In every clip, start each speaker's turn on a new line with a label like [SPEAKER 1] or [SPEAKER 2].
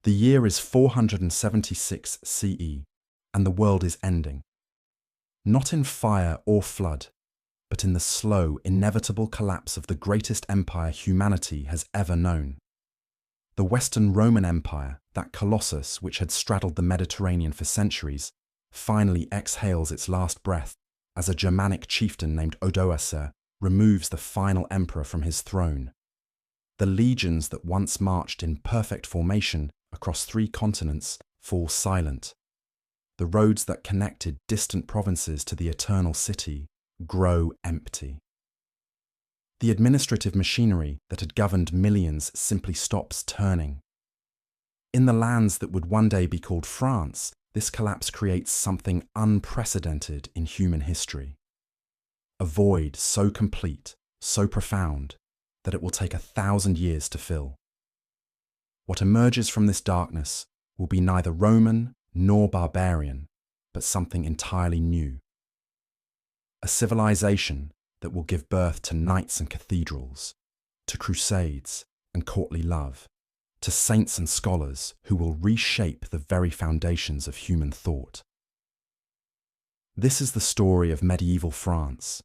[SPEAKER 1] The year is 476 CE, and the world is ending. Not in fire or flood, but in the slow, inevitable collapse of the greatest empire humanity has ever known. The Western Roman Empire, that colossus which had straddled the Mediterranean for centuries, finally exhales its last breath as a Germanic chieftain named Odoacer removes the final emperor from his throne. The legions that once marched in perfect formation across 3 continents fall silent. The roads that connected distant provinces to the eternal city grow empty. The administrative machinery that had governed millions simply stops turning. In the lands that would one day be called France, this collapse creates something unprecedented in human history. A void so complete, so profound, that it will take 1,000 years to fill. What emerges from this darkness will be neither Roman nor barbarian, but something entirely new. A civilization that will give birth to knights and cathedrals, to crusades and courtly love, to saints and scholars who will reshape the very foundations of human thought. This is the story of medieval France,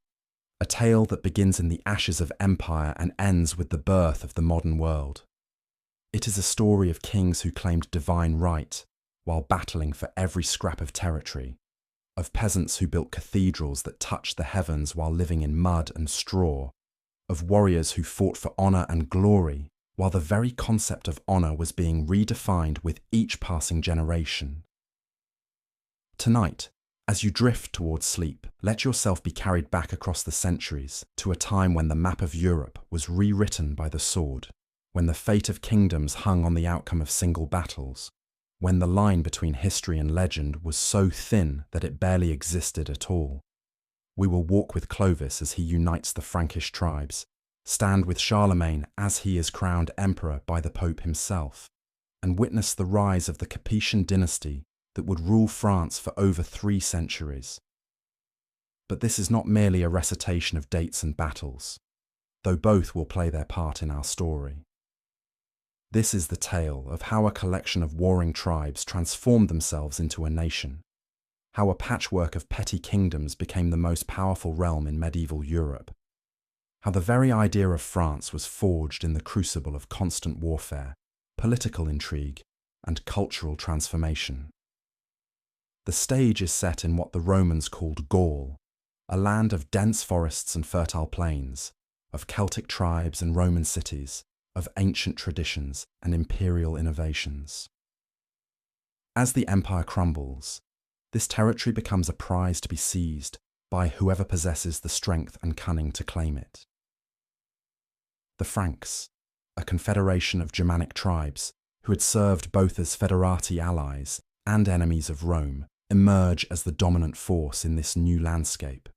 [SPEAKER 1] a tale that begins in the ashes of empire and ends with the birth of the modern world. It is a story of kings who claimed divine right while battling for every scrap of territory, of peasants who built cathedrals that touched the heavens while living in mud and straw, of warriors who fought for honour and glory while the very concept of honour was being redefined with each passing generation. Tonight, as you drift towards sleep, let yourself be carried back across the centuries to a time when the map of Europe was rewritten by the sword, when the fate of kingdoms hung on the outcome of single battles, when the line between history and legend was so thin that it barely existed at all. We will walk with Clovis as he unites the Frankish tribes, stand with Charlemagne as he is crowned emperor by the Pope himself, and witness the rise of the Capetian dynasty that would rule France for over 3 centuries. But this is not merely a recitation of dates and battles, though both will play their part in our story. This is the tale of how a collection of warring tribes transformed themselves into a nation, how a patchwork of petty kingdoms became the most powerful realm in medieval Europe, how the very idea of France was forged in the crucible of constant warfare, political intrigue, and cultural transformation. The stage is set in what the Romans called Gaul, a land of dense forests and fertile plains, of Celtic tribes and Roman cities, of ancient traditions and imperial innovations. As the empire crumbles, this territory becomes a prize to be seized by whoever possesses the strength and cunning to claim it. The Franks, a confederation of Germanic tribes who had served both as federati allies and enemies of Rome, emerge as the dominant force in this new landscape.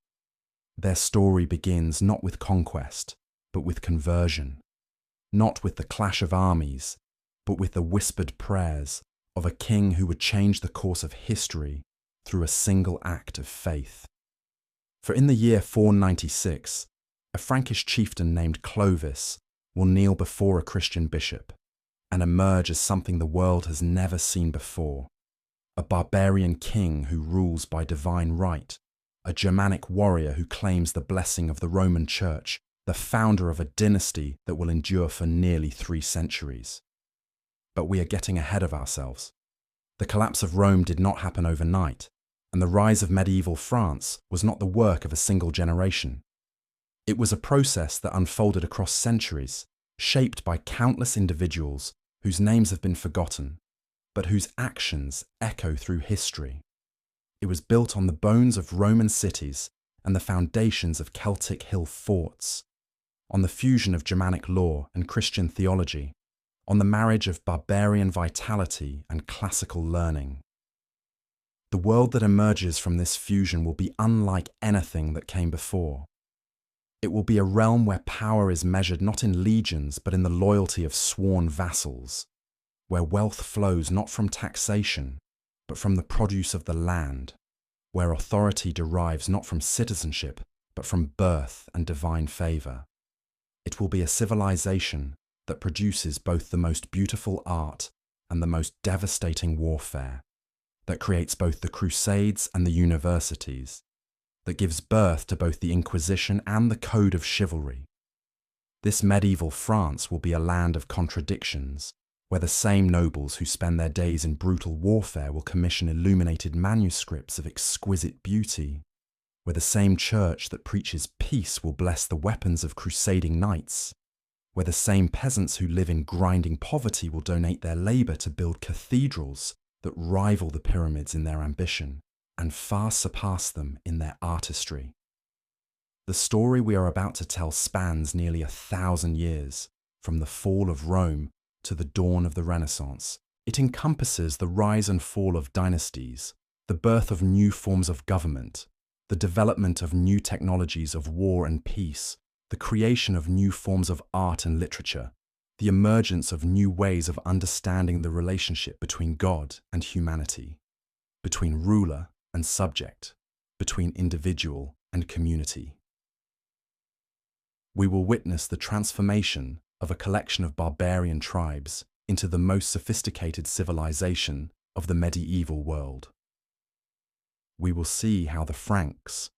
[SPEAKER 1] Their story begins not with conquest, but with conversion, not with the clash of armies, but with the whispered prayers of a king who would change the course of history through a single act of faith. For in the year 496, a Frankish chieftain named Clovis will kneel before a Christian bishop and emerge as something the world has never seen before. A barbarian king who rules by divine right, a Germanic warrior who claims the blessing of the Roman Church, the founder of a dynasty that will endure for nearly 3 centuries. But we are getting ahead of ourselves. The collapse of Rome did not happen overnight, and the rise of medieval France was not the work of a single generation. It was a process that unfolded across centuries, shaped by countless individuals whose names have been forgotten, but whose actions echo through history. It was built on the bones of Roman cities and the foundations of Celtic hill forts, on the fusion of Germanic law and Christian theology, on the marriage of barbarian vitality and classical learning. The world that emerges from this fusion will be unlike anything that came before. It will be a realm where power is measured not in legions but in the loyalty of sworn vassals, where wealth flows not from taxation, but from the produce of the land, where authority derives not from citizenship, but from birth and divine favour. It will be a civilization that produces both the most beautiful art and the most devastating warfare, that creates both the Crusades and the universities, that gives birth to both the Inquisition and the Code of Chivalry. This medieval France will be a land of contradictions, where the same nobles who spend their days in brutal warfare will commission illuminated manuscripts of exquisite beauty, where the same church that preaches peace will bless the weapons of crusading knights, where the same peasants who live in grinding poverty will donate their labour to build cathedrals that rival the pyramids in their ambition and far surpass them in their artistry. The story we are about to tell spans nearly 1,000 years, from the fall of Rome to the dawn of the Renaissance. It encompasses the rise and fall of dynasties, the birth of new forms of government, the development of new technologies of war and peace, the creation of new forms of art and literature, the emergence of new ways of understanding the relationship between God and humanity, between ruler and subject, between individual and community. We will witness the transformation of a collection of barbarian tribes into the most sophisticated civilization of the medieval world. We will see how the Franks,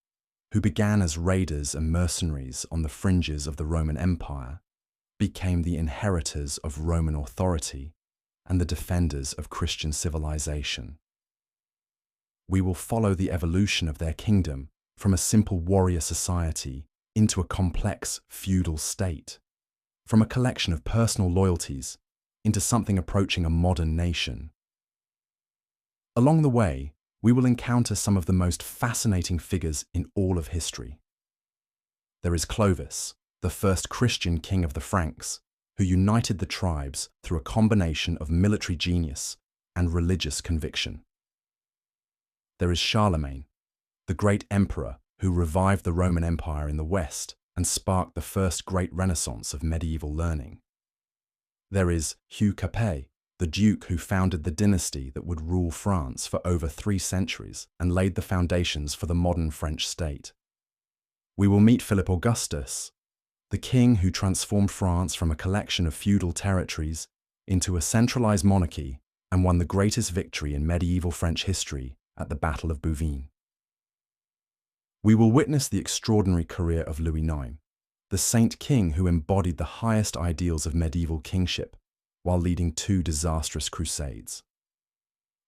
[SPEAKER 1] who began as raiders and mercenaries on the fringes of the Roman Empire, became the inheritors of Roman authority and the defenders of Christian civilization. We will follow the evolution of their kingdom from a simple warrior society into a complex feudal state, from a collection of personal loyalties into something approaching a modern nation. Along the way, we will encounter some of the most fascinating figures in all of history. There is Clovis, the first Christian king of the Franks, who united the tribes through a combination of military genius and religious conviction. There is Charlemagne, the great emperor who revived the Roman Empire in the West and sparked the first great renaissance of medieval learning. There is Hugh Capet, the duke who founded the dynasty that would rule France for over 3 centuries and laid the foundations for the modern French state. We will meet Philip Augustus, the king who transformed France from a collection of feudal territories into a centralized monarchy and won the greatest victory in medieval French history at the Battle of Bouvines. We will witness the extraordinary career of Louis IX, the saint king who embodied the highest ideals of medieval kingship while leading 2 disastrous crusades.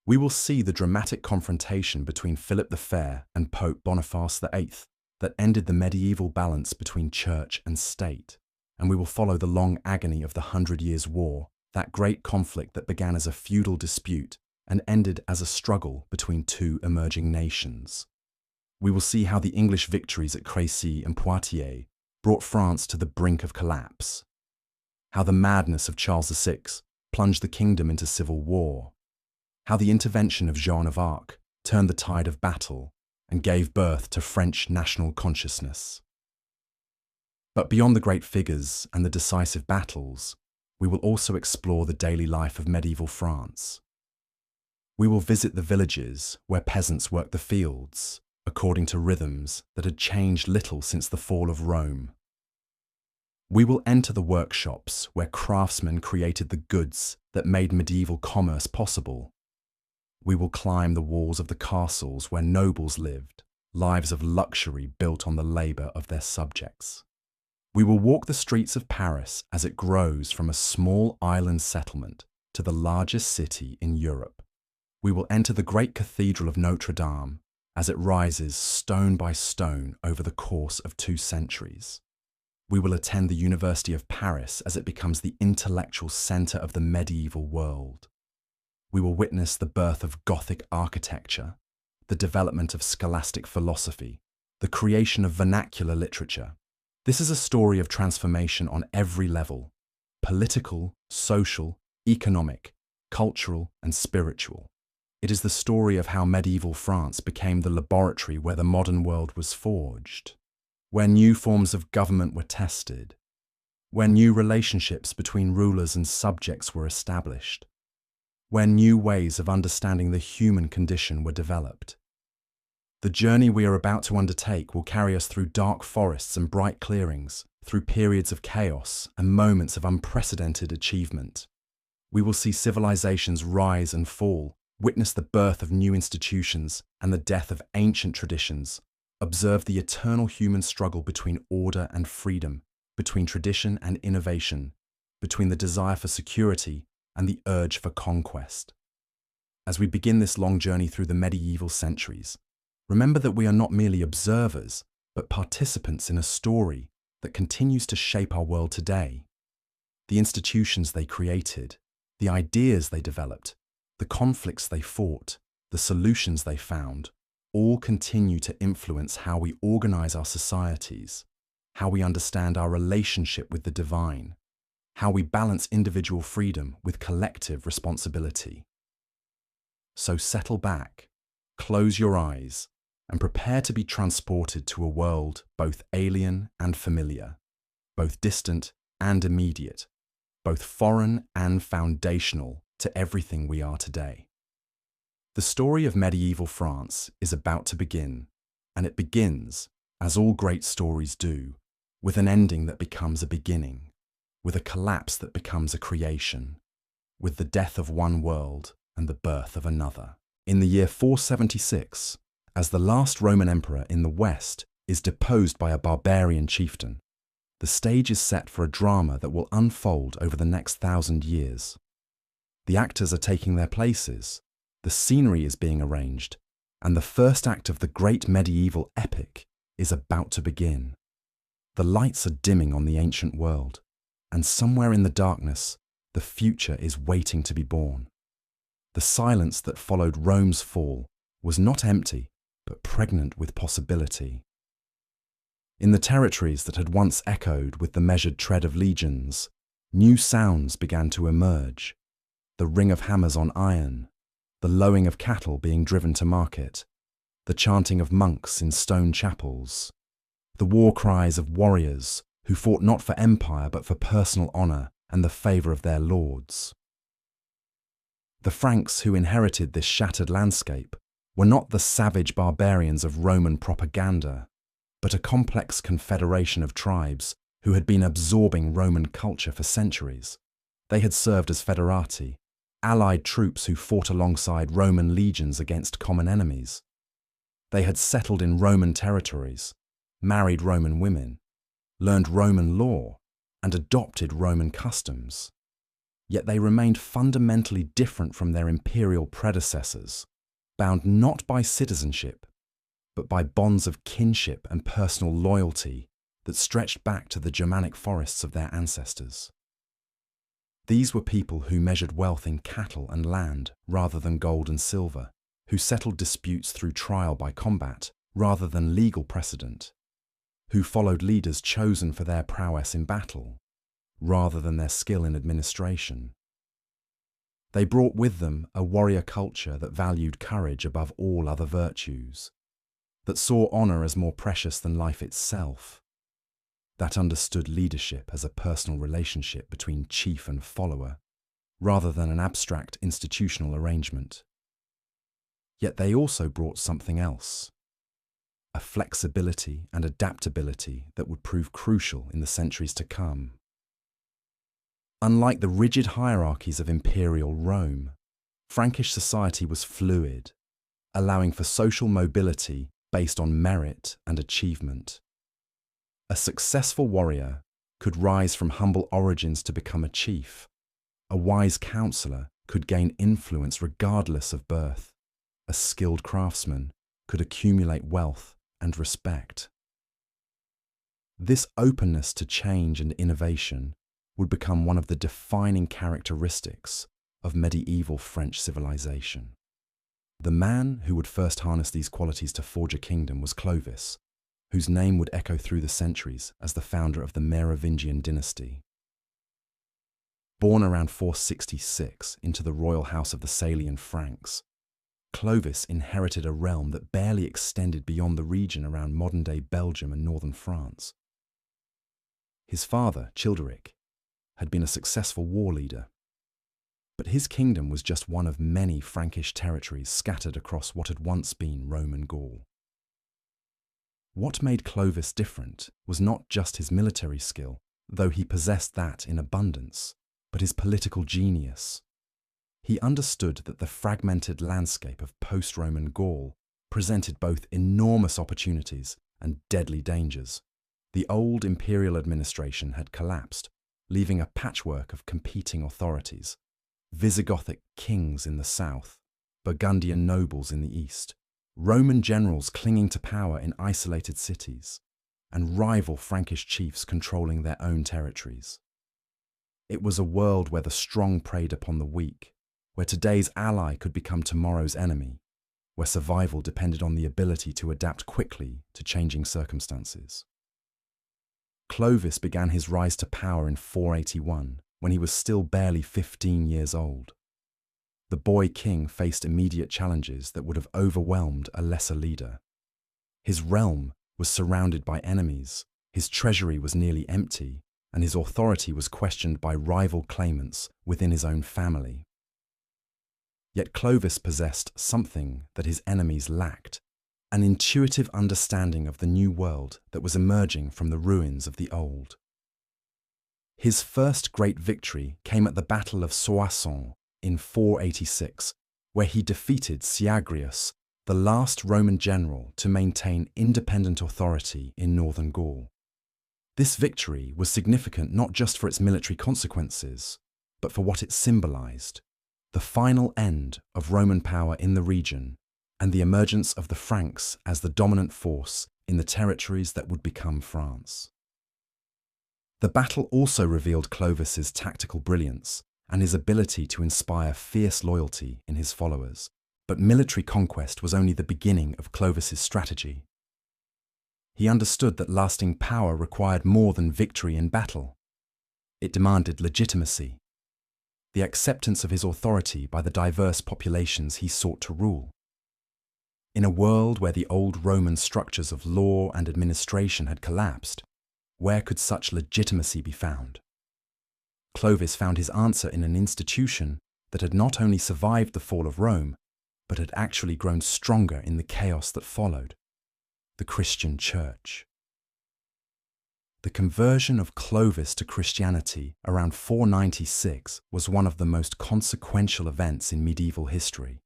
[SPEAKER 1] We will see the dramatic confrontation between Philip the Fair and Pope Boniface VIII that ended the medieval balance between church and state, and we will follow the long agony of the 100 Years' War, that great conflict that began as a feudal dispute and ended as a struggle between 2 emerging nations. We will see how the English victories at Crécy and Poitiers brought France to the brink of collapse, how the madness of Charles VI plunged the kingdom into civil war, how the intervention of Joan of Arc turned the tide of battle and gave birth to French national consciousness. But beyond the great figures and the decisive battles, we will also explore the daily life of medieval France. We will visit the villages where peasants worked the fields, according to rhythms that had changed little since the fall of Rome. We will enter the workshops where craftsmen created the goods that made medieval commerce possible. We will climb the walls of the castles where nobles lived, lives of luxury built on the labour of their subjects. We will walk the streets of Paris as it grows from a small island settlement to the largest city in Europe. We will enter the great cathedral of Notre Dame as it rises stone by stone over the course of 2 centuries. We will attend the University of Paris as it becomes the intellectual centre of the medieval world. We will witness the birth of Gothic architecture, the development of scholastic philosophy, the creation of vernacular literature. This is a story of transformation on every level: political, social, economic, cultural, and spiritual. It is the story of how medieval France became the laboratory where the modern world was forged, where new forms of government were tested, where new relationships between rulers and subjects were established, where new ways of understanding the human condition were developed. The journey we are about to undertake will carry us through dark forests and bright clearings, through periods of chaos and moments of unprecedented achievement. We will see civilizations rise and fall, witness the birth of new institutions and the death of ancient traditions, observe the eternal human struggle between order and freedom, between tradition and innovation, between the desire for security and the urge for conquest. As we begin this long journey through the medieval centuries, remember that we are not merely observers, but participants in a story that continues to shape our world today. The institutions they created, the ideas they developed, the conflicts they fought, the solutions they found, all continue to influence how we organize our societies, how we understand our relationship with the divine, how we balance individual freedom with collective responsibility. So settle back, close your eyes, and prepare to be transported to a world both alien and familiar, both distant and immediate, both foreign and foundational to everything we are today. The story of medieval France is about to begin, and it begins, as all great stories do, with an ending that becomes a beginning, with a collapse that becomes a creation, with the death of one world and the birth of another. In the year 476, as the last Roman emperor in the West is deposed by a barbarian chieftain, the stage is set for a drama that will unfold over the next 1,000 years. The actors are taking their places, the scenery is being arranged, and the first act of the great medieval epic is about to begin. The lights are dimming on the ancient world, and somewhere in the darkness, the future is waiting to be born. The silence that followed Rome's fall was not empty, but pregnant with possibility. In the territories that had once echoed with the measured tread of legions, new sounds began to emerge. The ring of hammers on iron, the lowing of cattle being driven to market, the chanting of monks in stone chapels, the war cries of warriors who fought not for empire but for personal honor and the favor of their lords. The Franks who inherited this shattered landscape were not the savage barbarians of Roman propaganda, but a complex confederation of tribes who had been absorbing Roman culture for centuries. They had served as federati, allied troops who fought alongside Roman legions against common enemies. They had settled in Roman territories, married Roman women, learned Roman law, and adopted Roman customs. Yet they remained fundamentally different from their imperial predecessors, bound not by citizenship, but by bonds of kinship and personal loyalty that stretched back to the Germanic forests of their ancestors. These were people who measured wealth in cattle and land rather than gold and silver, who settled disputes through trial by combat rather than legal precedent, who followed leaders chosen for their prowess in battle rather than their skill in administration. They brought with them a warrior culture that valued courage above all other virtues, that saw honor as more precious than life itself, that understood leadership as a personal relationship between chief and follower, rather than an abstract institutional arrangement. Yet they also brought something else, a flexibility and adaptability that would prove crucial in the centuries to come. Unlike the rigid hierarchies of imperial Rome, Frankish society was fluid, allowing for social mobility based on merit and achievement. A successful warrior could rise from humble origins to become a chief. A wise counselor could gain influence regardless of birth. A skilled craftsman could accumulate wealth and respect. This openness to change and innovation would become one of the defining characteristics of medieval French civilization. The man who would first harness these qualities to forge a kingdom was Clovis, whose name would echo through the centuries as the founder of the Merovingian dynasty. Born around 466 into the royal house of the Salian Franks, Clovis inherited a realm that barely extended beyond the region around modern-day Belgium and northern France. His father, Childeric, had been a successful war leader, but his kingdom was just one of many Frankish territories scattered across what had once been Roman Gaul. What made Clovis different was not just his military skill, though he possessed that in abundance, but his political genius. He understood that the fragmented landscape of post-Roman Gaul presented both enormous opportunities and deadly dangers. The old imperial administration had collapsed, leaving a patchwork of competing authorities: Visigothic kings in the south, Burgundian nobles in the east, Roman generals clinging to power in isolated cities, and rival Frankish chiefs controlling their own territories. It was a world where the strong preyed upon the weak, where today's ally could become tomorrow's enemy, where survival depended on the ability to adapt quickly to changing circumstances. Clovis began his rise to power in 481, when he was still barely 15 years old. The boy king faced immediate challenges that would have overwhelmed a lesser leader. His realm was surrounded by enemies, his treasury was nearly empty, and his authority was questioned by rival claimants within his own family. Yet Clovis possessed something that his enemies lacked: an intuitive understanding of the new world that was emerging from the ruins of the old. His first great victory came at the Battle of Soissons in 486, where he defeated Syagrius, the last Roman general to maintain independent authority in northern Gaul. This victory was significant not just for its military consequences, but for what it symbolized: the final end of Roman power in the region and the emergence of the Franks as the dominant force in the territories that would become France. The battle also revealed Clovis's tactical brilliance and his ability to inspire fierce loyalty in his followers. But military conquest was only the beginning of Clovis's strategy. He understood that lasting power required more than victory in battle. It demanded legitimacy, the acceptance of his authority by the diverse populations he sought to rule. In a world where the old Roman structures of law and administration had collapsed, where could such legitimacy be found? Clovis found his answer in an institution that had not only survived the fall of Rome, but had actually grown stronger in the chaos that followed: the Christian Church. The conversion of Clovis to Christianity around 496 was one of the most consequential events in medieval history.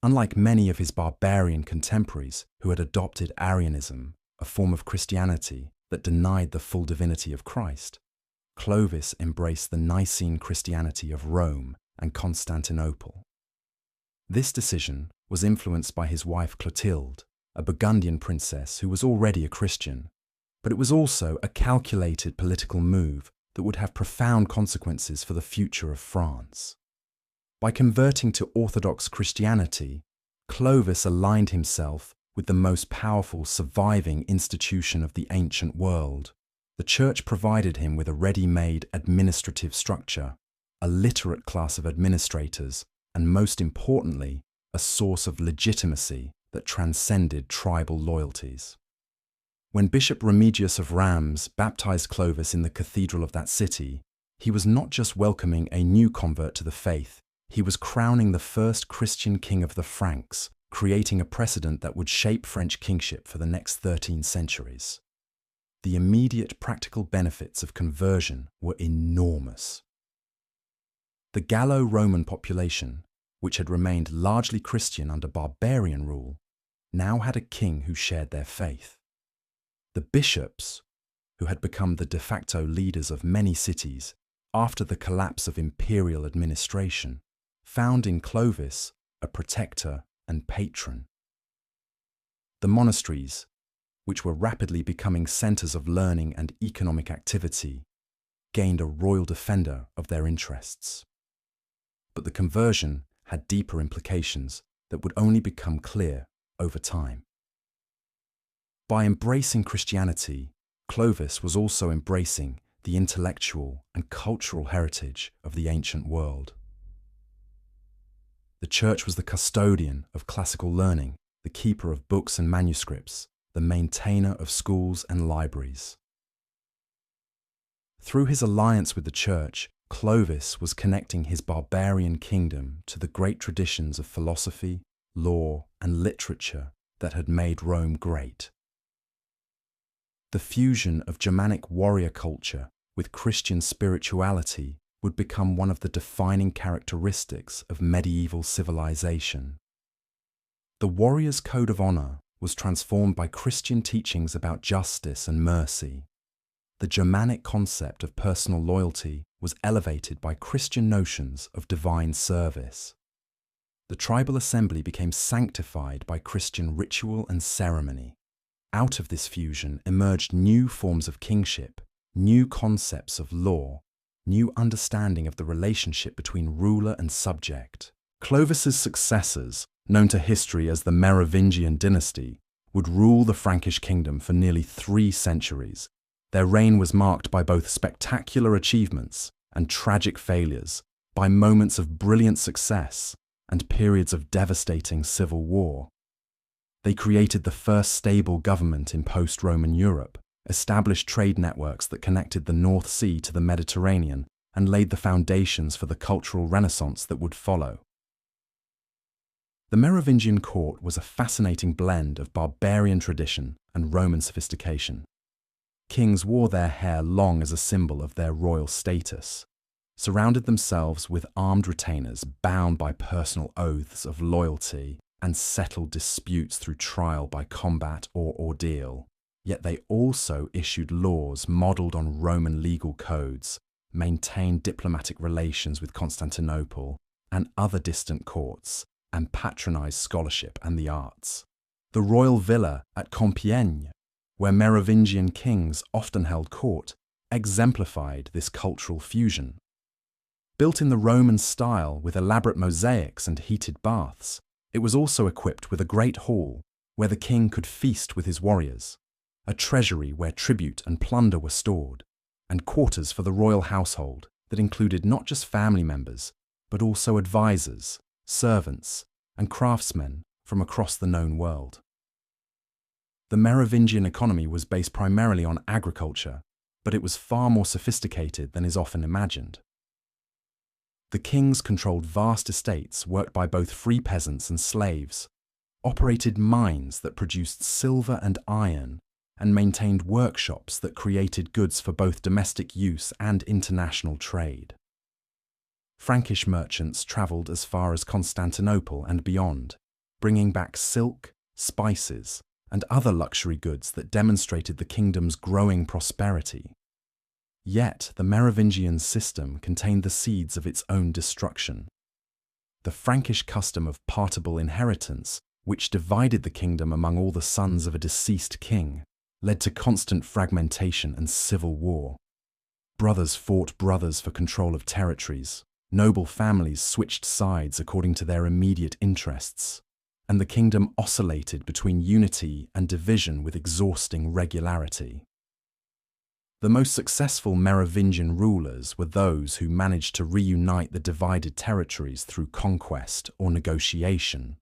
[SPEAKER 1] Unlike many of his barbarian contemporaries who had adopted Arianism, a form of Christianity that denied the full divinity of Christ, Clovis embraced the Nicene Christianity of Rome and Constantinople. This decision was influenced by his wife Clotilde, a Burgundian princess who was already a Christian, but it was also a calculated political move that would have profound consequences for the future of France. By converting to Orthodox Christianity, Clovis aligned himself with the most powerful surviving institution of the ancient world. The Church provided him with a ready-made administrative structure, a literate class of administrators, and most importantly, a source of legitimacy that transcended tribal loyalties. When Bishop Remigius of Rheims baptized Clovis in the cathedral of that city, he was not just welcoming a new convert to the faith, he was crowning the first Christian king of the Franks, creating a precedent that would shape French kingship for the next 13 centuries. The immediate practical benefits of conversion were enormous. The Gallo-Roman population, which had remained largely Christian under barbarian rule, now had a king who shared their faith. The bishops, who had become the de facto leaders of many cities after the collapse of imperial administration, found in Clovis a protector and patron. The monasteries, which were rapidly becoming centers of learning and economic activity, gained a royal defender of their interests. But the conversion had deeper implications that would only become clear over time. By embracing Christianity, Clovis was also embracing the intellectual and cultural heritage of the ancient world. The Church was the custodian of classical learning, the keeper of books and manuscripts, the maintainer of schools and libraries. Through his alliance with the Church, Clovis was connecting his barbarian kingdom to the great traditions of philosophy, law, and literature that had made Rome great. The fusion of Germanic warrior culture with Christian spirituality would become one of the defining characteristics of medieval civilization. The warrior's code of honor was transformed by Christian teachings about justice and mercy. The Germanic concept of personal loyalty was elevated by Christian notions of divine service. The tribal assembly became sanctified by Christian ritual and ceremony. Out of this fusion emerged new forms of kingship, new concepts of law, new understanding of the relationship between ruler and subject. Clovis's successors, known to history as the Merovingian dynasty, would rule the Frankish kingdom for nearly 3 centuries. Their reign was marked by both spectacular achievements and tragic failures, by moments of brilliant success and periods of devastating civil war. They created the first stable government in post-Roman Europe, established trade networks that connected the North Sea to the Mediterranean, and laid the foundations for the cultural renaissance that would follow. The Merovingian court was a fascinating blend of barbarian tradition and Roman sophistication. Kings wore their hair long as a symbol of their royal status, surrounded themselves with armed retainers bound by personal oaths of loyalty, and settled disputes through trial by combat or ordeal. Yet they also issued laws modelled on Roman legal codes, maintained diplomatic relations with Constantinople and other distant courts, and patronised scholarship and the arts. The royal villa at Compiègne, where Merovingian kings often held court, exemplified this cultural fusion. Built in the Roman style with elaborate mosaics and heated baths, it was also equipped with a great hall where the king could feast with his warriors, a treasury where tribute and plunder were stored, and quarters for the royal household that included not just family members, but also advisors, servants, and craftsmen from across the known world. The Merovingian economy was based primarily on agriculture, but it was far more sophisticated than is often imagined. The kings controlled vast estates worked by both free peasants and slaves, operated mines that produced silver and iron, and maintained workshops that created goods for both domestic use and international trade. Frankish merchants travelled as far as Constantinople and beyond, bringing back silk, spices, and other luxury goods that demonstrated the kingdom's growing prosperity. Yet the Merovingian system contained the seeds of its own destruction. The Frankish custom of partible inheritance, which divided the kingdom among all the sons of a deceased king, led to constant fragmentation and civil war. Brothers fought brothers for control of territories, noble families switched sides according to their immediate interests, and the kingdom oscillated between unity and division with exhausting regularity. The most successful Merovingian rulers were those who managed to reunite the divided territories through conquest or negotiation.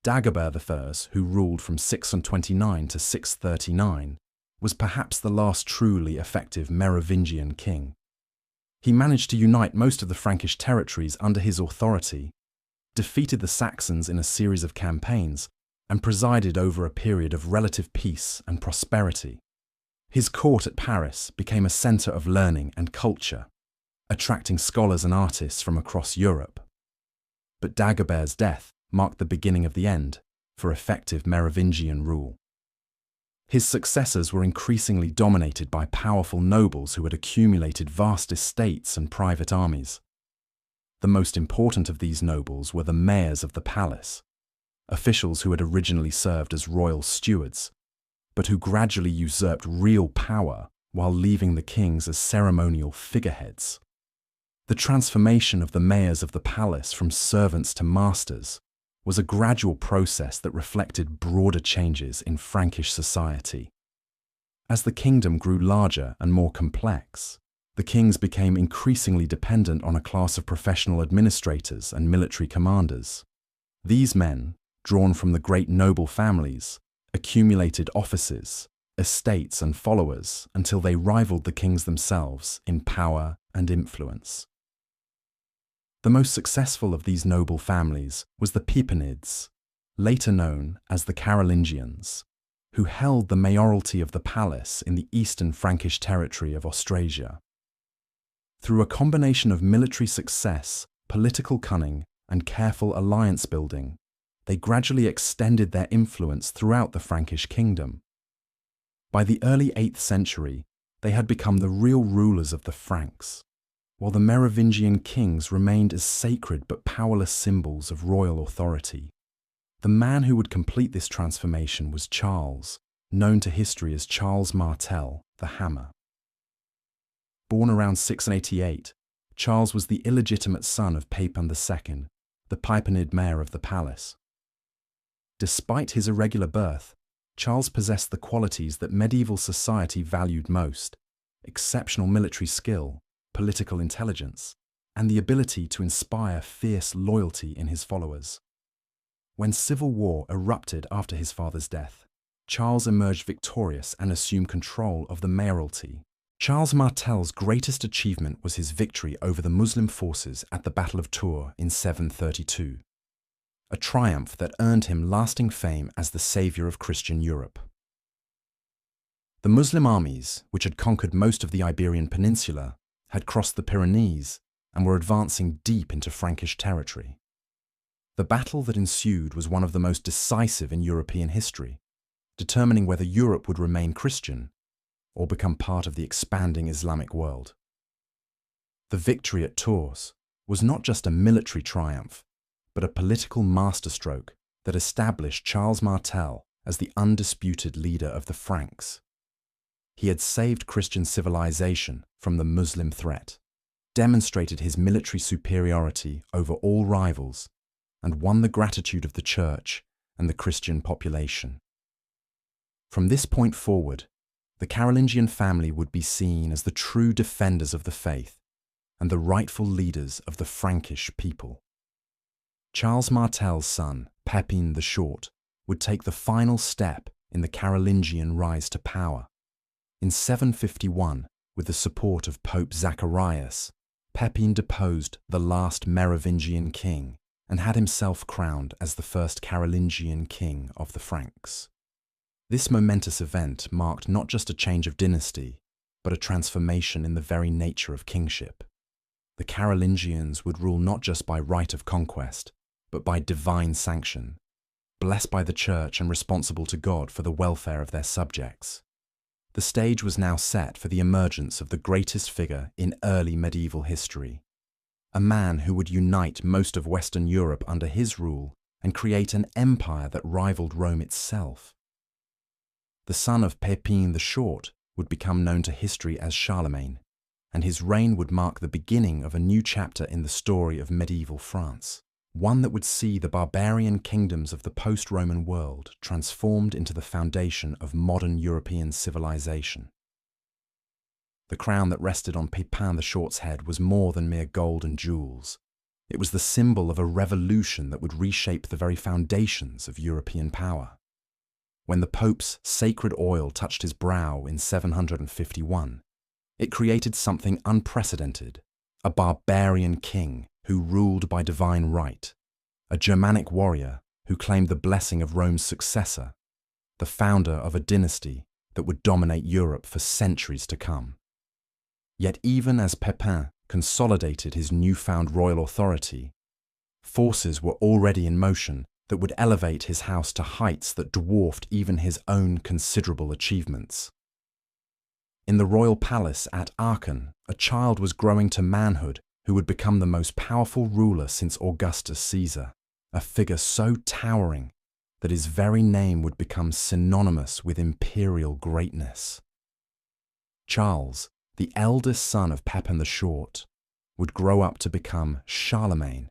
[SPEAKER 1] Dagobert I, who ruled from 629 to 639, was perhaps the last truly effective Merovingian king. He managed to unite most of the Frankish territories under his authority, defeated the Saxons in a series of campaigns, and presided over a period of relative peace and prosperity. His court at Paris became a centre of learning and culture, attracting scholars and artists from across Europe. But Dagobert's death marked the beginning of the end for effective Merovingian rule. His successors were increasingly dominated by powerful nobles who had accumulated vast estates and private armies. The most important of these nobles were the mayors of the palace, officials who had originally served as royal stewards, but who gradually usurped real power while leaving the kings as ceremonial figureheads. The transformation of the mayors of the palace from servants to masters was a gradual process that reflected broader changes in Frankish society. As the kingdom grew larger and more complex, the kings became increasingly dependent on a class of professional administrators and military commanders. These men, drawn from the great noble families, accumulated offices, estates, and followers until they rivaled the kings themselves in power and influence. The most successful of these noble families was the Pippinids, later known as the Carolingians, who held the mayoralty of the palace in the eastern Frankish territory of Austrasia. Through a combination of military success, political cunning, and careful alliance building, they gradually extended their influence throughout the Frankish kingdom. By the early 8th century, they had become the real rulers of the Franks, while the Merovingian kings remained as sacred but powerless symbols of royal authority. The man who would complete this transformation was Charles, known to history as Charles Martel, the Hammer. Born around 688, Charles was the illegitimate son of Pepin II, the Paipanid mayor of the palace. Despite his irregular birth, Charles possessed the qualities that medieval society valued most: exceptional military skill, political intelligence, and the ability to inspire fierce loyalty in his followers. When civil war erupted after his father's death, Charles emerged victorious and assumed control of the mayoralty. Charles Martel's greatest achievement was his victory over the Muslim forces at the Battle of Tours in 732, a triumph that earned him lasting fame as the savior of Christian Europe. The Muslim armies, which had conquered most of the Iberian Peninsula, had crossed the Pyrenees and were advancing deep into Frankish territory. The battle that ensued was one of the most decisive in European history, determining whether Europe would remain Christian or become part of the expanding Islamic world. The victory at Tours was not just a military triumph, but a political masterstroke that established Charles Martel as the undisputed leader of the Franks. He had saved Christian civilization from the Muslim threat, demonstrated his military superiority over all rivals, and won the gratitude of the Church and the Christian population. From this point forward, the Carolingian family would be seen as the true defenders of the faith and the rightful leaders of the Frankish people. Charles Martel's son, Pepin the Short, would take the final step in the Carolingian rise to power. In 751, with the support of Pope Zacharias, Pepin deposed the last Merovingian king and had himself crowned as the first Carolingian king of the Franks. This momentous event marked not just a change of dynasty, but a transformation in the very nature of kingship. The Carolingians would rule not just by right of conquest, but by divine sanction, blessed by the Church and responsible to God for the welfare of their subjects. The stage was now set for the emergence of the greatest figure in early medieval history, a man who would unite most of Western Europe under his rule and create an empire that rivaled Rome itself. The son of Pepin the Short would become known to history as Charlemagne, and his reign would mark the beginning of a new chapter in the story of medieval France, one that would see the barbarian kingdoms of the post-Roman world transformed into the foundation of modern European civilization. The crown that rested on Pepin the Short's head was more than mere gold and jewels. It was the symbol of a revolution that would reshape the very foundations of European power. When the Pope's sacred oil touched his brow in 751, it created something unprecedented: a barbarian king who ruled by divine right, a Germanic warrior who claimed the blessing of Rome's successor, the founder of a dynasty that would dominate Europe for centuries to come. Yet even as Pepin consolidated his newfound royal authority, forces were already in motion that would elevate his house to heights that dwarfed even his own considerable achievements. In the royal palace at Aachen, a child was growing to manhood who would become the most powerful ruler since Augustus Caesar, a figure so towering that his very name would become synonymous with imperial greatness. Charles, the eldest son of Pepin the Short, would grow up to become Charlemagne,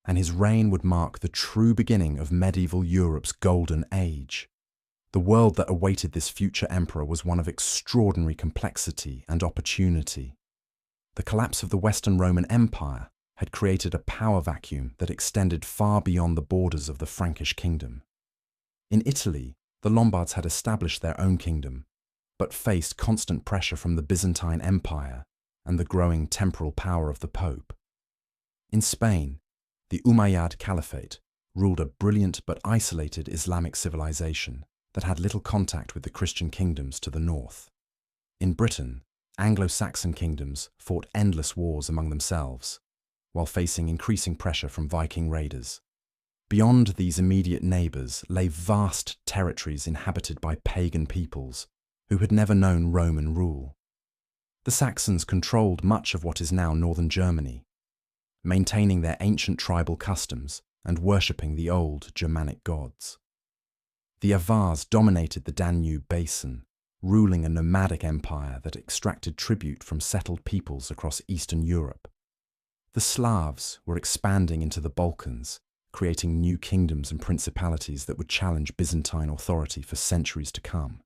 [SPEAKER 1] and his reign would mark the true beginning of medieval Europe's golden age. The world that awaited this future emperor was one of extraordinary complexity and opportunity. The collapse of the Western Roman Empire had created a power vacuum that extended far beyond the borders of the Frankish kingdom. In Italy, the Lombards had established their own kingdom, but faced constant pressure from the Byzantine Empire and the growing temporal power of the Pope. In Spain, the Umayyad Caliphate ruled a brilliant but isolated Islamic civilization that had little contact with the Christian kingdoms to the north. In Britain, Anglo-Saxon kingdoms fought endless wars among themselves, while facing increasing pressure from Viking raiders. Beyond these immediate neighbours lay vast territories inhabited by pagan peoples who had never known Roman rule. The Saxons controlled much of what is now northern Germany, maintaining their ancient tribal customs and worshipping the old Germanic gods. The Avars dominated the Danube basin, ruling a nomadic empire that extracted tribute from settled peoples across Eastern Europe. The Slavs were expanding into the Balkans, creating new kingdoms and principalities that would challenge Byzantine authority for centuries to come.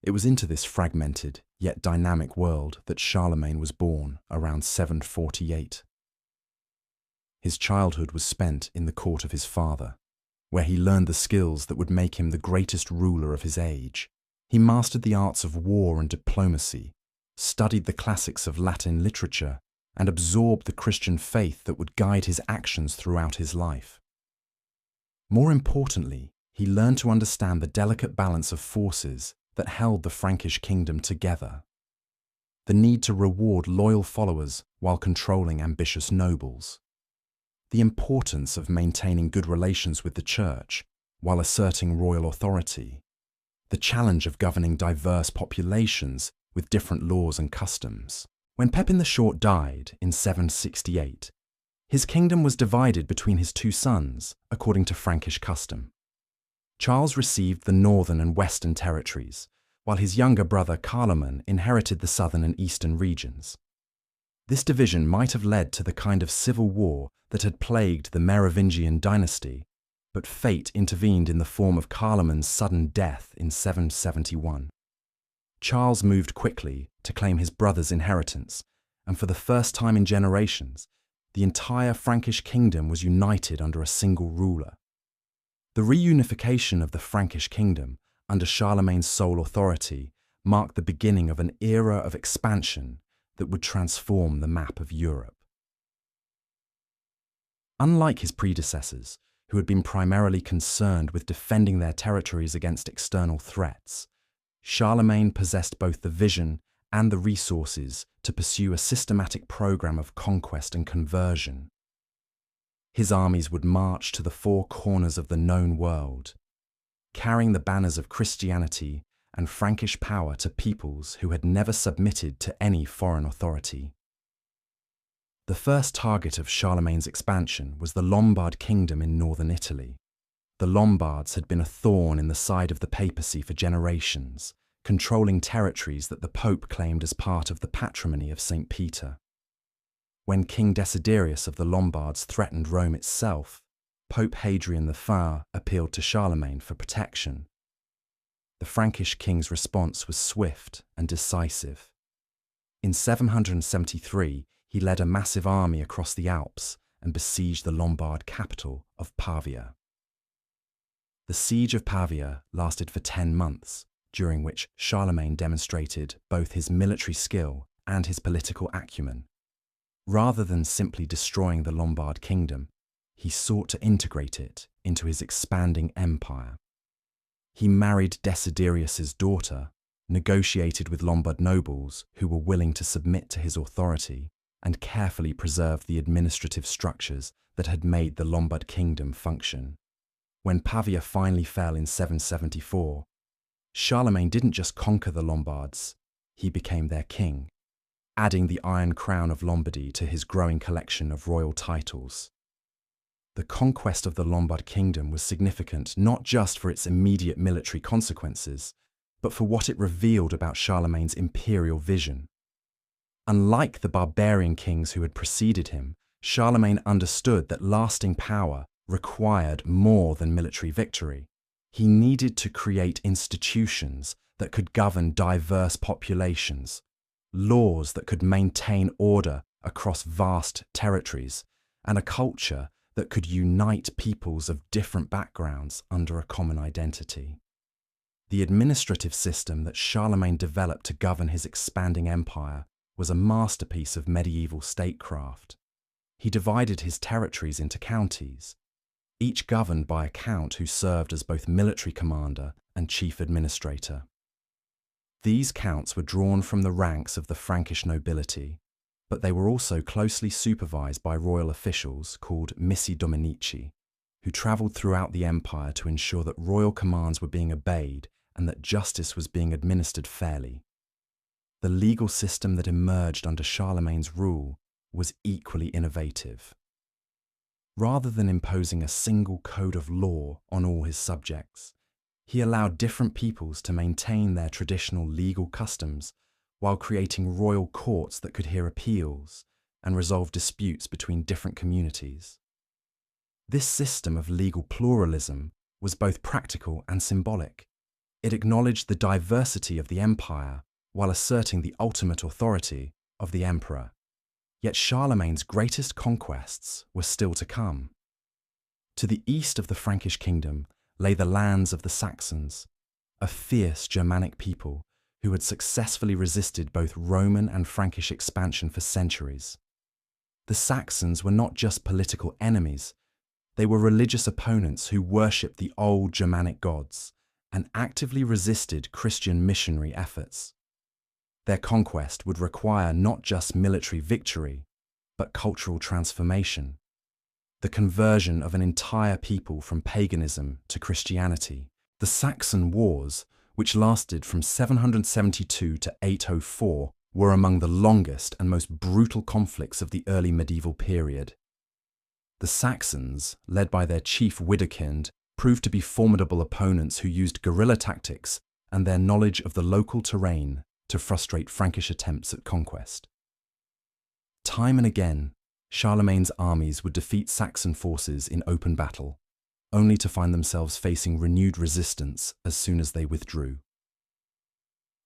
[SPEAKER 1] It was into this fragmented, yet dynamic world that Charlemagne was born around 748. His childhood was spent in the court of his father, where he learned the skills that would make him the greatest ruler of his age. He mastered the arts of war and diplomacy, studied the classics of Latin literature, and absorbed the Christian faith that would guide his actions throughout his life. More importantly, he learned to understand the delicate balance of forces that held the Frankish kingdom together. The need to reward loyal followers while controlling ambitious nobles. The importance of maintaining good relations with the church while asserting royal authority. The challenge of governing diverse populations with different laws and customs. When Pepin the Short died in 768, his kingdom was divided between his two sons, according to Frankish custom. Charles received the northern and western territories, while his younger brother Carloman inherited the southern and eastern regions. This division might have led to the kind of civil war that had plagued the Merovingian dynasty, but fate intervened in the form of Carloman's sudden death in 771. Charles moved quickly to claim his brother's inheritance, and for the first time in generations, the entire Frankish kingdom was united under a single ruler. The reunification of the Frankish kingdom under Charlemagne's sole authority marked the beginning of an era of expansion that would transform the map of Europe. Unlike his predecessors, who had been primarily concerned with defending their territories against external threats, Charlemagne possessed both the vision and the resources to pursue a systematic program of conquest and conversion. His armies would march to the four corners of the known world, carrying the banners of Christianity and Frankish power to peoples who had never submitted to any foreign authority. The first target of Charlemagne's expansion was the Lombard kingdom in northern Italy. The Lombards had been a thorn in the side of the papacy for generations, controlling territories that the Pope claimed as part of the patrimony of St. Peter. When King Desiderius of the Lombards threatened Rome itself, Pope Hadrian I appealed to Charlemagne for protection. The Frankish king's response was swift and decisive. In 773, he led a massive army across the Alps and besieged the Lombard capital of Pavia. The siege of Pavia lasted for 10 months, during which Charlemagne demonstrated both his military skill and his political acumen. Rather than simply destroying the Lombard kingdom, he sought to integrate it into his expanding empire. He married Desiderius's daughter, negotiated with Lombard nobles who were willing to submit to his authority, and carefully preserved the administrative structures that had made the Lombard kingdom function. When Pavia finally fell in 774, Charlemagne didn't just conquer the Lombards, he became their king, adding the Iron Crown of Lombardy to his growing collection of royal titles. The conquest of the Lombard kingdom was significant not just for its immediate military consequences, but for what it revealed about Charlemagne's imperial vision. Unlike the barbarian kings who had preceded him, Charlemagne understood that lasting power required more than military victory. He needed to create institutions that could govern diverse populations, laws that could maintain order across vast territories, and a culture that could unite peoples of different backgrounds under a common identity. The administrative system that Charlemagne developed to govern his expanding empire was a masterpiece of medieval statecraft. He divided his territories into counties, each governed by a count who served as both military commander and chief administrator. These counts were drawn from the ranks of the Frankish nobility, but they were also closely supervised by royal officials called missi dominici, who travelled throughout the empire to ensure that royal commands were being obeyed and that justice was being administered fairly. The legal system that emerged under Charlemagne's rule was equally innovative. Rather than imposing a single code of law on all his subjects, he allowed different peoples to maintain their traditional legal customs while creating royal courts that could hear appeals and resolve disputes between different communities. This system of legal pluralism was both practical and symbolic. It acknowledged the diversity of the empire while asserting the ultimate authority of the emperor. Yet Charlemagne's greatest conquests were still to come. To the east of the Frankish kingdom lay the lands of the Saxons, a fierce Germanic people who had successfully resisted both Roman and Frankish expansion for centuries. The Saxons were not just political enemies, they were religious opponents who worshipped the old Germanic gods and actively resisted Christian missionary efforts. Their conquest would require not just military victory, but cultural transformation, the conversion of an entire people from paganism to Christianity. The Saxon Wars, which lasted from 772 to 804, were among the longest and most brutal conflicts of the early medieval period. The Saxons, led by their chief Widukind, proved to be formidable opponents who used guerrilla tactics and their knowledge of the local terrain to frustrate Frankish attempts at conquest. Time and again, Charlemagne's armies would defeat Saxon forces in open battle, only to find themselves facing renewed resistance as soon as they withdrew.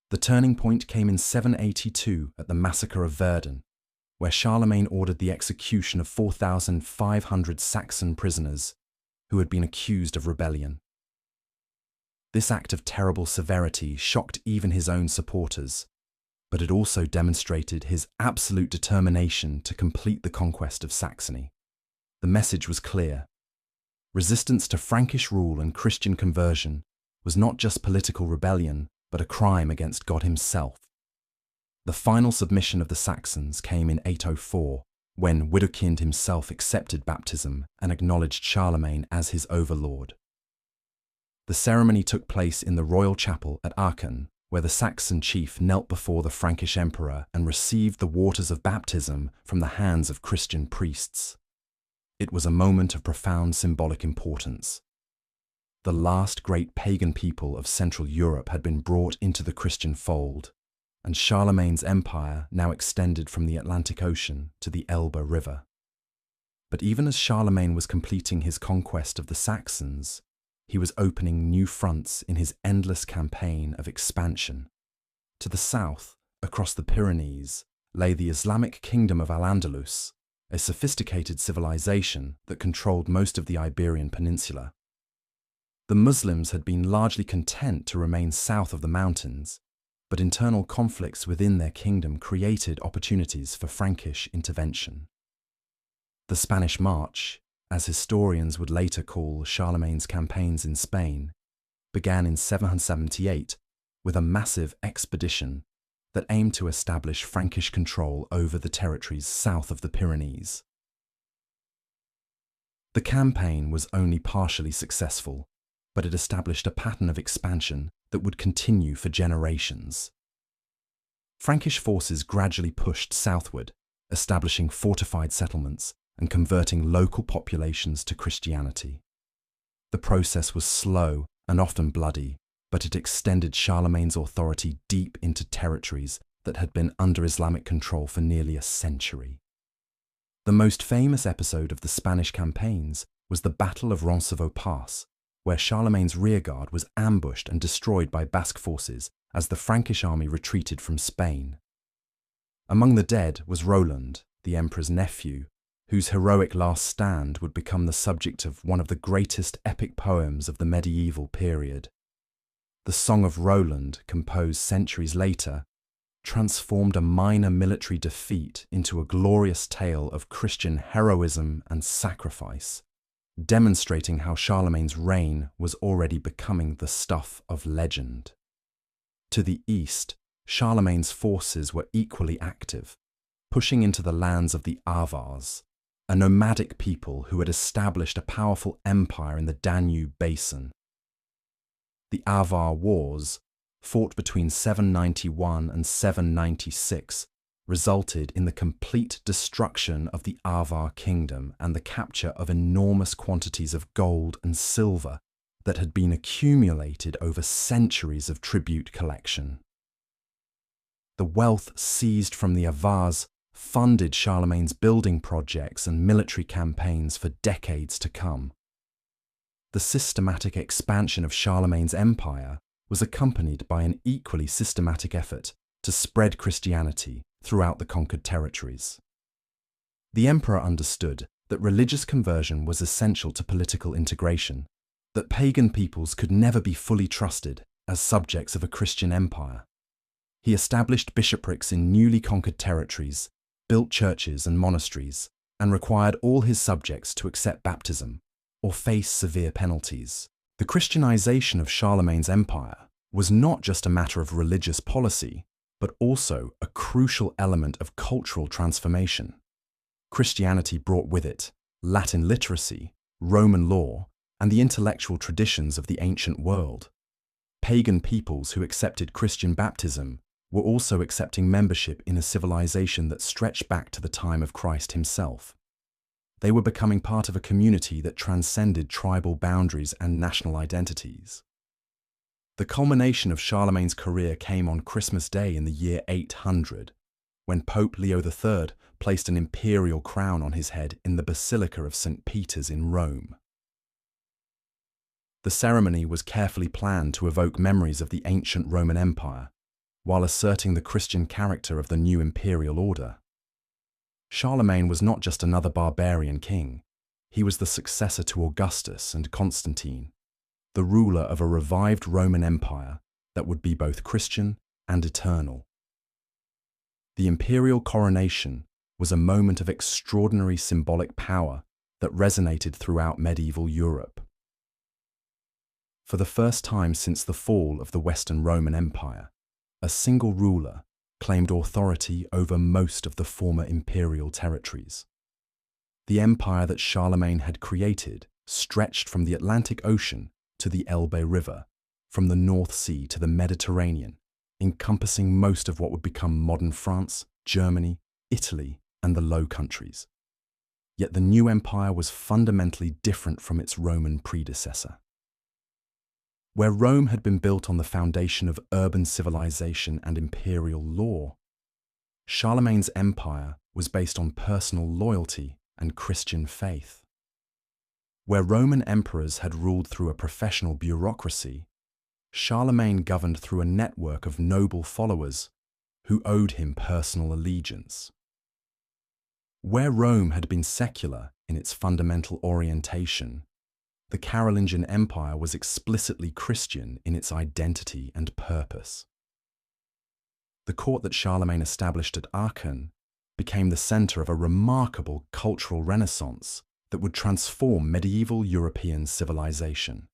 [SPEAKER 1] The turning point came in 782 at the massacre of Verdun, where Charlemagne ordered the execution of 4,500 Saxon prisoners who had been accused of rebellion. This act of terrible severity shocked even his own supporters, but it also demonstrated his absolute determination to complete the conquest of Saxony. The message was clear. Resistance to Frankish rule and Christian conversion was not just political rebellion, but a crime against God himself. The final submission of the Saxons came in 804, when Widukind himself accepted baptism and acknowledged Charlemagne as his overlord. The ceremony took place in the royal chapel at Aachen, where the Saxon chief knelt before the Frankish emperor and received the waters of baptism from the hands of Christian priests. It was a moment of profound symbolic importance. The last great pagan people of Central Europe had been brought into the Christian fold, and Charlemagne's empire now extended from the Atlantic Ocean to the Elbe River. But even as Charlemagne was completing his conquest of the Saxons, he was opening new fronts in his endless campaign of expansion. To the south, across the Pyrenees, lay the Islamic kingdom of Al-Andalus, a sophisticated civilization that controlled most of the Iberian Peninsula. The Muslims had been largely content to remain south of the mountains, but internal conflicts within their kingdom created opportunities for Frankish intervention. The Spanish March, as historians would later call Charlemagne's campaigns in Spain, began in 778 with a massive expedition that aimed to establish Frankish control over the territories south of the Pyrenees. The campaign was only partially successful, but it established a pattern of expansion that would continue for generations. Frankish forces gradually pushed southward, establishing fortified settlements and converting local populations to Christianity. The process was slow and often bloody, but it extended Charlemagne's authority deep into territories that had been under Islamic control for nearly a century. The most famous episode of the Spanish campaigns was the Battle of Roncevaux Pass, where Charlemagne's rearguard was ambushed and destroyed by Basque forces as the Frankish army retreated from Spain. Among the dead was Roland, the emperor's nephew, whose heroic last stand would become the subject of one of the greatest epic poems of the medieval period. The Song of Roland, composed centuries later, transformed a minor military defeat into a glorious tale of Christian heroism and sacrifice, demonstrating how Charlemagne's reign was already becoming the stuff of legend. To the east, Charlemagne's forces were equally active, pushing into the lands of the Avars, a nomadic people who had established a powerful empire in the Danube basin. The Avar Wars, fought between 791 and 796, resulted in the complete destruction of the Avar kingdom and the capture of enormous quantities of gold and silver that had been accumulated over centuries of tribute collection. The wealth seized from the Avars funded Charlemagne's building projects and military campaigns for decades to come. The systematic expansion of Charlemagne's empire was accompanied by an equally systematic effort to spread Christianity throughout the conquered territories. The emperor understood that religious conversion was essential to political integration, that pagan peoples could never be fully trusted as subjects of a Christian empire. He established bishoprics in newly conquered territories, built churches and monasteries, and required all his subjects to accept baptism or face severe penalties. The Christianization of Charlemagne's empire was not just a matter of religious policy, but also a crucial element of cultural transformation. Christianity brought with it Latin literacy, Roman law, and the intellectual traditions of the ancient world. Pagan peoples who accepted Christian baptism were also accepting membership in a civilization that stretched back to the time of Christ himself. They were becoming part of a community that transcended tribal boundaries and national identities. The culmination of Charlemagne's career came on Christmas Day in the year 800, when Pope Leo III placed an imperial crown on his head in the Basilica of St. Peter's in Rome. The ceremony was carefully planned to evoke memories of the ancient Roman Empire, while asserting the Christian character of the new imperial order. Charlemagne was not just another barbarian king, he was the successor to Augustus and Constantine, the ruler of a revived Roman Empire that would be both Christian and eternal. The imperial coronation was a moment of extraordinary symbolic power that resonated throughout medieval Europe. For the first time since the fall of the Western Roman Empire, a single ruler claimed authority over most of the former imperial territories. The empire that Charlemagne had created stretched from the Atlantic Ocean to the Elbe River, from the North Sea to the Mediterranean, encompassing most of what would become modern France, Germany, Italy, and the Low Countries. Yet the new empire was fundamentally different from its Roman predecessor. Where Rome had been built on the foundation of urban civilization and imperial law, Charlemagne's empire was based on personal loyalty and Christian faith. Where Roman emperors had ruled through a professional bureaucracy, Charlemagne governed through a network of noble followers who owed him personal allegiance. Where Rome had been secular in its fundamental orientation, the Carolingian Empire was explicitly Christian in its identity and purpose. The court that Charlemagne established at Aachen became the center of a remarkable cultural renaissance that would transform medieval European civilization.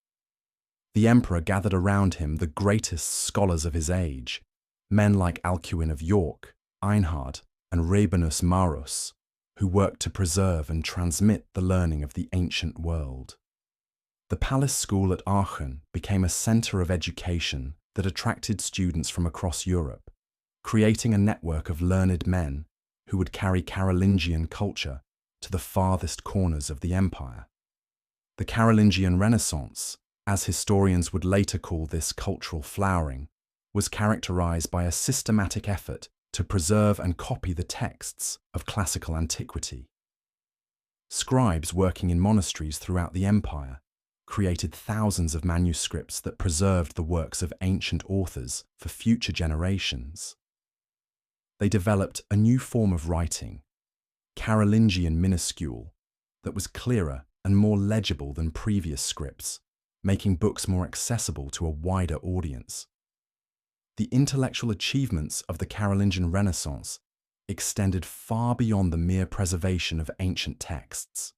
[SPEAKER 1] The emperor gathered around him the greatest scholars of his age, men like Alcuin of York, Einhard, and Rabanus Maurus, who worked to preserve and transmit the learning of the ancient world. The Palace School at Aachen became a center of education that attracted students from across Europe, creating a network of learned men who would carry Carolingian culture to the farthest corners of the empire. The Carolingian Renaissance, as historians would later call this cultural flowering, was characterized by a systematic effort to preserve and copy the texts of classical antiquity. Scribes working in monasteries throughout the empire created thousands of manuscripts that preserved the works of ancient authors for future generations. They developed a new form of writing, Carolingian minuscule, that was clearer and more legible than previous scripts, making books more accessible to a wider audience. The intellectual achievements of the Carolingian Renaissance extended far beyond the mere preservation of ancient texts.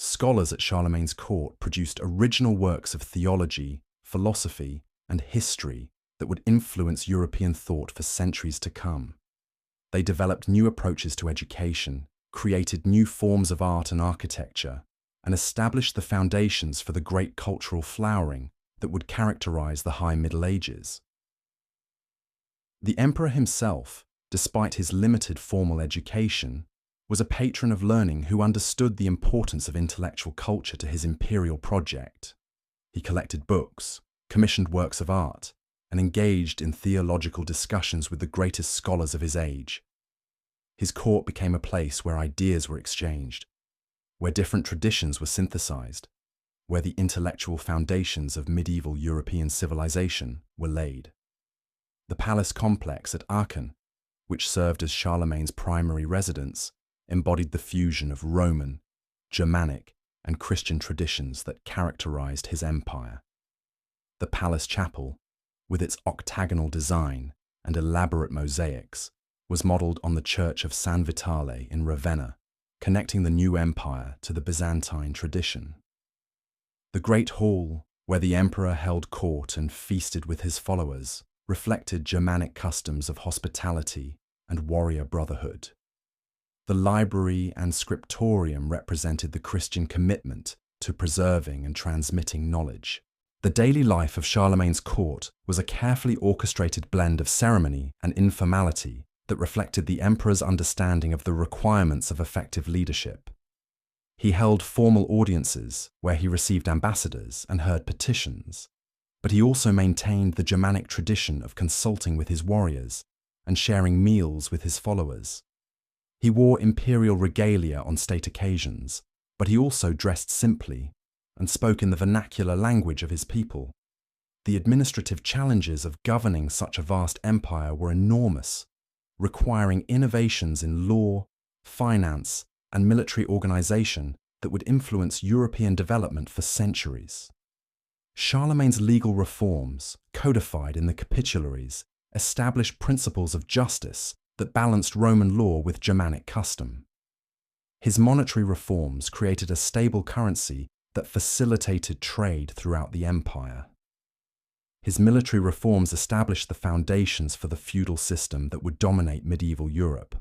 [SPEAKER 1] Scholars at Charlemagne's court produced original works of theology, philosophy, and history that would influence European thought for centuries to come. They developed new approaches to education, created new forms of art and architecture, and established the foundations for the great cultural flowering that would characterize the High Middle Ages. The emperor himself, despite his limited formal education, was a patron of learning who understood the importance of intellectual culture to his imperial project. He collected books, commissioned works of art, and engaged in theological discussions with the greatest scholars of his age. His court became a place where ideas were exchanged, where different traditions were synthesized, where the intellectual foundations of medieval European civilization were laid. The palace complex at Aachen, which served as Charlemagne's primary residence, embodied the fusion of Roman, Germanic, and Christian traditions that characterized his empire. The palace chapel, with its octagonal design and elaborate mosaics, was modeled on the church of San Vitale in Ravenna, connecting the new empire to the Byzantine tradition. The great hall, where the emperor held court and feasted with his followers, reflected Germanic customs of hospitality and warrior brotherhood. The library and scriptorium represented the Christian commitment to preserving and transmitting knowledge. The daily life of Charlemagne's court was a carefully orchestrated blend of ceremony and informality that reflected the emperor's understanding of the requirements of effective leadership. He held formal audiences where he received ambassadors and heard petitions, but he also maintained the Germanic tradition of consulting with his warriors and sharing meals with his followers. He wore imperial regalia on state occasions, but he also dressed simply and spoke in the vernacular language of his people. The administrative challenges of governing such a vast empire were enormous, requiring innovations in law, finance, and military organization that would influence European development for centuries. Charlemagne's legal reforms, codified in the capitularies, established principles of justice that balanced Roman law with Germanic custom. His monetary reforms created a stable currency that facilitated trade throughout the empire. His military reforms established the foundations for the feudal system that would dominate medieval Europe.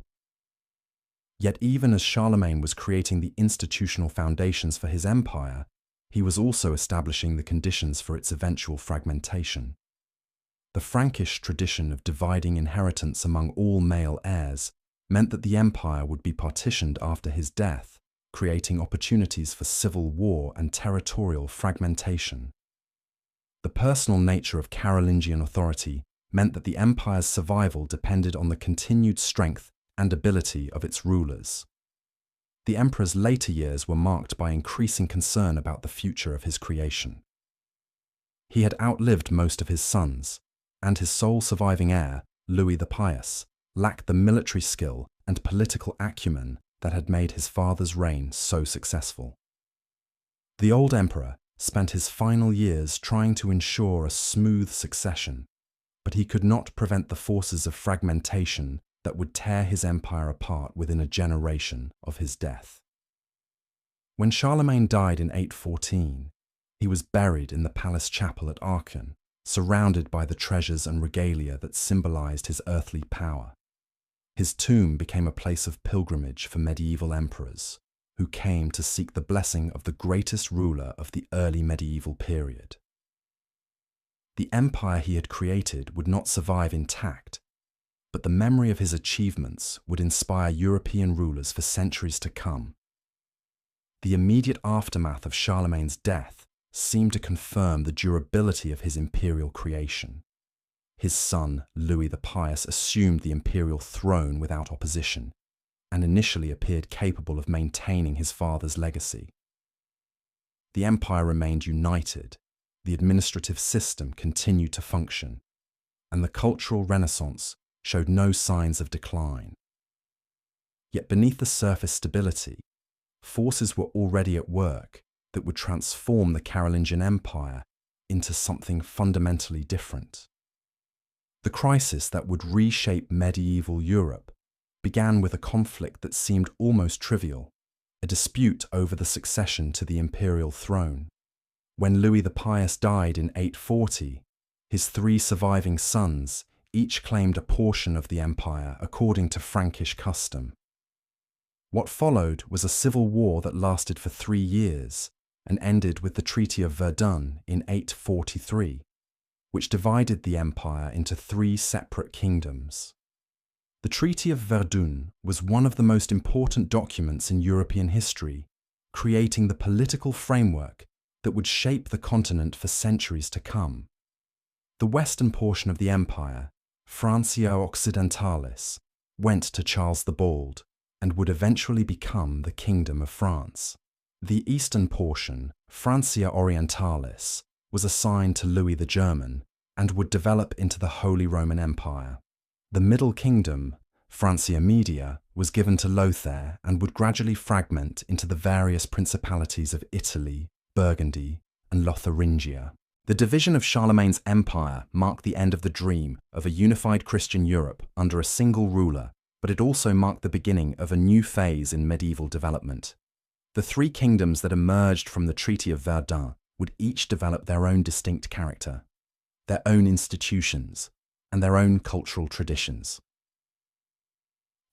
[SPEAKER 1] Yet even as Charlemagne was creating the institutional foundations for his empire, he was also establishing the conditions for its eventual fragmentation. The Frankish tradition of dividing inheritance among all male heirs meant that the empire would be partitioned after his death, creating opportunities for civil war and territorial fragmentation. The personal nature of Carolingian authority meant that the empire's survival depended on the continued strength and ability of its rulers. The emperor's later years were marked by increasing concern about the future of his creation. He had outlived most of his sons, and his sole surviving heir, Louis the Pious, lacked the military skill and political acumen that had made his father's reign so successful. The old emperor spent his final years trying to ensure a smooth succession, but he could not prevent the forces of fragmentation that would tear his empire apart within a generation of his death. When Charlemagne died in 814, he was buried in the palace chapel at Aachen, surrounded by the treasures and regalia that symbolized his earthly power. His tomb became a place of pilgrimage for medieval emperors, who came to seek the blessing of the greatest ruler of the early medieval period. The empire he had created would not survive intact, but the memory of his achievements would inspire European rulers for centuries to come. The immediate aftermath of Charlemagne's death seemed to confirm the durability of his imperial creation. His son, Louis the Pious, assumed the imperial throne without opposition, and initially appeared capable of maintaining his father's legacy. The empire remained united, the administrative system continued to function, and the cultural renaissance showed no signs of decline. Yet beneath the surface stability, forces were already at work that would transform the Carolingian Empire into something fundamentally different. The crisis that would reshape medieval Europe began with a conflict that seemed almost trivial, a dispute over the succession to the imperial throne. When Louis the Pious died in 840, His 3 surviving sons each claimed a portion of the empire according to Frankish custom. What followed was a civil war that lasted for 3 years and ended with the Treaty of Verdun in 843, which divided the empire into 3 separate kingdoms. The Treaty of Verdun was one of the most important documents in European history, creating the political framework that would shape the continent for centuries to come. The western portion of the empire, Francia Occidentalis, went to Charles the Bald and would eventually become the Kingdom of France. The eastern portion, Francia Orientalis, was assigned to Louis the German and would develop into the Holy Roman Empire. The middle kingdom, Francia Media, was given to Lothair and would gradually fragment into the various principalities of Italy, Burgundy, and Lotharingia. The division of Charlemagne's empire marked the end of the dream of a unified Christian Europe under a single ruler, but it also marked the beginning of a new phase in medieval development. The 3 kingdoms that emerged from the Treaty of Verdun would each develop their own distinct character, their own institutions, and their own cultural traditions.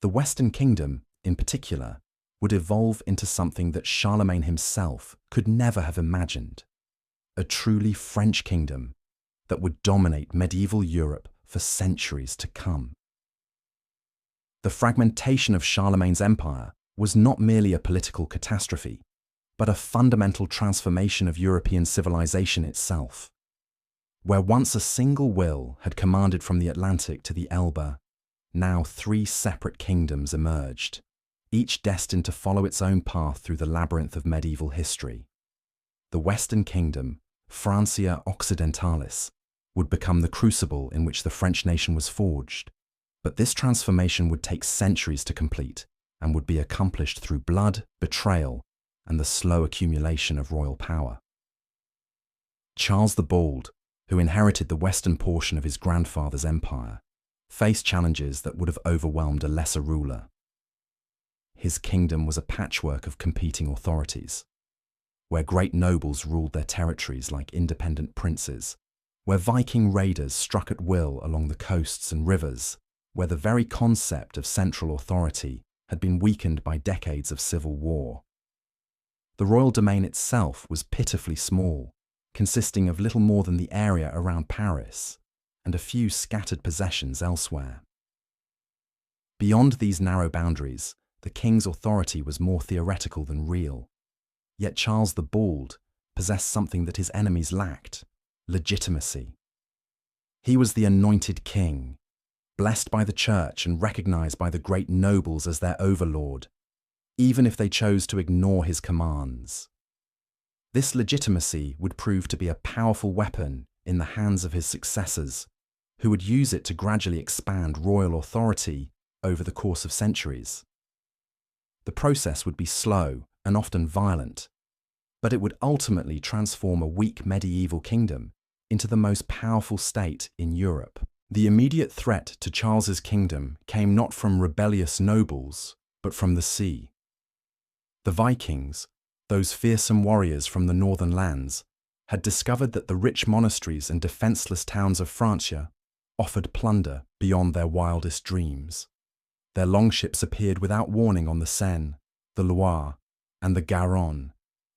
[SPEAKER 1] The Western Kingdom, in particular, would evolve into something that Charlemagne himself could never have imagined: a truly French kingdom that would dominate medieval Europe for centuries to come. The fragmentation of Charlemagne's empire was not merely a political catastrophe, but a fundamental transformation of European civilization itself. Where once a single will had commanded from the Atlantic to the Elbe, now 3 separate kingdoms emerged, each destined to follow its own path through the labyrinth of medieval history. The Western Kingdom, Francia Occidentalis, would become the crucible in which the French nation was forged, but this transformation would take centuries to complete and would be accomplished through blood, betrayal, and the slow accumulation of royal power. Charles the Bald, who inherited the western portion of his grandfather's empire, faced challenges that would have overwhelmed a lesser ruler. His kingdom was a patchwork of competing authorities, where great nobles ruled their territories like independent princes, where Viking raiders struck at will along the coasts and rivers, where the very concept of central authority had been weakened by decades of civil war. The royal domain itself was pitifully small, consisting of little more than the area around Paris and a few scattered possessions elsewhere. Beyond these narrow boundaries, the king's authority was more theoretical than real. Yet Charles the Bald possessed something that his enemies lacked: legitimacy. He was the anointed king, blessed by the church and recognized by the great nobles as their overlord, even if they chose to ignore his commands. This legitimacy would prove to be a powerful weapon in the hands of his successors, who would use it to gradually expand royal authority over the course of centuries. The process would be slow and often violent, but it would ultimately transform a weak medieval kingdom into the most powerful state in Europe. The immediate threat to Charles's kingdom came not from rebellious nobles, but from the sea. The Vikings, those fearsome warriors from the northern lands, had discovered that the rich monasteries and defenseless towns of Francia offered plunder beyond their wildest dreams. Their longships appeared without warning on the Seine, the Loire, and the Garonne,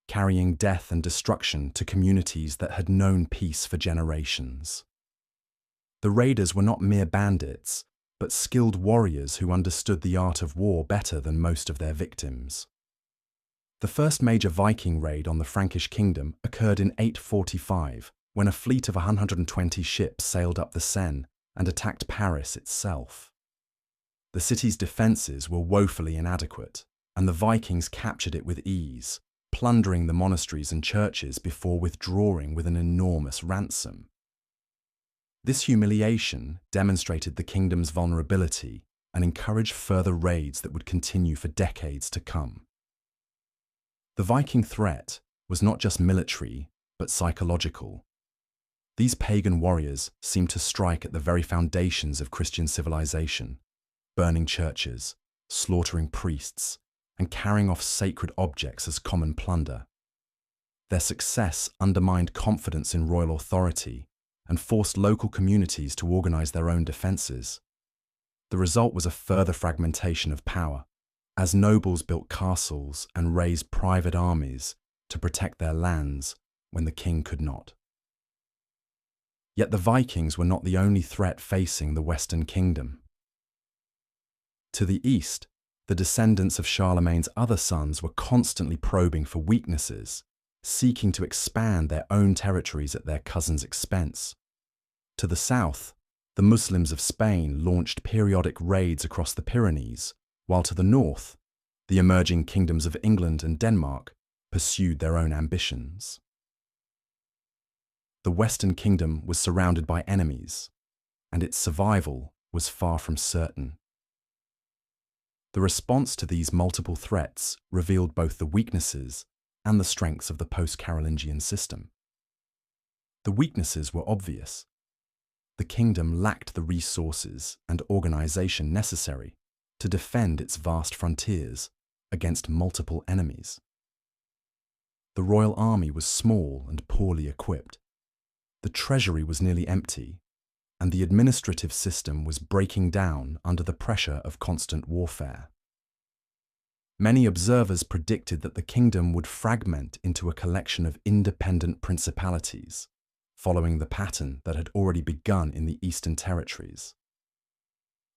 [SPEAKER 1] carrying death and destruction to communities that had known peace for generations. The raiders were not mere bandits, but skilled warriors who understood the art of war better than most of their victims. The first major Viking raid on the Frankish kingdom occurred in 845, when a fleet of 120 ships sailed up the Seine and attacked Paris itself. The city's defences were woefully inadequate, and the Vikings captured it with ease, plundering the monasteries and churches before withdrawing with an enormous ransom. This humiliation demonstrated the kingdom's vulnerability and encouraged further raids that would continue for decades to come. The Viking threat was not just military, but psychological. These pagan warriors seemed to strike at the very foundations of Christian civilization, burning churches, slaughtering priests, and carrying off sacred objects as common plunder. Their success undermined confidence in royal authority and forced local communities to organize their own defenses. The result was a further fragmentation of power, as nobles built castles and raised private armies to protect their lands when the king could not. Yet the Vikings were not the only threat facing the Western Kingdom. To the east, the descendants of Charlemagne's other sons were constantly probing for weaknesses, seeking to expand their own territories at their cousins' expense. To the south, the Muslims of Spain launched periodic raids across the Pyrenees, while to the north, the emerging kingdoms of England and Denmark pursued their own ambitions. The Western Kingdom was surrounded by enemies, and its survival was far from certain. The response to these multiple threats revealed both the weaknesses and the strengths of the post-Carolingian system. The weaknesses were obvious. The kingdom lacked the resources and organization necessary to defend its vast frontiers against multiple enemies. The royal army was small and poorly equipped. The treasury was nearly empty, and the administrative system was breaking down under the pressure of constant warfare. Many observers predicted that the kingdom would fragment into a collection of independent principalities, following the pattern that had already begun in the Eastern territories.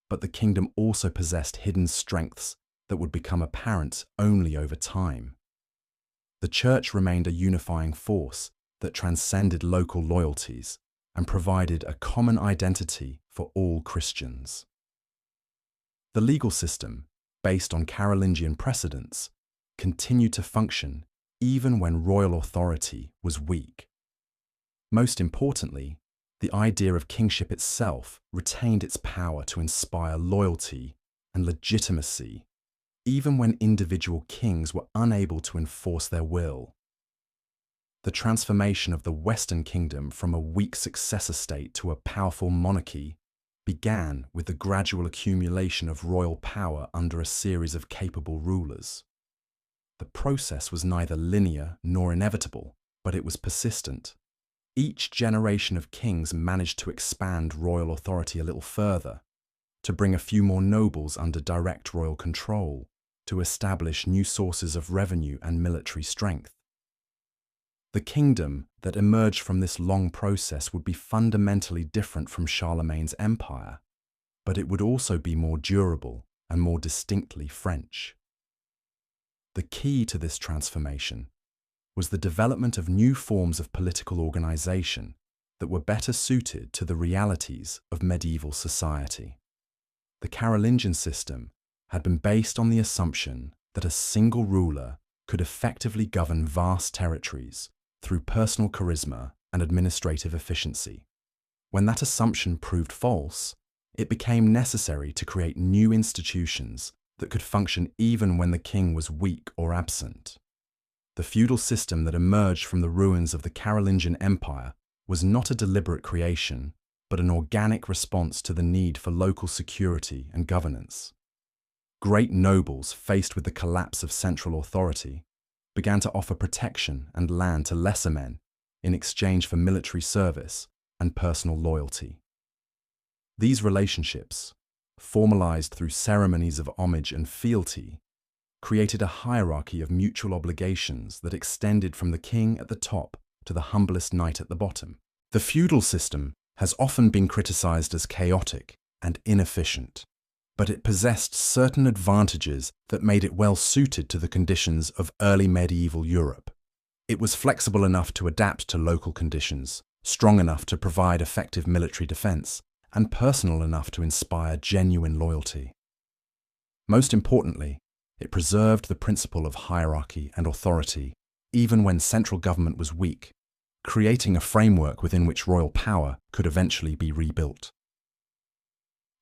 [SPEAKER 1] But the kingdom also possessed hidden strengths that would become apparent only over time. The church remained a unifying force that transcended local loyalties and provided a common identity for all Christians. The legal system, based on Carolingian precedents, continued to function even when royal authority was weak. Most importantly, the idea of kingship itself retained its power to inspire loyalty and legitimacy, even when individual kings were unable to enforce their will. The transformation of the Western Kingdom from a weak successor state to a powerful monarchy began with the gradual accumulation of royal power under a series of capable rulers. The process was neither linear nor inevitable, but it was persistent. Each generation of kings managed to expand royal authority a little further, to bring a few more nobles under direct royal control, to establish new sources of revenue and military strength. The kingdom that emerged from this long process would be fundamentally different from Charlemagne's empire, but it would also be more durable and more distinctly French. The key to this transformation was the development of new forms of political organization that were better suited to the realities of medieval society. The Carolingian system had been based on the assumption that a single ruler could effectively govern vast territories through personal charisma and administrative efficiency. When that assumption proved false, it became necessary to create new institutions that could function even when the king was weak or absent. The feudal system that emerged from the ruins of the Carolingian Empire was not a deliberate creation, but an organic response to the need for local security and governance. Great nobles, faced with the collapse of central authority, began to offer protection and land to lesser men in exchange for military service and personal loyalty. These relationships, formalized through ceremonies of homage and fealty, created a hierarchy of mutual obligations that extended from the king at the top to the humblest knight at the bottom. The feudal system has often been criticized as chaotic and inefficient, but it possessed certain advantages that made it well suited to the conditions of early medieval Europe. It was flexible enough to adapt to local conditions, strong enough to provide effective military defense, and personal enough to inspire genuine loyalty. Most importantly, it preserved the principle of hierarchy and authority, even when central government was weak, creating a framework within which royal power could eventually be rebuilt.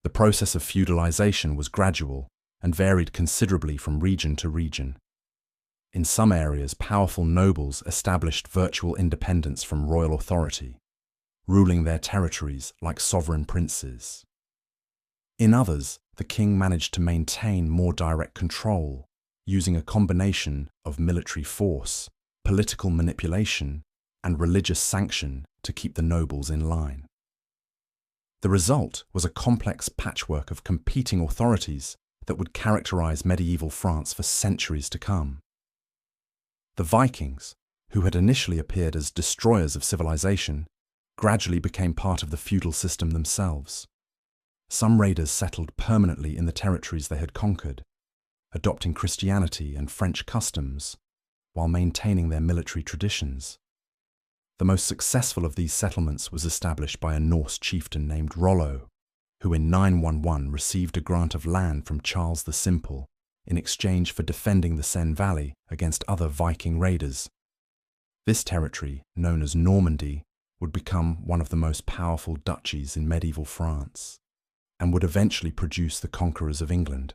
[SPEAKER 1] The process of feudalization was gradual and varied considerably from region to region. In some areas, powerful nobles established virtual independence from royal authority, ruling their territories like sovereign princes. In others, the king managed to maintain more direct control, using a combination of military force, political manipulation, and religious sanction to keep the nobles in line. The result was a complex patchwork of competing authorities that would characterize medieval France for centuries to come. The Vikings, who had initially appeared as destroyers of civilization, gradually became part of the feudal system themselves. Some raiders settled permanently in the territories they had conquered, adopting Christianity and French customs while maintaining their military traditions. The most successful of these settlements was established by a Norse chieftain named Rollo, who in 911 received a grant of land from Charles the Simple in exchange for defending the Seine Valley against other Viking raiders. This territory, known as Normandy, would become one of the most powerful duchies in medieval France, and would eventually produce the conquerors of England.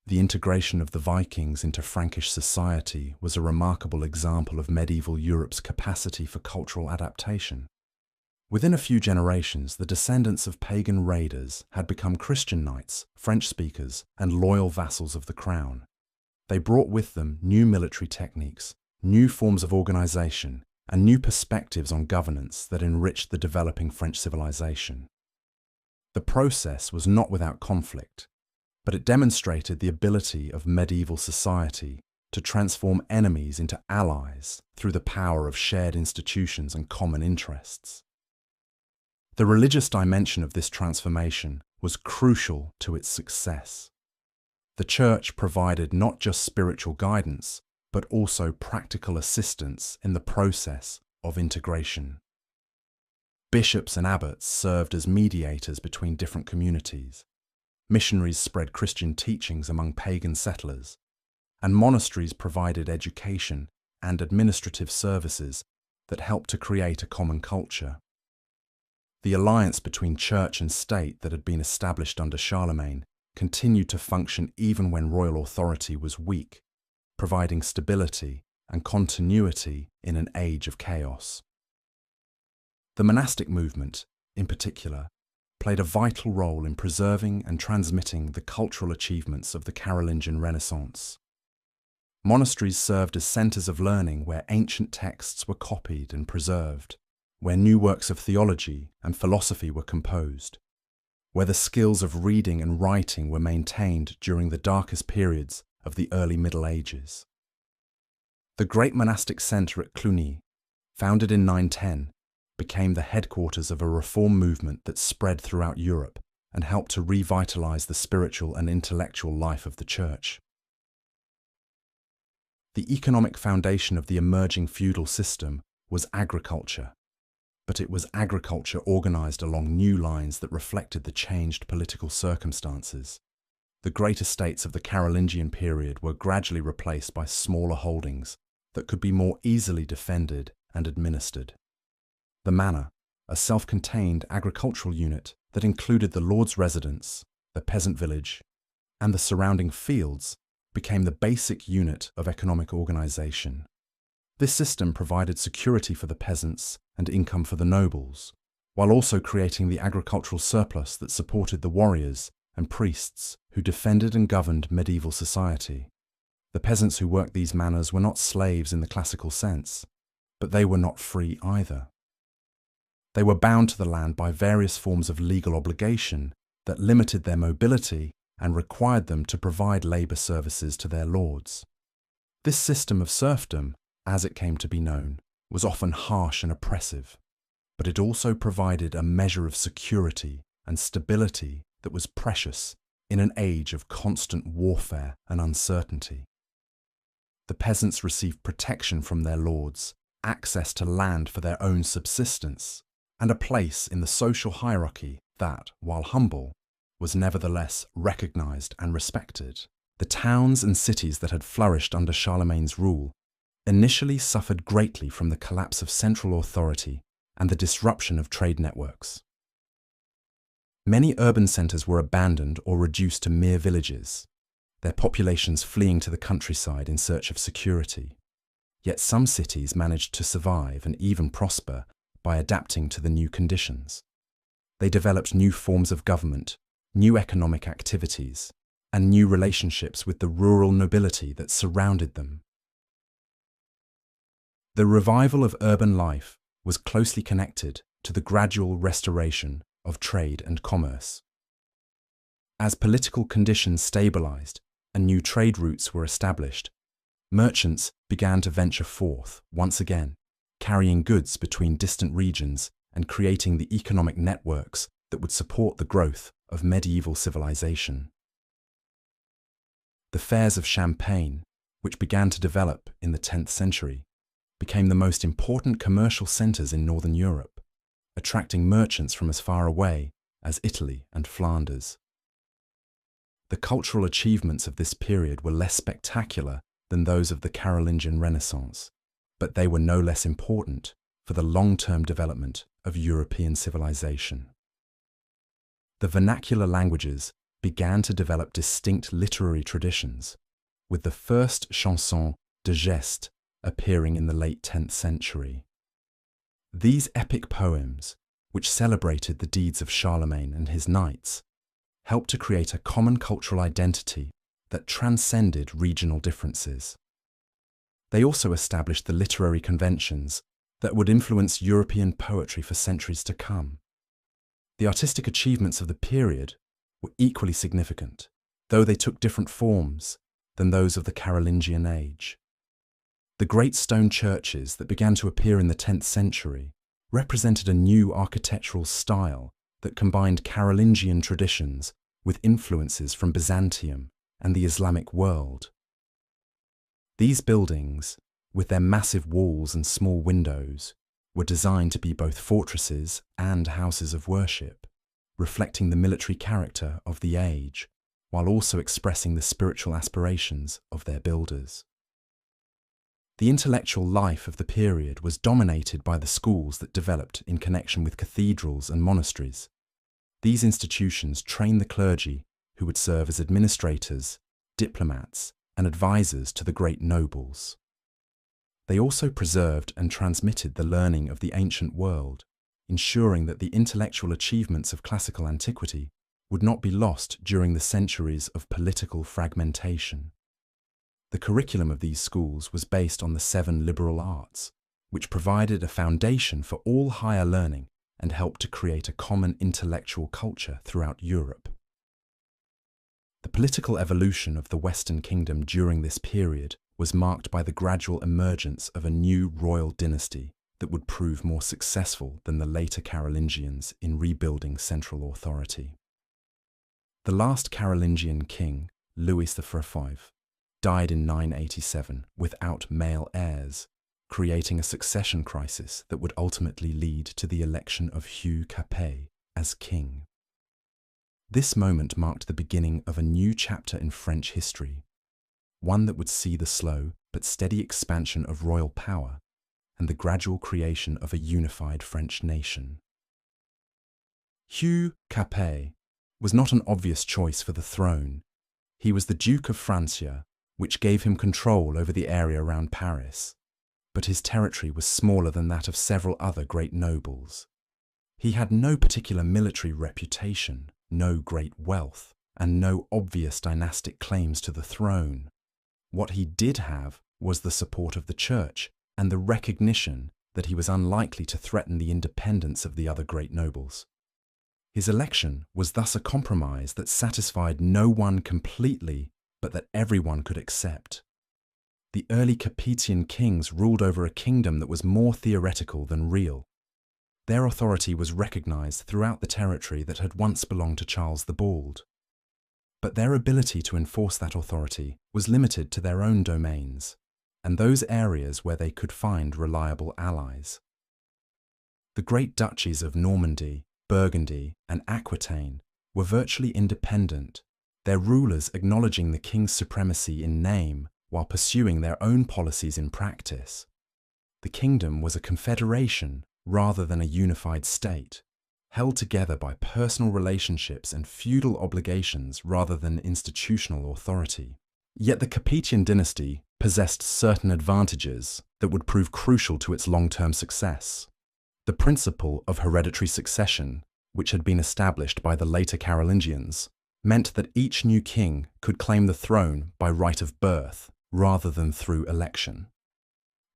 [SPEAKER 1] The integration of the Vikings into Frankish society was a remarkable example of medieval Europe's capacity for cultural adaptation. Within a few generations, the descendants of pagan raiders had become Christian knights, French speakers, and loyal vassals of the crown. They brought with them new military techniques, new forms of organization, and new perspectives on governance that enriched the developing French civilization. The process was not without conflict, but it demonstrated the ability of medieval society to transform enemies into allies through the power of shared institutions and common interests. The religious dimension of this transformation was crucial to its success. The Church provided not just spiritual guidance, but also practical assistance in the process of integration. Bishops and abbots served as mediators between different communities. Missionaries spread Christian teachings among pagan settlers, and monasteries provided education and administrative services that helped to create a common culture. The alliance between church and state that had been established under Charlemagne continued to function even when royal authority was weak, providing stability and continuity in an age of chaos. The monastic movement, in particular, played a vital role in preserving and transmitting the cultural achievements of the Carolingian Renaissance. Monasteries served as centers of learning where ancient texts were copied and preserved, where new works of theology and philosophy were composed, where the skills of reading and writing were maintained during the darkest periods of the early Middle Ages. The great monastic center at Cluny, founded in 910, became the headquarters of a reform movement that spread throughout Europe and helped to revitalize the spiritual and intellectual life of the Church. The economic foundation of the emerging feudal system was agriculture, but it was agriculture organized along new lines that reflected the changed political circumstances. The great estates of the Carolingian period were gradually replaced by smaller holdings that could be more easily defended and administered. The manor, a self-contained agricultural unit that included the lord's residence, the peasant village, and the surrounding fields, became the basic unit of economic organization. This system provided security for the peasants and income for the nobles, while also creating the agricultural surplus that supported the warriors and priests who defended and governed medieval society. The peasants who worked these manors were not slaves in the classical sense, but they were not free either. They were bound to the land by various forms of legal obligation that limited their mobility and required them to provide labor services to their lords. This system of serfdom, as it came to be known, was often harsh and oppressive, but it also provided a measure of security and stability that was precious in an age of constant warfare and uncertainty. The peasants received protection from their lords, access to land for their own subsistence, and a place in the social hierarchy that, while humble, was nevertheless recognized and respected. The towns and cities that had flourished under Charlemagne's rule initially suffered greatly from the collapse of central authority and the disruption of trade networks. Many urban centers were abandoned or reduced to mere villages, their populations fleeing to the countryside in search of security. Yet some cities managed to survive and even prosper by adapting to the new conditions. They developed new forms of government, new economic activities, and new relationships with the rural nobility that surrounded them. The revival of urban life was closely connected to the gradual restoration of trade and commerce. As political conditions stabilized and new trade routes were established, merchants began to venture forth once again, carrying goods between distant regions and creating the economic networks that would support the growth of medieval civilization. The fairs of Champagne, which began to develop in the 10th century, became the most important commercial centers in Northern Europe, attracting merchants from as far away as Italy and Flanders. The cultural achievements of this period were less spectacular than those of the Carolingian Renaissance, but they were no less important for the long-term development of European civilization. The vernacular languages began to develop distinct literary traditions, with the first chansons de geste appearing in the late 10th century. These epic poems, which celebrated the deeds of Charlemagne and his knights, helped to create a common cultural identity that transcended regional differences. They also established the literary conventions that would influence European poetry for centuries to come. The artistic achievements of the period were equally significant, though they took different forms than those of the Carolingian age. The great stone churches that began to appear in the 10th century represented a new architectural style that combined Carolingian traditions with influences from Byzantium and the Islamic world. These buildings, with their massive walls and small windows, were designed to be both fortresses and houses of worship, reflecting the military character of the age, while also expressing the spiritual aspirations of their builders. The intellectual life of the period was dominated by the schools that developed in connection with cathedrals and monasteries. These institutions trained the clergy who would serve as administrators, diplomats, and advisors to the great nobles. They also preserved and transmitted the learning of the ancient world, ensuring that the intellectual achievements of classical antiquity would not be lost during the centuries of political fragmentation. The curriculum of these schools was based on the 7 liberal arts, which provided a foundation for all higher learning and helped to create a common intellectual culture throughout Europe. The political evolution of the Western Kingdom during this period was marked by the gradual emergence of a new royal dynasty that would prove more successful than the later Carolingians in rebuilding central authority. The last Carolingian king, Louis XV, died in 987 without male heirs, creating a succession crisis that would ultimately lead to the election of Hugh Capet as king. This moment marked the beginning of a new chapter in French history, one that would see the slow but steady expansion of royal power and the gradual creation of a unified French nation. Hugh Capet was not an obvious choice for the throne. He was the Duke of Francia, which gave him control over the area around Paris, but his territory was smaller than that of several other great nobles. He had no particular military reputation, no great wealth, and no obvious dynastic claims to the throne. What he did have was the support of the church and the recognition that he was unlikely to threaten the independence of the other great nobles. His election was thus a compromise that satisfied no one completely, but that everyone could accept. The early Capetian kings ruled over a kingdom that was more theoretical than real. Their authority was recognized throughout the territory that had once belonged to Charles the Bald. But their ability to enforce that authority was limited to their own domains, and those areas where they could find reliable allies. The great duchies of Normandy, Burgundy, and Aquitaine were virtually independent, their rulers acknowledging the king's supremacy in name while pursuing their own policies in practice. The kingdom was a confederation rather than a unified state, held together by personal relationships and feudal obligations rather than institutional authority. Yet the Capetian dynasty possessed certain advantages that would prove crucial to its long-term success. The principle of hereditary succession, which had been established by the later Carolingians, meant that each new king could claim the throne by right of birth rather than through election.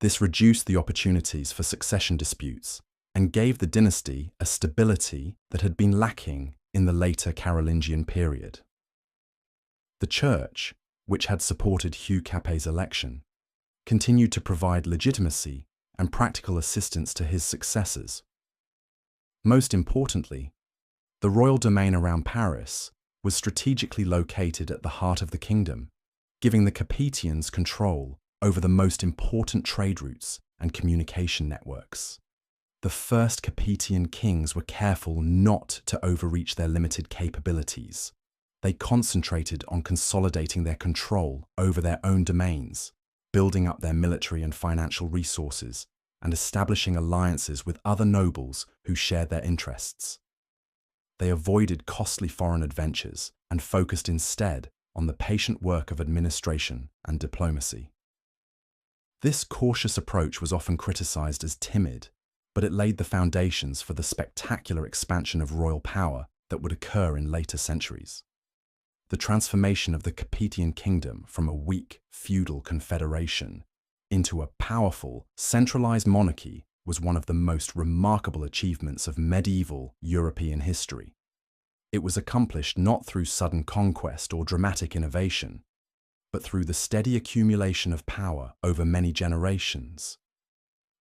[SPEAKER 1] This reduced the opportunities for succession disputes and gave the dynasty a stability that had been lacking in the later Carolingian period. The Church, which had supported Hugh Capet's election, continued to provide legitimacy and practical assistance to his successors. Most importantly, the royal domain around Paris was strategically located at the heart of the kingdom, giving the Capetians control over the most important trade routes and communication networks. The first Capetian kings were careful not to overreach their limited capabilities. They concentrated on consolidating their control over their own domains, building up their military and financial resources, and establishing alliances with other nobles who shared their interests. They avoided costly foreign adventures and focused instead on the patient work of administration and diplomacy. This cautious approach was often criticized as timid, but it laid the foundations for the spectacular expansion of royal power that would occur in later centuries. The transformation of the Capetian kingdom from a weak feudal confederation into a powerful, centralized monarchy was one of the most remarkable achievements of medieval European history. It was accomplished not through sudden conquest or dramatic innovation, but through the steady accumulation of power over many generations.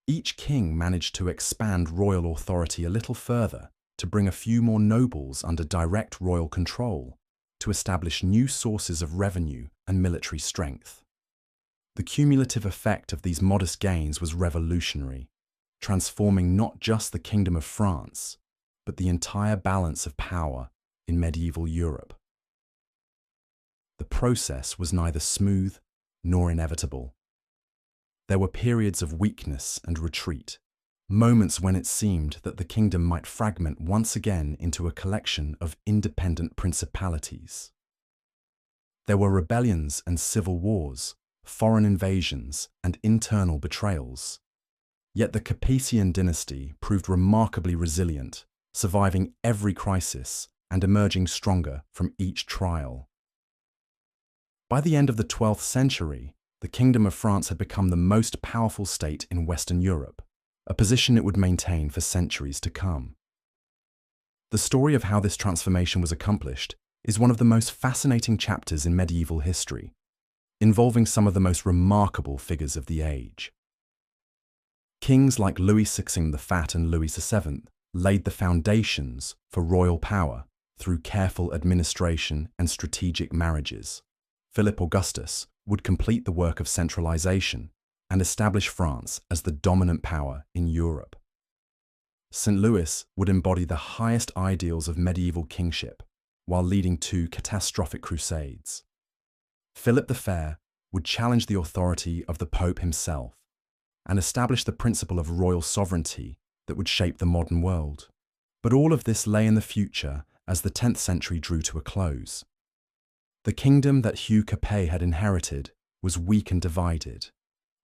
[SPEAKER 1] Each king managed to expand royal authority a little further, to bring a few more nobles under direct royal control, to establish new sources of revenue and military strength. The cumulative effect of these modest gains was revolutionary, transforming not just the Kingdom of France, but the entire balance of power in medieval Europe. The process was neither smooth nor inevitable. There were periods of weakness and retreat, moments when it seemed that the kingdom might fragment once again into a collection of independent principalities. There were rebellions and civil wars, foreign invasions and internal betrayals. Yet the Capetian dynasty proved remarkably resilient, surviving every crisis and emerging stronger from each trial. By the end of the 12th century, the Kingdom of France had become the most powerful state in Western Europe, a position it would maintain for centuries to come. The story of how this transformation was accomplished is one of the most fascinating chapters in medieval history, involving some of the most remarkable figures of the age. Kings like Louis XVI the Fat and Louis VII laid the foundations for royal power through careful administration and strategic marriages. Philip Augustus would complete the work of centralization and establish France as the dominant power in Europe. St. Louis would embody the highest ideals of medieval kingship while leading two catastrophic crusades. Philip the Fair would challenge the authority of the Pope himself and establish the principle of royal sovereignty that would shape the modern world. But all of this lay in the future as the 10th century drew to a close. The kingdom that Hugh Capet had inherited was weak and divided,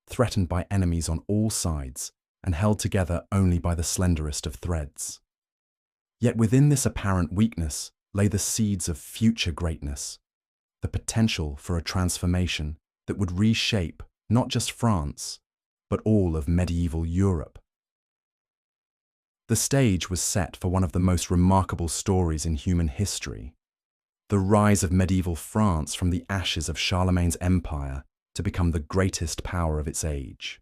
[SPEAKER 1] threatened by enemies on all sides and held together only by the slenderest of threads. Yet within this apparent weakness lay the seeds of future greatness, the potential for a transformation that would reshape not just France, but all of medieval Europe. The stage was set for one of the most remarkable stories in human history, the rise of medieval France from the ashes of Charlemagne's empire to become the greatest power of its age.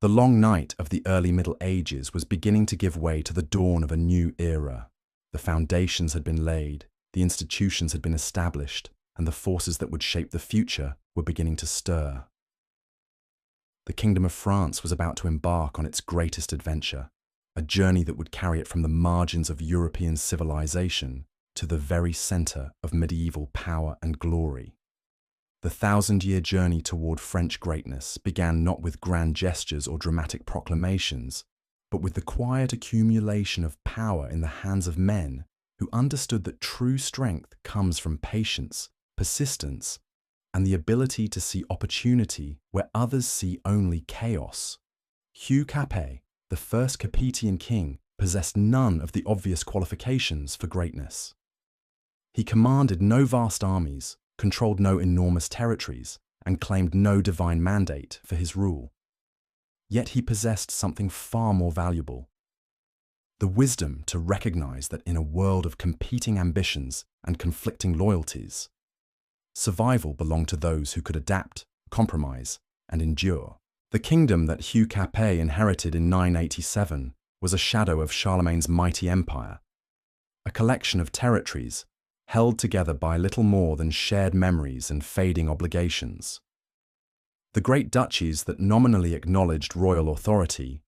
[SPEAKER 1] The long night of the early Middle Ages was beginning to give way to the dawn of a new era. The foundations had been laid, the institutions had been established, and the forces that would shape the future were beginning to stir. The Kingdom of France was about to embark on its greatest adventure, a journey that would carry it from the margins of European civilization to the very center of medieval power and glory. The 1,000-year journey toward French greatness began not with grand gestures or dramatic proclamations, but with the quiet accumulation of power in the hands of men who understood that true strength comes from patience, persistence, and the ability to see opportunity where others see only chaos. Hugh Capet, the first Capetian king, possessed none of the obvious qualifications for greatness. He commanded no vast armies, controlled no enormous territories, and claimed no divine mandate for his rule. Yet he possessed something far more valuable: the wisdom to recognize that in a world of competing ambitions and conflicting loyalties, survival belonged to those who could adapt, compromise, and endure. The kingdom that Hugh Capet inherited in 987 was a shadow of Charlemagne's mighty empire, a collection of territories held together by little more than shared memories and fading obligations. The great duchies that nominally acknowledged royal authority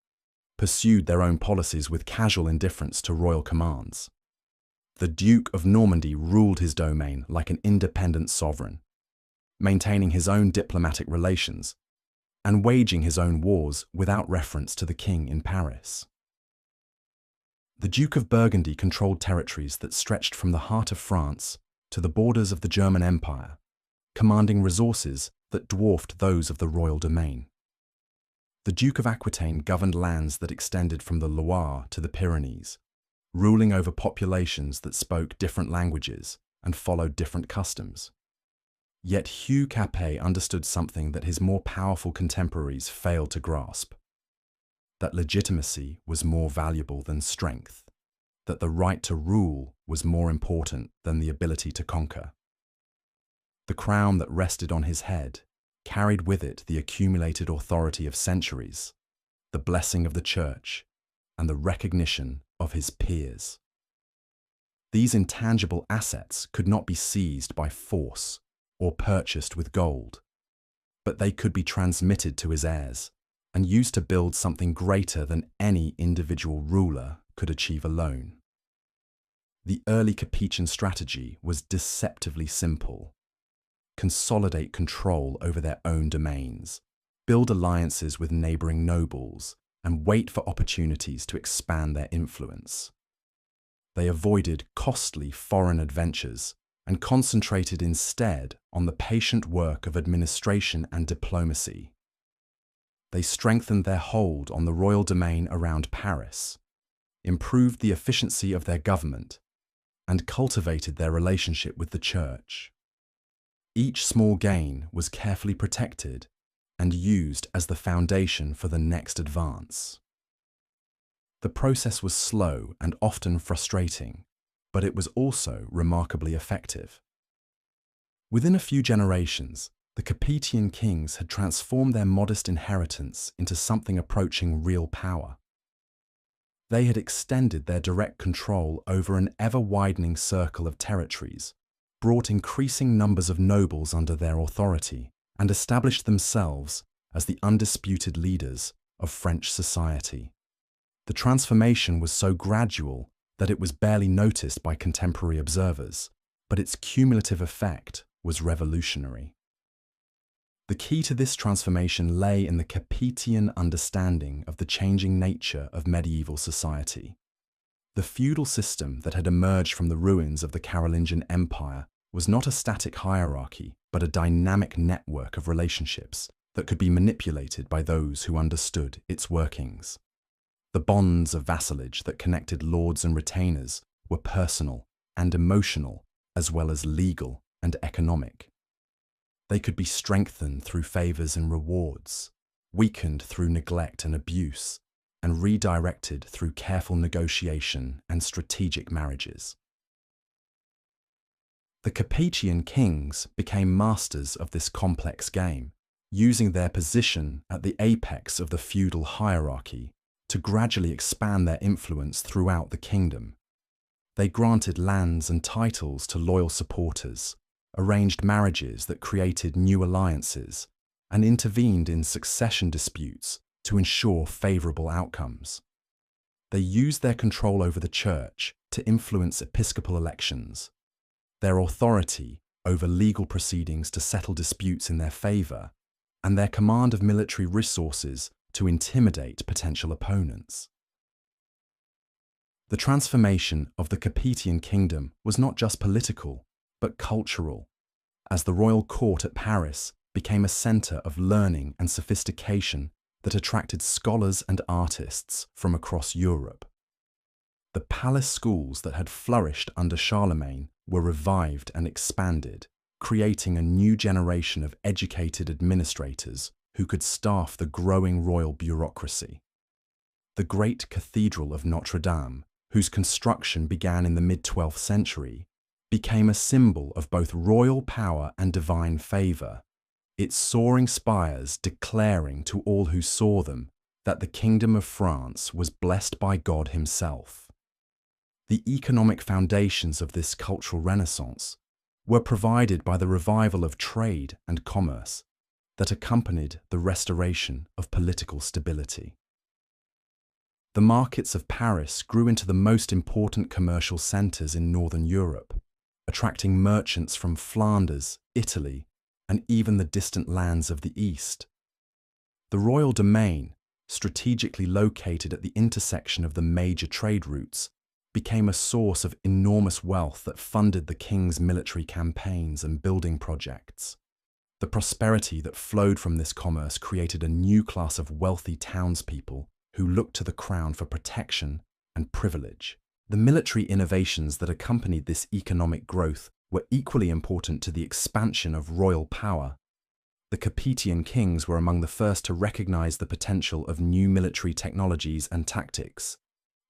[SPEAKER 1] pursued their own policies with casual indifference to royal commands. The Duke of Normandy ruled his domain like an independent sovereign, maintaining his own diplomatic relations and waging his own wars without reference to the king in Paris. The Duke of Burgundy controlled territories that stretched from the heart of France to the borders of the German Empire, commanding resources that dwarfed those of the royal domain. The Duke of Aquitaine governed lands that extended from the Loire to the Pyrenees, ruling over populations that spoke different languages and followed different customs. Yet Hugh Capet understood something that his more powerful contemporaries failed to grasp: that legitimacy was more valuable than strength, that the right to rule was more important than the ability to conquer. The crown that rested on his head carried with it the accumulated authority of centuries, the blessing of the church, and the recognition of his peers. These intangible assets could not be seized by force or purchased with gold, but they could be transmitted to his heirs and used to build something greater than any individual ruler could achieve alone. The early Capetian strategy was deceptively simple: consolidate control over their own domains, build alliances with neighboring nobles, and wait for opportunities to expand their influence. They avoided costly foreign adventures and concentrated instead on the patient work of administration and diplomacy. They strengthened their hold on the royal domain around Paris, improved the efficiency of their government, and cultivated their relationship with the church. Each small gain was carefully protected and used as the foundation for the next advance. The process was slow and often frustrating, but it was also remarkably effective. Within a few generations, the Capetian kings had transformed their modest inheritance into something approaching real power. They had extended their direct control over an ever-widening circle of territories, brought increasing numbers of nobles under their authority, and established themselves as the undisputed leaders of French society. The transformation was so gradual that it was barely noticed by contemporary observers, but its cumulative effect was revolutionary. The key to this transformation lay in the Capetian understanding of the changing nature of medieval society. The feudal system that had emerged from the ruins of the Carolingian Empire was not a static hierarchy, but a dynamic network of relationships that could be manipulated by those who understood its workings. The bonds of vassalage that connected lords and retainers were personal and emotional, as well as legal and economic. They could be strengthened through favors and rewards, weakened through neglect and abuse, and redirected through careful negotiation and strategic marriages. The Capetian kings became masters of this complex game, using their position at the apex of the feudal hierarchy to gradually expand their influence throughout the kingdom. They granted lands and titles to loyal supporters, arranged marriages that created new alliances, and intervened in succession disputes to ensure favorable outcomes. They used their control over the church to influence episcopal elections, their authority over legal proceedings to settle disputes in their favor, and their command of military resources to intimidate potential opponents. The transformation of the Capetian kingdom was not just political, but cultural, as the royal court at Paris became a center of learning and sophistication that attracted scholars and artists from across Europe. The palace schools that had flourished under Charlemagne were revived and expanded, creating a new generation of educated administrators who could staff the growing royal bureaucracy. The great Cathedral of Notre Dame, whose construction began in the mid-12th century, became a symbol of both royal power and divine favour, its soaring spires declaring to all who saw them that the Kingdom of France was blessed by God himself. The economic foundations of this cultural renaissance were provided by the revival of trade and commerce that accompanied the restoration of political stability. The markets of Paris grew into the most important commercial centres in northern Europe, attracting merchants from Flanders, Italy, and even the distant lands of the East. The royal domain, strategically located at the intersection of the major trade routes, became a source of enormous wealth that funded the king's military campaigns and building projects. The prosperity that flowed from this commerce created a new class of wealthy townspeople who looked to the crown for protection and privilege. The military innovations that accompanied this economic growth were equally important to the expansion of royal power. The Capetian kings were among the first to recognize the potential of new military technologies and tactics,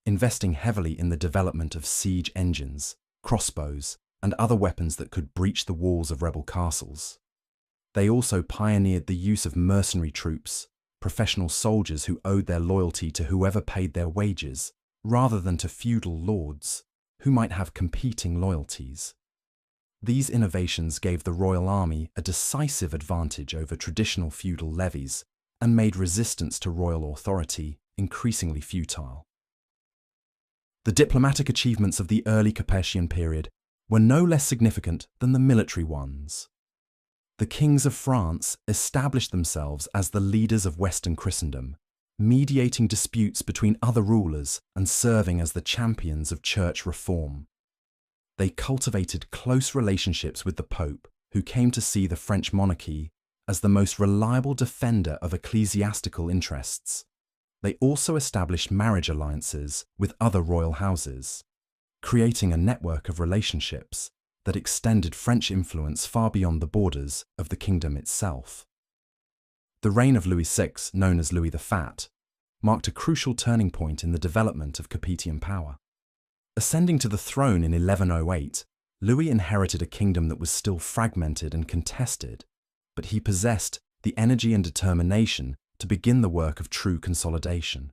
[SPEAKER 1] investing heavily in the development of siege engines, crossbows, and other weapons that could breach the walls of rebel castles. They also pioneered the use of mercenary troops, professional soldiers who owed their loyalty to whoever paid their wages, rather than to feudal lords, who might have competing loyalties. These innovations gave the royal army a decisive advantage over traditional feudal levies and made resistance to royal authority increasingly futile. The diplomatic achievements of the early Capetian period were no less significant than the military ones. The kings of France established themselves as the leaders of Western Christendom, mediating disputes between other rulers and serving as the champions of church reform. They cultivated close relationships with the Pope, who came to see the French monarchy as the most reliable defender of ecclesiastical interests. They also established marriage alliances with other royal houses, creating a network of relationships that extended French influence far beyond the borders of the kingdom itself. The reign of Louis VI, known as Louis the Fat, marked a crucial turning point in the development of Capetian power. Ascending to the throne in 1108, Louis inherited a kingdom that was still fragmented and contested, but he possessed the energy and determination to begin the work of true consolidation.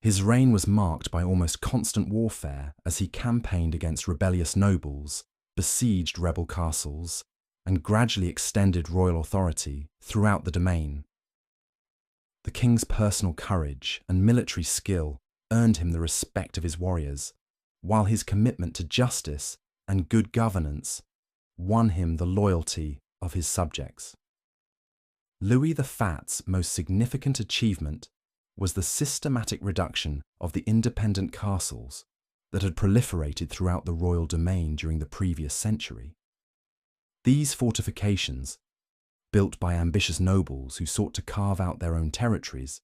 [SPEAKER 1] His reign was marked by almost constant warfare as he campaigned against rebellious nobles, besieged rebel castles, and gradually extended royal authority throughout the domain. The king's personal courage and military skill earned him the respect of his warriors, while his commitment to justice and good governance won him the loyalty of his subjects. Louis the Fat's most significant achievement was the systematic reduction of the independent castles that had proliferated throughout the royal domain during the previous century. These fortifications, built by ambitious nobles who sought to carve out their own territories,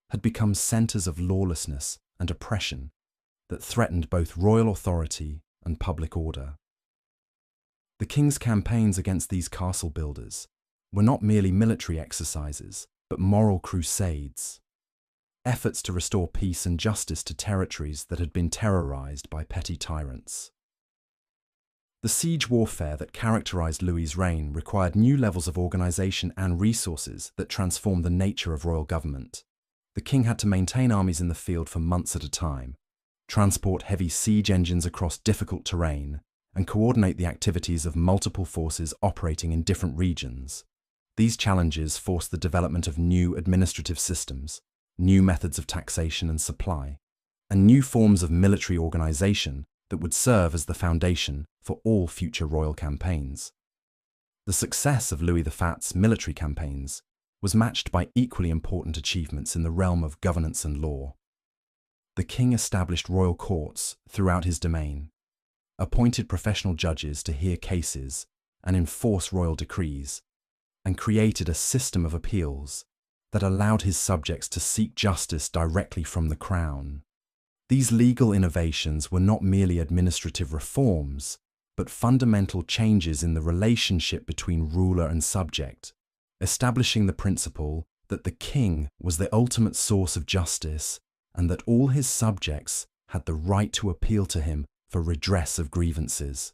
[SPEAKER 1] had become centres of lawlessness and oppression that threatened both royal authority and public order. The king's campaigns against these castle builders were not merely military exercises, but moral crusades, efforts to restore peace and justice to territories that had been terrorized by petty tyrants. The siege warfare that characterized Louis's reign required new levels of organization and resources that transformed the nature of royal government. The king had to maintain armies in the field for months at a time, transport heavy siege engines across difficult terrain, and coordinate the activities of multiple forces operating in different regions. These challenges forced the development of new administrative systems, new methods of taxation and supply, and new forms of military organization that would serve as the foundation for all future royal campaigns. The success of Louis the Fat's military campaigns was matched by equally important achievements in the realm of governance and law. The king established royal courts throughout his domain, appointed professional judges to hear cases and enforce royal decrees, and created a system of appeals that allowed his subjects to seek justice directly from the crown. These legal innovations were not merely administrative reforms, but fundamental changes in the relationship between ruler and subject, establishing the principle that the king was the ultimate source of justice and that all his subjects had the right to appeal to him for redress of grievances.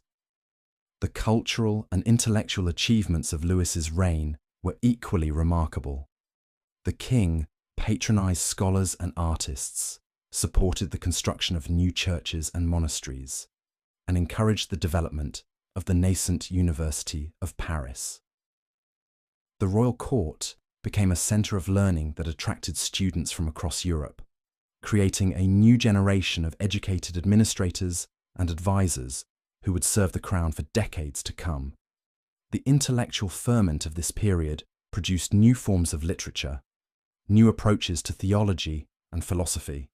[SPEAKER 1] The cultural and intellectual achievements of Louis's reign were equally remarkable. The king patronized scholars and artists, supported the construction of new churches and monasteries, and encouraged the development of the nascent University of Paris. The royal court became a center of learning that attracted students from across Europe, creating a new generation of educated administrators and advisors who would serve the crown for decades to come. The intellectual ferment of this period produced new forms of literature, new approaches to theology and philosophy,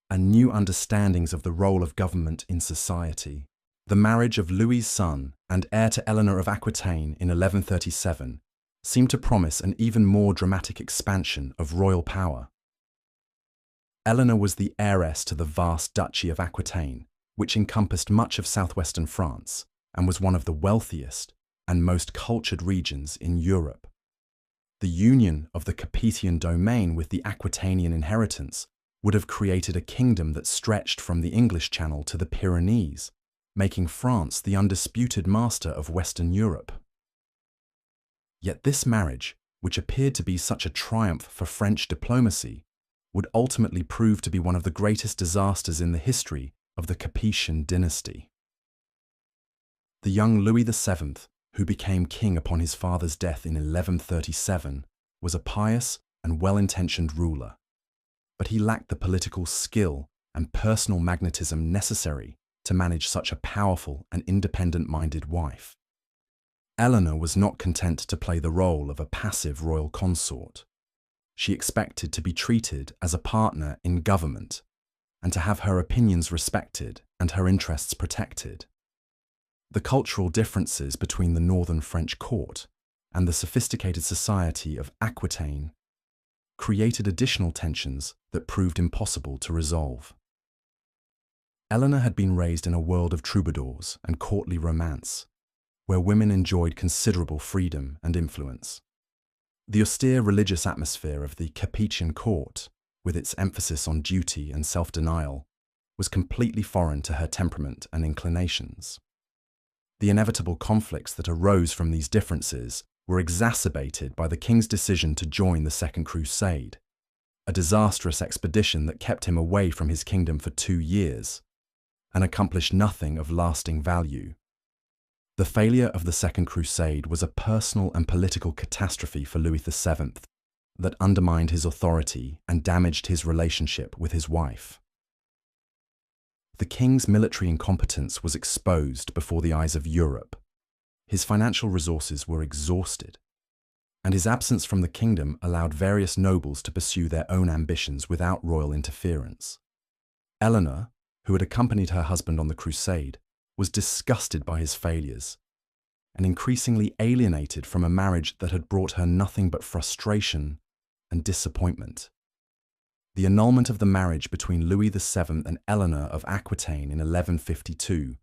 [SPEAKER 1] and new understandings of the role of government in society. The marriage of Louis's son and heir to Eleanor of Aquitaine in 1137 seemed to promise an even more dramatic expansion of royal power. Eleanor was the heiress to the vast Duchy of Aquitaine, which encompassed much of southwestern France and was one of the wealthiest and most cultured regions in Europe. The union of the Capetian domain with the Aquitanian inheritance would have created a kingdom that stretched from the English Channel to the Pyrenees, making France the undisputed master of Western Europe. Yet this marriage, which appeared to be such a triumph for French diplomacy, would ultimately prove to be one of the greatest disasters in the history of the Capetian dynasty. The young Louis VII, who became king upon his father's death in 1137, was a pious and well-intentioned ruler, but he lacked the political skill and personal magnetism necessary to manage such a powerful and independent-minded wife. Eleanor was not content to play the role of a passive royal consort. She expected to be treated as a partner in government and to have her opinions respected and her interests protected. The cultural differences between the northern French court and the sophisticated society of Aquitaine created additional tensions that proved impossible to resolve. Eleanor had been raised in a world of troubadours and courtly romance, where women enjoyed considerable freedom and influence. The austere religious atmosphere of the Capetian court, with its emphasis on duty and self-denial, was completely foreign to her temperament and inclinations. The inevitable conflicts that arose from these differences were exacerbated by the king's decision to join the Second Crusade, a disastrous expedition that kept him away from his kingdom for 2 years and accomplished nothing of lasting value. The failure of the Second Crusade was a personal and political catastrophe for Louis VII that undermined his authority and damaged his relationship with his wife. The king's military incompetence was exposed before the eyes of Europe. His financial resources were exhausted, and his absence from the kingdom allowed various nobles to pursue their own ambitions without royal interference. Eleanor, who had accompanied her husband on the crusade, was disgusted by his failures and increasingly alienated from a marriage that had brought her nothing but frustration and disappointment. The annulment of the marriage between Louis VII and Eleanor of Aquitaine in 1152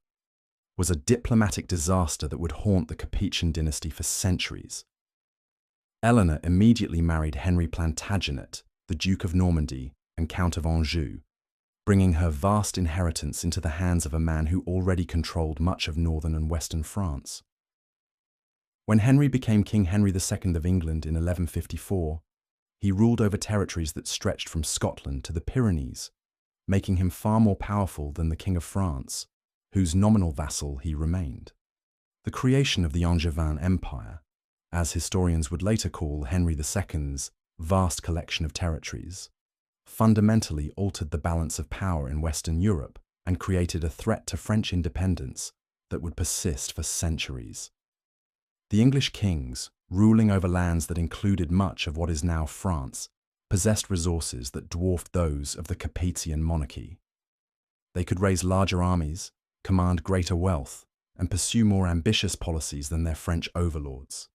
[SPEAKER 1] was a diplomatic disaster that would haunt the Capetian dynasty for centuries. Eleanor immediately married Henry Plantagenet, the Duke of Normandy and Count of Anjou, bringing her vast inheritance into the hands of a man who already controlled much of northern and western France. When Henry became King Henry II of England in 1154, he ruled over territories that stretched from Scotland to the Pyrenees, making him far more powerful than the King of France, whose nominal vassal he remained. The creation of the Angevin Empire, as historians would later call Henry II's vast collection of territories, fundamentally altered the balance of power in Western Europe and created a threat to French independence that would persist for centuries. The English kings, ruling over lands that included much of what is now France, possessed resources that dwarfed those of the Capetian monarchy. They could raise larger armies, command greater wealth, and pursue more ambitious policies than their French overlords.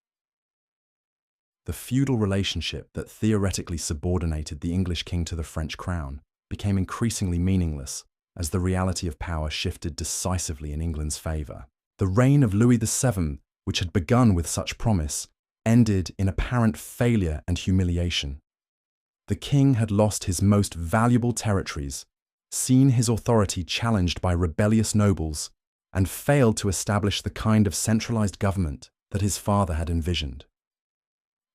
[SPEAKER 1] The feudal relationship that theoretically subordinated the English king to the French crown became increasingly meaningless as the reality of power shifted decisively in England's favour. The reign of Louis VII, which had begun with such promise, ended in apparent failure and humiliation. The king had lost his most valuable territories, seen his authority challenged by rebellious nobles, and failed to establish the kind of centralized government that his father had envisioned.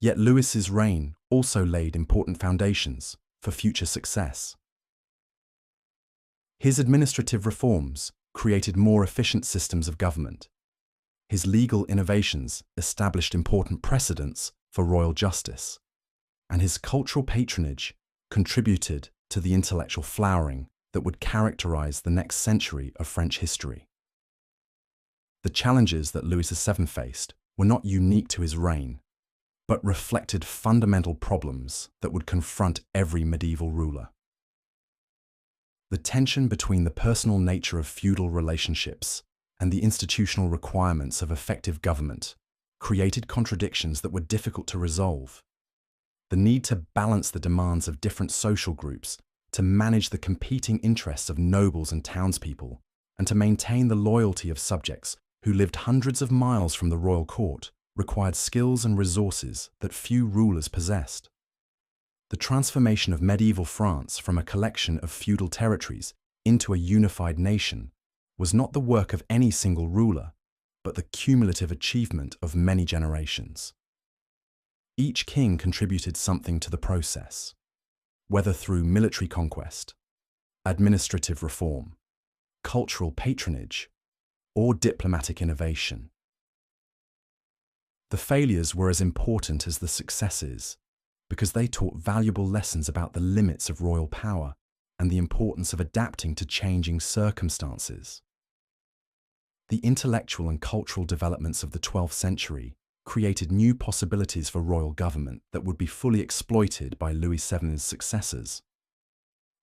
[SPEAKER 1] Yet Louis's reign also laid important foundations for future success. His administrative reforms created more efficient systems of government. His legal innovations established important precedents for royal justice, and his cultural patronage contributed to the intellectual flowering that would characterize the next century of French history. The challenges that Louis VII faced were not unique to his reign, but reflected fundamental problems that would confront every medieval ruler. The tension between the personal nature of feudal relationships and the institutional requirements of effective government created contradictions that were difficult to resolve. The need to balance the demands of different social groups, to manage the competing interests of nobles and townspeople, and to maintain the loyalty of subjects who lived hundreds of miles from the royal court required skills and resources that few rulers possessed. The transformation of medieval France from a collection of feudal territories into a unified nation was not the work of any single ruler, but the cumulative achievement of many generations. Each king contributed something to the process, whether through military conquest, administrative reform, cultural patronage, or diplomatic innovation. The failures were as important as the successes because they taught valuable lessons about the limits of royal power and the importance of adapting to changing circumstances. The intellectual and cultural developments of the 12th century created new possibilities for royal government that would be fully exploited by Louis VII's successors.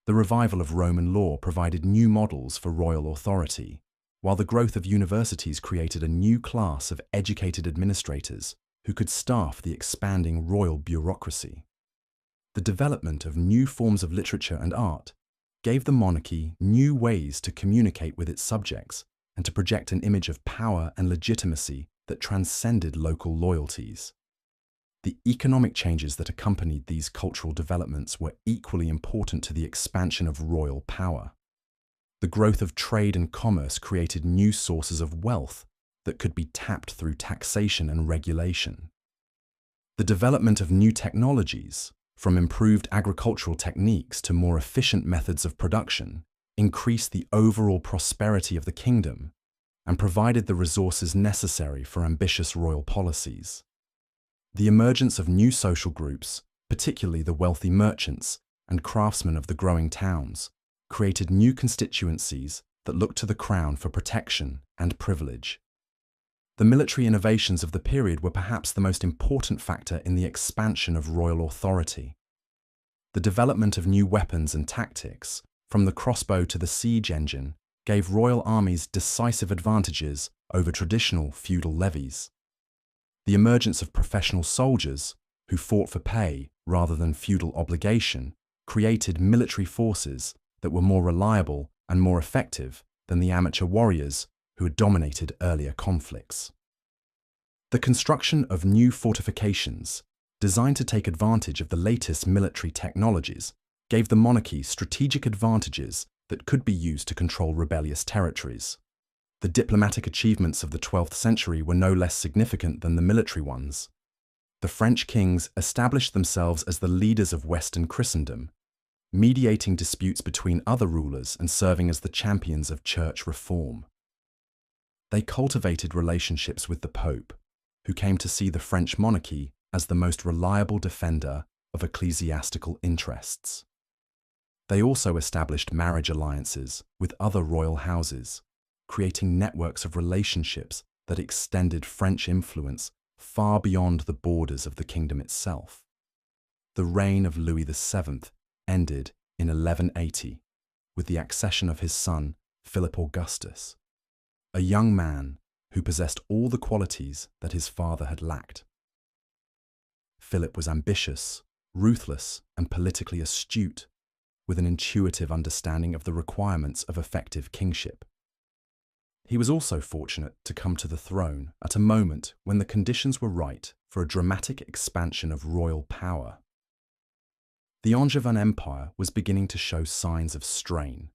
[SPEAKER 1] The revival of Roman law provided new models for royal authority, while the growth of universities created a new class of educated administrators who could staff the expanding royal bureaucracy. The development of new forms of literature and art gave the monarchy new ways to communicate with its subjects and to project an image of power and legitimacy that transcended local loyalties. The economic changes that accompanied these cultural developments were equally important to the expansion of royal power. The growth of trade and commerce created new sources of wealth that could be tapped through taxation and regulation. The development of new technologies, from improved agricultural techniques to more efficient methods of production, increased the overall prosperity of the kingdom and provided the resources necessary for ambitious royal policies. The emergence of new social groups, particularly the wealthy merchants and craftsmen of the growing towns, created new constituencies that looked to the crown for protection and privilege. The military innovations of the period were perhaps the most important factor in the expansion of royal authority. The development of new weapons and tactics, from the crossbow to the siege engine, gave royal armies decisive advantages over traditional feudal levies. The emergence of professional soldiers, who fought for pay rather than feudal obligation, created military forces that were more reliable and more effective than the amateur warriors who had dominated earlier conflicts. The construction of new fortifications, designed to take advantage of the latest military technologies, gave the monarchy strategic advantages that could be used to control rebellious territories. The diplomatic achievements of the 12th century were no less significant than the military ones. The French kings established themselves as the leaders of Western Christendom, mediating disputes between other rulers and serving as the champions of church reform. They cultivated relationships with the Pope, who came to see the French monarchy as the most reliable defender of ecclesiastical interests. They also established marriage alliances with other royal houses, creating networks of relationships that extended French influence far beyond the borders of the kingdom itself. The reign of Louis VII ended in 1180 with the accession of his son, Philip Augustus, a young man who possessed all the qualities that his father had lacked. Philip was ambitious, ruthless, and politically astute, with an intuitive understanding of the requirements of effective kingship. He was also fortunate to come to the throne at a moment when the conditions were right for a dramatic expansion of royal power. The Angevin Empire was beginning to show signs of strain.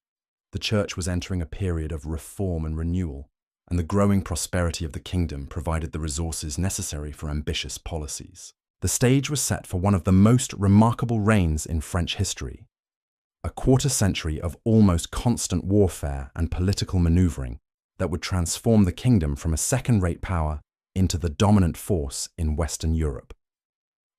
[SPEAKER 1] The church was entering a period of reform and renewal, and the growing prosperity of the kingdom provided the resources necessary for ambitious policies. The stage was set for one of the most remarkable reigns in French history. A quarter-century of almost constant warfare and political maneuvering that would transform the kingdom from a second-rate power into the dominant force in Western Europe.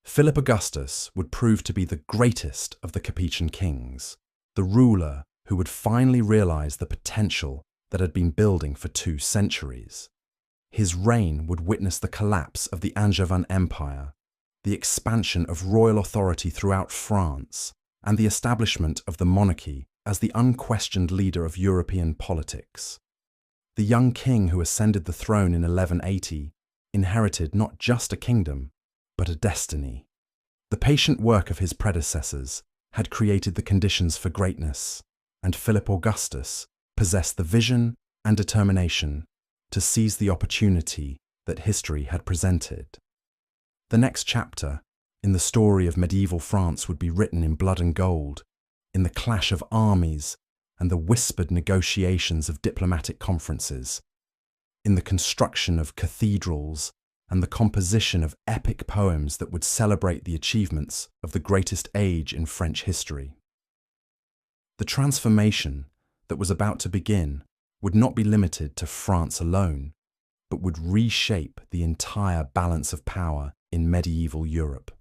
[SPEAKER 1] Philip Augustus would prove to be the greatest of the Capetian kings, the ruler who would finally realize the potential that had been building for 2 centuries. His reign would witness the collapse of the Angevin Empire, the expansion of royal authority throughout France, and the establishment of the monarchy as the unquestioned leader of European politics. The young king who ascended the throne in 1180 inherited not just a kingdom, but a destiny. The patient work of his predecessors had created the conditions for greatness, and Philip Augustus possessed the vision and determination to seize the opportunity that history had presented. The next chapter in the story of medieval France would be written in blood and gold, in the clash of armies and the whispered negotiations of diplomatic conferences, in the construction of cathedrals and the composition of epic poems that would celebrate the achievements of the greatest age in French history. The transformation that was about to begin would not be limited to France alone, but would reshape the entire balance of power in medieval Europe.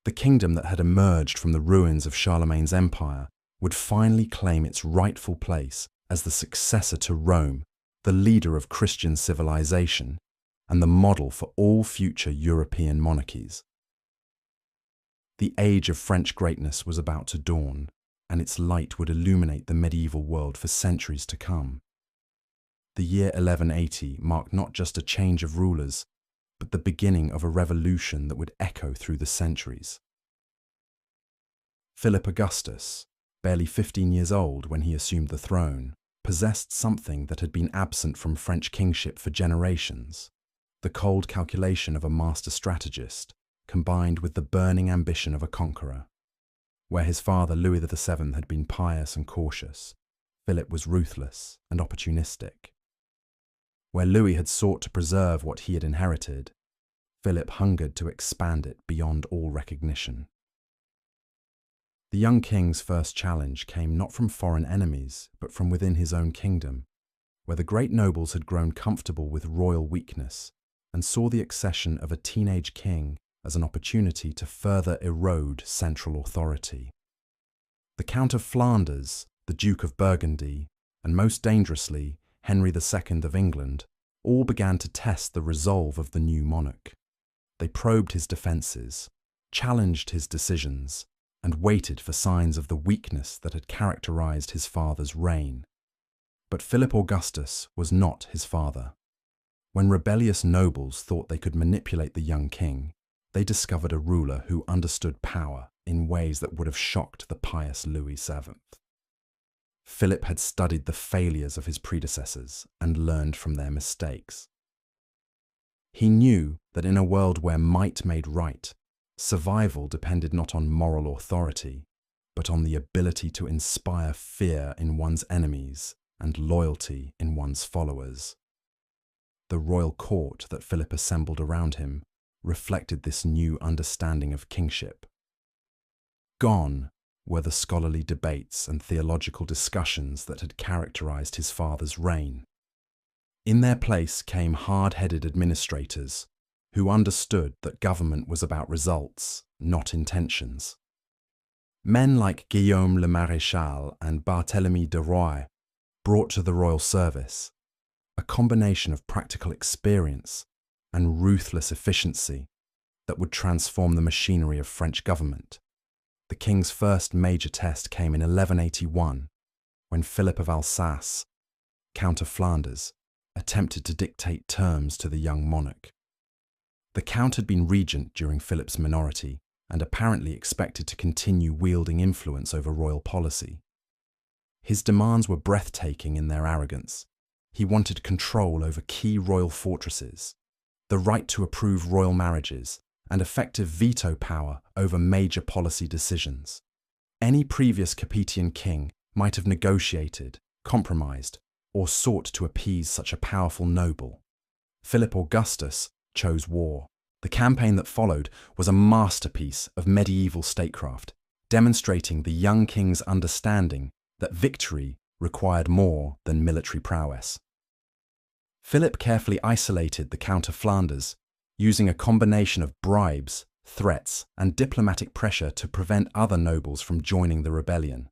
[SPEAKER 1] The kingdom that had emerged from the ruins of Charlemagne's empire would finally claim its rightful place as the successor to Rome, the leader of Christian civilization, and the model for all future European monarchies. The age of French greatness was about to dawn, and its light would illuminate the medieval world for centuries to come. The year 1180 marked not just a change of rulers, but the beginning of a revolution that would echo through the centuries. Philip Augustus, barely 15 years old when he assumed the throne, possessed something that had been absent from French kingship for generations: the cold calculation of a master strategist, combined with the burning ambition of a conqueror. Where his father Louis VII had been pious and cautious, Philip was ruthless and opportunistic. Where Louis had sought to preserve what he had inherited, Philip hungered to expand it beyond all recognition. The young king's first challenge came not from foreign enemies, but from within his own kingdom, where the great nobles had grown comfortable with royal weakness and saw the accession of a teenage king as an opportunity to further erode central authority. The Count of Flanders, the Duke of Burgundy, and most dangerously, Henry II of England, all began to test the resolve of the new monarch. They probed his defences, challenged his decisions, and waited for signs of the weakness that had characterized his father's reign. But Philip Augustus was not his father. When rebellious nobles thought they could manipulate the young king, they discovered a ruler who understood power in ways that would have shocked the pious Louis VII. Philip had studied the failures of his predecessors and learned from their mistakes. He knew that in a world where might made right, survival depended not on moral authority, but on the ability to inspire fear in one's enemies and loyalty in one's followers. The royal court that Philip assembled around him reflected this new understanding of kingship. Gone were the scholarly debates and theological discussions that had characterized his father's reign. In their place came hard-headed administrators who understood that government was about results, not intentions. Men like Guillaume le Maréchal and Barthélemy de Roye brought to the royal service a combination of practical experience and ruthless efficiency that would transform the machinery of French government. The king's first major test came in 1181, when Philip of Alsace, Count of Flanders, attempted to dictate terms to the young monarch. The count had been regent during Philip's minority and apparently expected to continue wielding influence over royal policy. His demands were breathtaking in their arrogance, He wanted control over key royal fortresses, the right to approve royal marriages, and effective veto power over major policy decisions. Any previous Capetian king might have negotiated, compromised, or sought to appease such a powerful noble. Philip Augustus chose war. The campaign that followed was a masterpiece of medieval statecraft, demonstrating the young king's understanding that victory required more than military prowess. Philip carefully isolated the Count of Flanders, using a combination of bribes, threats, and diplomatic pressure to prevent other nobles from joining the rebellion.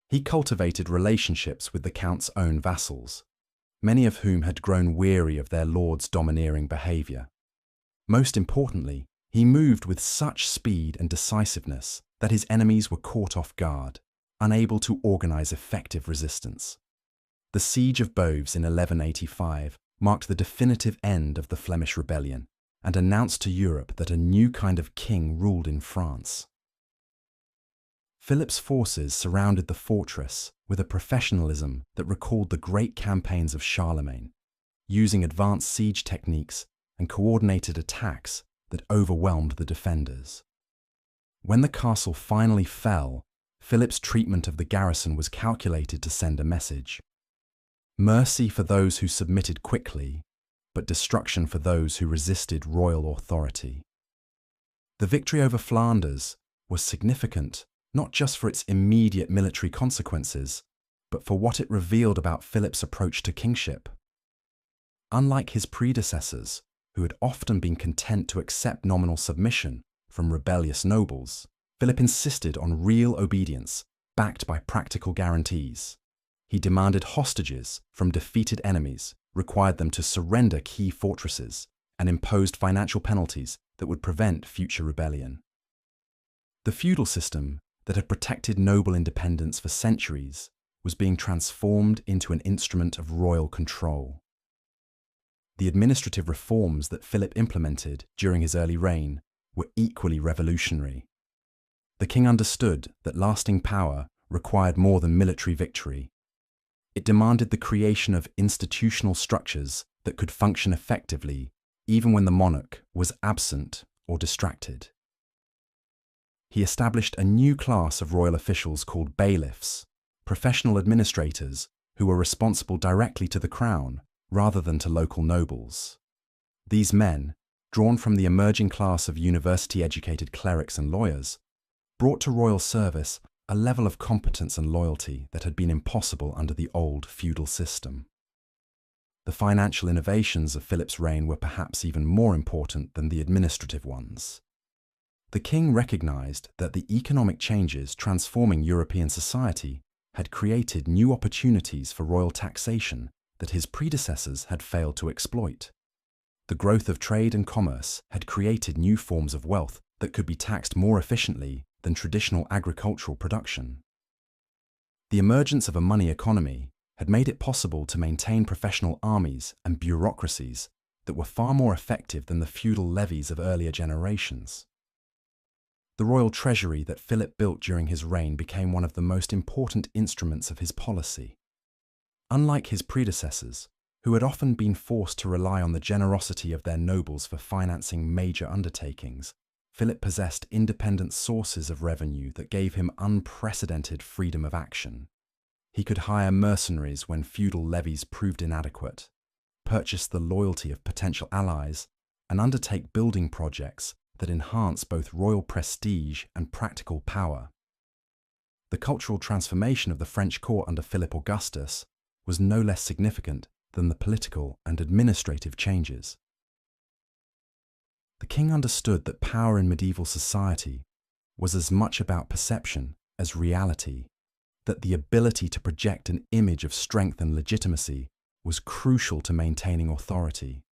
[SPEAKER 1] He cultivated relationships with the Count's own vassals, many of whom had grown weary of their lord's domineering behavior. Most importantly, he moved with such speed and decisiveness that his enemies were caught off guard, unable to organize effective resistance. The Siege of Boves in 1185 marked the definitive end of the Flemish rebellion and announced to Europe that a new kind of king ruled in France. Philip's forces surrounded the fortress with a professionalism that recalled the great campaigns of Charlemagne, using advanced siege techniques and coordinated attacks that overwhelmed the defenders. When the castle finally fell, Philip's treatment of the garrison was calculated to send a message: mercy for those who submitted quickly, but destruction for those who resisted royal authority. The victory over Flanders was significant not just for its immediate military consequences, but for what it revealed about Philip's approach to kingship. Unlike his predecessors, who had often been content to accept nominal submission from rebellious nobles, Philip insisted on real obedience, backed by practical guarantees. He demanded hostages from defeated enemies, required them to surrender key fortresses, and imposed financial penalties that would prevent future rebellion. The feudal system that had protected noble independence for centuries was being transformed into an instrument of royal control. The administrative reforms that Philip implemented during his early reign were equally revolutionary. The king understood that lasting power required more than military victory. It demanded the creation of institutional structures that could function effectively even when the monarch was absent or distracted. He established a new class of royal officials called bailiffs, professional administrators who were responsible directly to the crown rather than to local nobles. These men, drawn from the emerging class of university-educated clerics and lawyers, brought to royal service a level of competence and loyalty that had been impossible under the old feudal system. The financial innovations of Philip's reign were perhaps even more important than the administrative ones. The king recognized that the economic changes transforming European society had created new opportunities for royal taxation that his predecessors had failed to exploit. The growth of trade and commerce had created new forms of wealth that could be taxed more efficiently than traditional agricultural production. The emergence of a money economy had made it possible to maintain professional armies and bureaucracies that were far more effective than the feudal levies of earlier generations. The royal treasury that Philip built during his reign became one of the most important instruments of his policy. Unlike his predecessors, who had often been forced to rely on the generosity of their nobles for financing major undertakings, Philip possessed independent sources of revenue that gave him unprecedented freedom of action. He could hire mercenaries when feudal levies proved inadequate, purchase the loyalty of potential allies, and undertake building projects that enhance both royal prestige and practical power. The cultural transformation of the French court under Philip Augustus was no less significant than the political and administrative changes. The king understood that power in medieval society was as much about perception as reality, that the ability to project an image of strength and legitimacy was crucial to maintaining authority.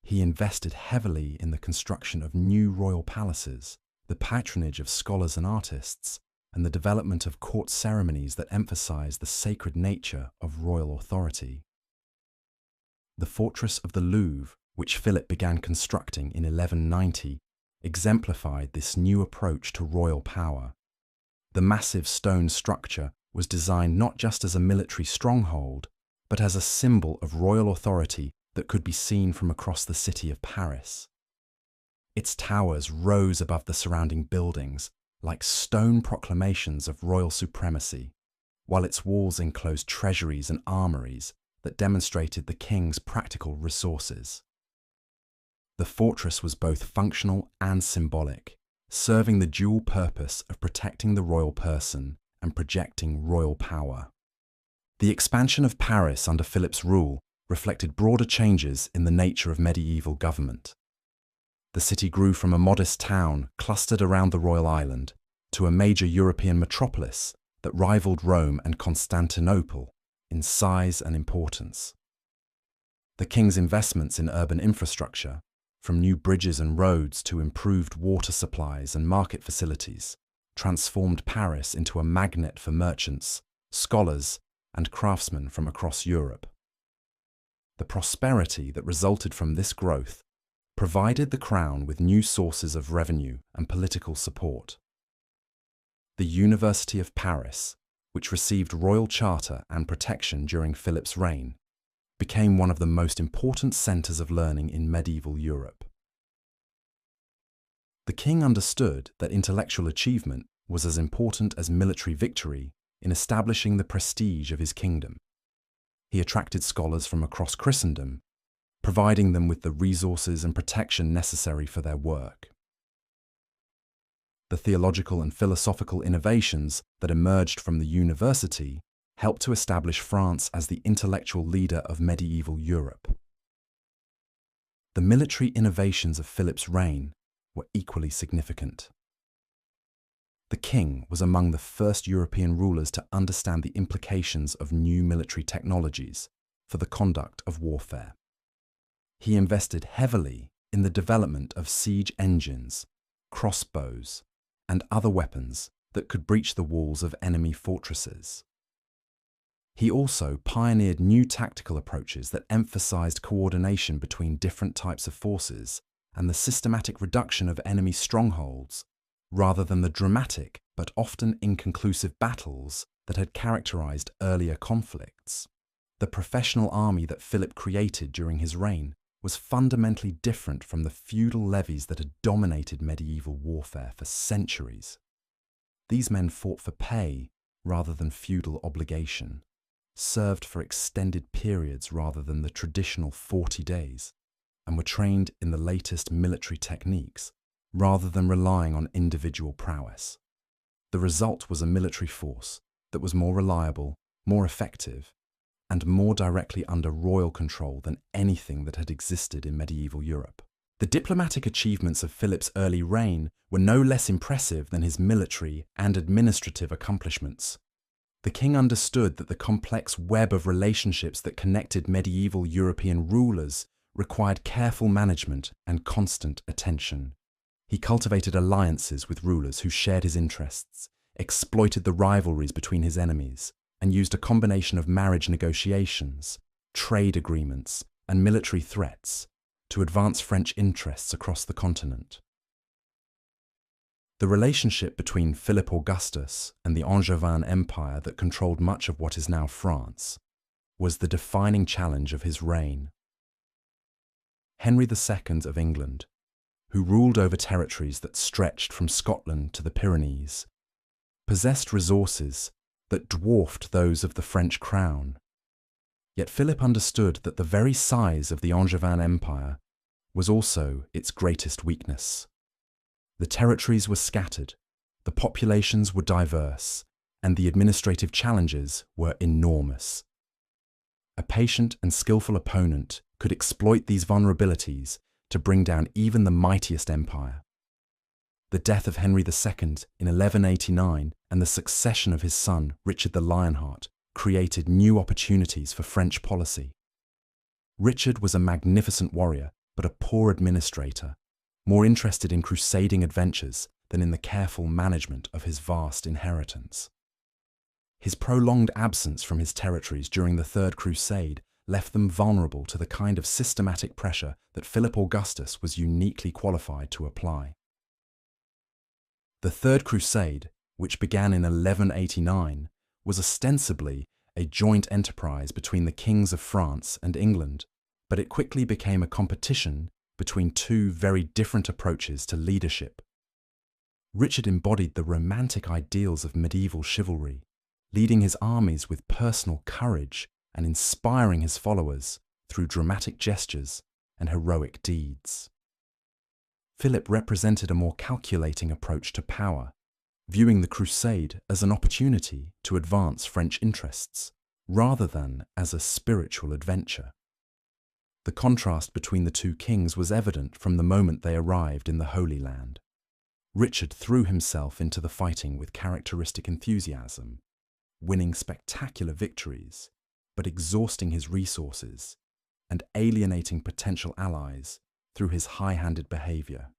[SPEAKER 1] He invested heavily in the construction of new royal palaces, the patronage of scholars and artists, and the development of court ceremonies that emphasized the sacred nature of royal authority. The fortress of the Louvre, which Philip began constructing in 1190, exemplified this new approach to royal power. The massive stone structure was designed not just as a military stronghold, but as a symbol of royal authority that could be seen from across the city of Paris. Its towers rose above the surrounding buildings like stone proclamations of royal supremacy, while its walls enclosed treasuries and armories that demonstrated the king's practical resources. The fortress was both functional and symbolic, serving the dual purpose of protecting the royal person and projecting royal power. The expansion of Paris under Philip's rule reflected broader changes in the nature of medieval government. The city grew from a modest town clustered around the royal island to a major European metropolis that rivaled Rome and Constantinople in size and importance. The king's investments in urban infrastructure, from new bridges and roads to improved water supplies and market facilities, transformed Paris into a magnet for merchants, scholars, and craftsmen from across Europe. The prosperity that resulted from this growth provided the crown with new sources of revenue and political support. The University of Paris, which received royal charter and protection during Philip's reign, became one of the most important centres of learning in medieval Europe. The king understood that intellectual achievement was as important as military victory in establishing the prestige of his kingdom. He attracted scholars from across Christendom, providing them with the resources and protection necessary for their work. The theological and philosophical innovations that emerged from the university helped to establish France as the intellectual leader of medieval Europe. The military innovations of Philip's reign were equally significant. The king was among the first European rulers to understand the implications of new military technologies for the conduct of warfare. He invested heavily in the development of siege engines, crossbows, and other weapons that could breach the walls of enemy fortresses. He also pioneered new tactical approaches that emphasized coordination between different types of forces and the systematic reduction of enemy strongholds, rather than the dramatic but often inconclusive battles that had characterized earlier conflicts. The professional army that Philip created during his reign was fundamentally different from the feudal levies that had dominated medieval warfare for centuries. These men fought for pay rather than feudal obligation, served for extended periods rather than the traditional 40 days, and were trained in the latest military techniques rather than relying on individual prowess. The result was a military force that was more reliable, more effective, and more directly under royal control than anything that had existed in medieval Europe. The diplomatic achievements of Philip's early reign were no less impressive than his military and administrative accomplishments. The king understood that the complex web of relationships that connected medieval European rulers required careful management and constant attention. He cultivated alliances with rulers who shared his interests, exploited the rivalries between his enemies, and used a combination of marriage negotiations, trade agreements, and military threats to advance French interests across the continent. The relationship between Philip Augustus and the Angevin Empire that controlled much of what is now France was the defining challenge of his reign. Henry II of England, who ruled over territories that stretched from Scotland to the Pyrenees, possessed resources that dwarfed those of the French crown. Yet Philip understood that the very size of the Angevin Empire was also its greatest weakness. The territories were scattered, the populations were diverse, and the administrative challenges were enormous. A patient and skillful opponent could exploit these vulnerabilities to bring down even the mightiest empire. The death of Henry II in 1189 and the succession of his son, Richard the Lionheart, created new opportunities for French policy. Richard was a magnificent warrior, but a poor administrator, more interested in crusading adventures than in the careful management of his vast inheritance. His prolonged absence from his territories during the Third Crusade left them vulnerable to the kind of systematic pressure that Philip Augustus was uniquely qualified to apply. The Third Crusade, which began in 1189, was ostensibly a joint enterprise between the kings of France and England, but it quickly became a competition between two very different approaches to leadership. Richard embodied the romantic ideals of medieval chivalry, leading his armies with personal courage and inspiring his followers through dramatic gestures and heroic deeds. Philip represented a more calculating approach to power, viewing the crusade as an opportunity to advance French interests, rather than as a spiritual adventure. The contrast between the two kings was evident from the moment they arrived in the Holy Land. Richard threw himself into the fighting with characteristic enthusiasm, winning spectacular victories, but exhausting his resources and alienating potential allies through his high-handed behavior.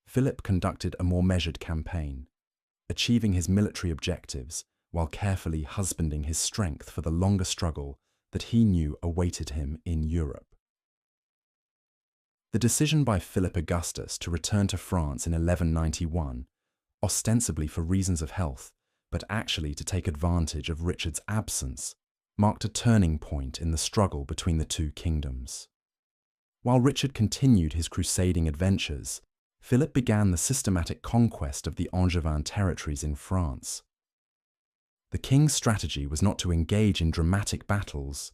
[SPEAKER 1] Philip conducted a more measured campaign, achieving his military objectives while carefully husbanding his strength for the longer struggle that he knew awaited him in Europe. The decision by Philip Augustus to return to France in 1191, ostensibly for reasons of health, but actually to take advantage of Richard's absence, marked a turning point in the struggle between the two kingdoms. While Richard continued his crusading adventures, Philip began the systematic conquest of the Angevin territories in France. The king's strategy was not to engage in dramatic battles,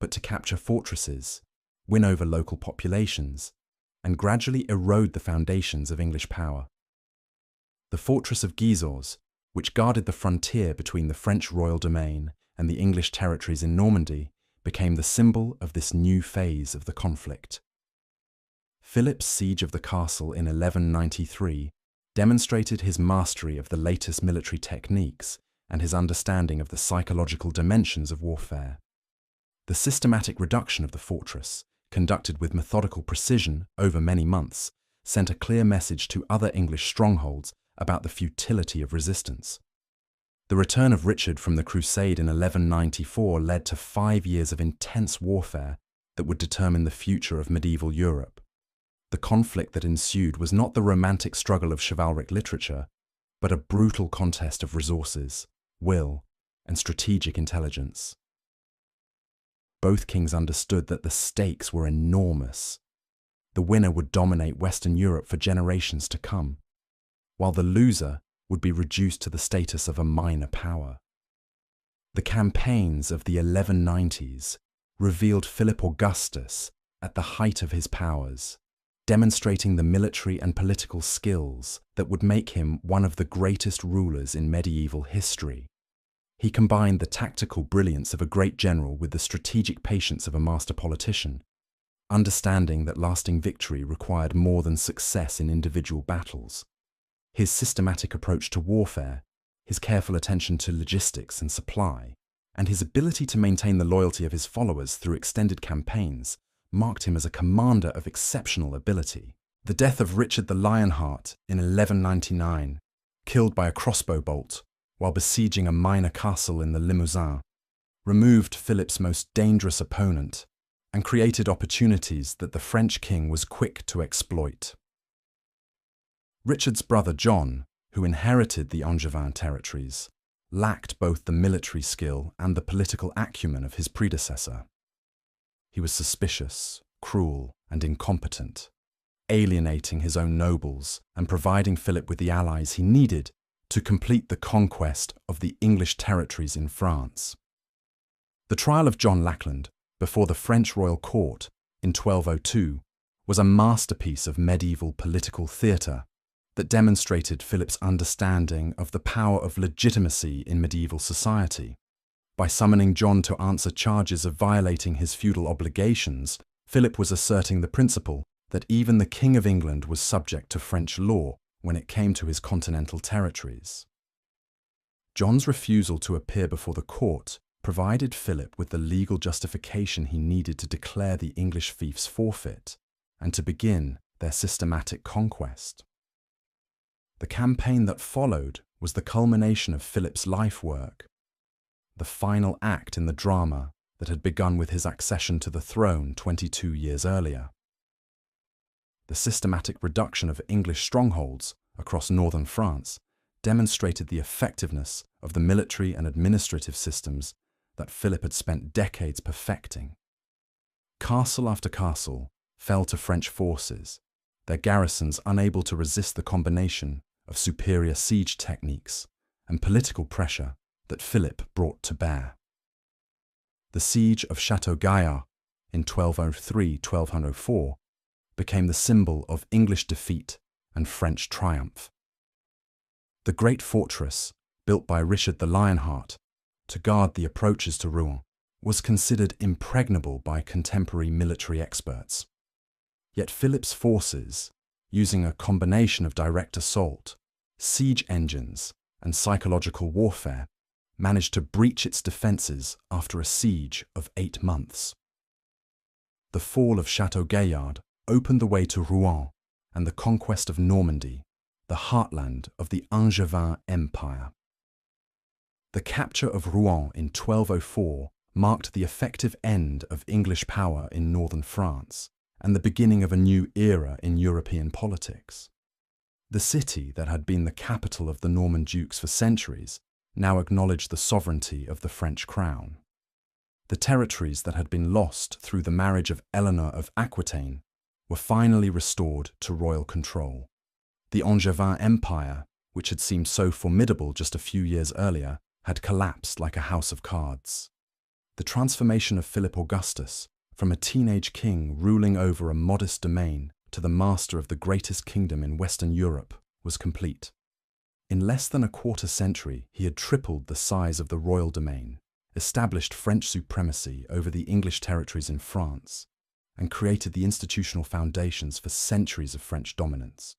[SPEAKER 1] but to capture fortresses, win over local populations, and gradually erode the foundations of English power. The fortress of Gisors, which guarded the frontier between the French royal domain and the English territories in Normandy, became the symbol of this new phase of the conflict. Philip's siege of the castle in 1193 demonstrated his mastery of the latest military techniques and his understanding of the psychological dimensions of warfare. The systematic reduction of the fortress, conducted with methodical precision over many months, sent a clear message to other English strongholds about the futility of resistance. The return of Richard from the crusade in 1194 led to 5 years of intense warfare that would determine the future of medieval Europe. The conflict that ensued was not the romantic struggle of chivalric literature, but a brutal contest of resources, will, and strategic intelligence. Both kings understood that the stakes were enormous. The winner would dominate Western Europe for generations to come, while the loser would be reduced to the status of a minor power. The campaigns of the 1190s revealed Philip Augustus at the height of his powers, demonstrating the military and political skills that would make him one of the greatest rulers in medieval history. He combined the tactical brilliance of a great general with the strategic patience of a master politician, understanding that lasting victory required more than success in individual battles. His systematic approach to warfare, his careful attention to logistics and supply, and his ability to maintain the loyalty of his followers through extended campaigns marked him as a commander of exceptional ability. The death of Richard the Lionheart in 1199, killed by a crossbow bolt while besieging a minor castle in the Limousin, removed Philip's most dangerous opponent and created opportunities that the French king was quick to exploit. Richard's brother John, who inherited the Angevin territories, lacked both the military skill and the political acumen of his predecessor. He was suspicious, cruel, and incompetent, alienating his own nobles and providing Philip with the allies he needed to complete the conquest of the English territories in France. The trial of John Lackland before the French royal court in 1202 was a masterpiece of medieval political theatre that demonstrated Philip's understanding of the power of legitimacy in medieval society. By summoning John to answer charges of violating his feudal obligations, Philip was asserting the principle that even the King of England was subject to French law when it came to his continental territories. John's refusal to appear before the court provided Philip with the legal justification he needed to declare the English fiefs forfeit and to begin their systematic conquest. The campaign that followed was the culmination of Philip's life work, the final act in the drama that had begun with his accession to the throne 22 years earlier. The systematic reduction of English strongholds across northern France demonstrated the effectiveness of the military and administrative systems that Philip had spent decades perfecting. Castle after castle fell to French forces, their garrisons unable to resist the combination of superior siege techniques and political pressure that Philip brought to bear. The siege of Château Gaillard in 1203–1204 became the symbol of English defeat and French triumph. The great fortress, built by Richard the Lionheart to guard the approaches to Rouen, was considered impregnable by contemporary military experts. Yet Philip's forces, using a combination of direct assault, siege engines, and psychological warfare, managed to breach its defences after a siege of 8 months. The fall of Château Gaillard opened the way to Rouen and the conquest of Normandy, the heartland of the Angevin Empire. The capture of Rouen in 1204 marked the effective end of English power in northern France and the beginning of a new era in European politics. The city that had been the capital of the Norman dukes for centuries now acknowledged the sovereignty of the French crown. The territories that had been lost through the marriage of Eleanor of Aquitaine were finally restored to royal control. The Angevin Empire, which had seemed so formidable just a few years earlier, had collapsed like a house of cards. The transformation of Philip Augustus from a teenage king ruling over a modest domain to the master of the greatest kingdom in Western Europe was complete. In less than a quarter century, he had tripled the size of the royal domain, established French supremacy over the English territories in France, and created the institutional foundations for centuries of French dominance.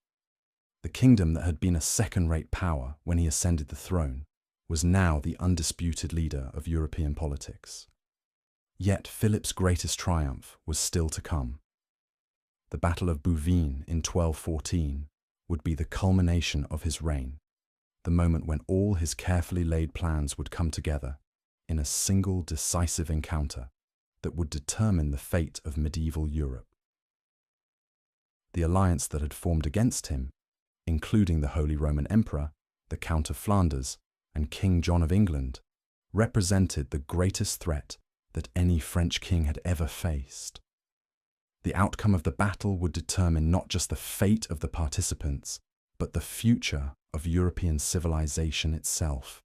[SPEAKER 1] The kingdom that had been a second-rate power when he ascended the throne was now the undisputed leader of European politics. Yet Philip's greatest triumph was still to come. The Battle of Bouvines in 1214 would be the culmination of his reign, the moment when all his carefully laid plans would come together in a single decisive encounter that would determine the fate of medieval Europe. The alliance that had formed against him, including the Holy Roman Emperor, the Count of Flanders, and King John of England, represented the greatest threat that any French king had ever faced. The outcome of the battle would determine not just the fate of the participants, but the future of European civilization itself.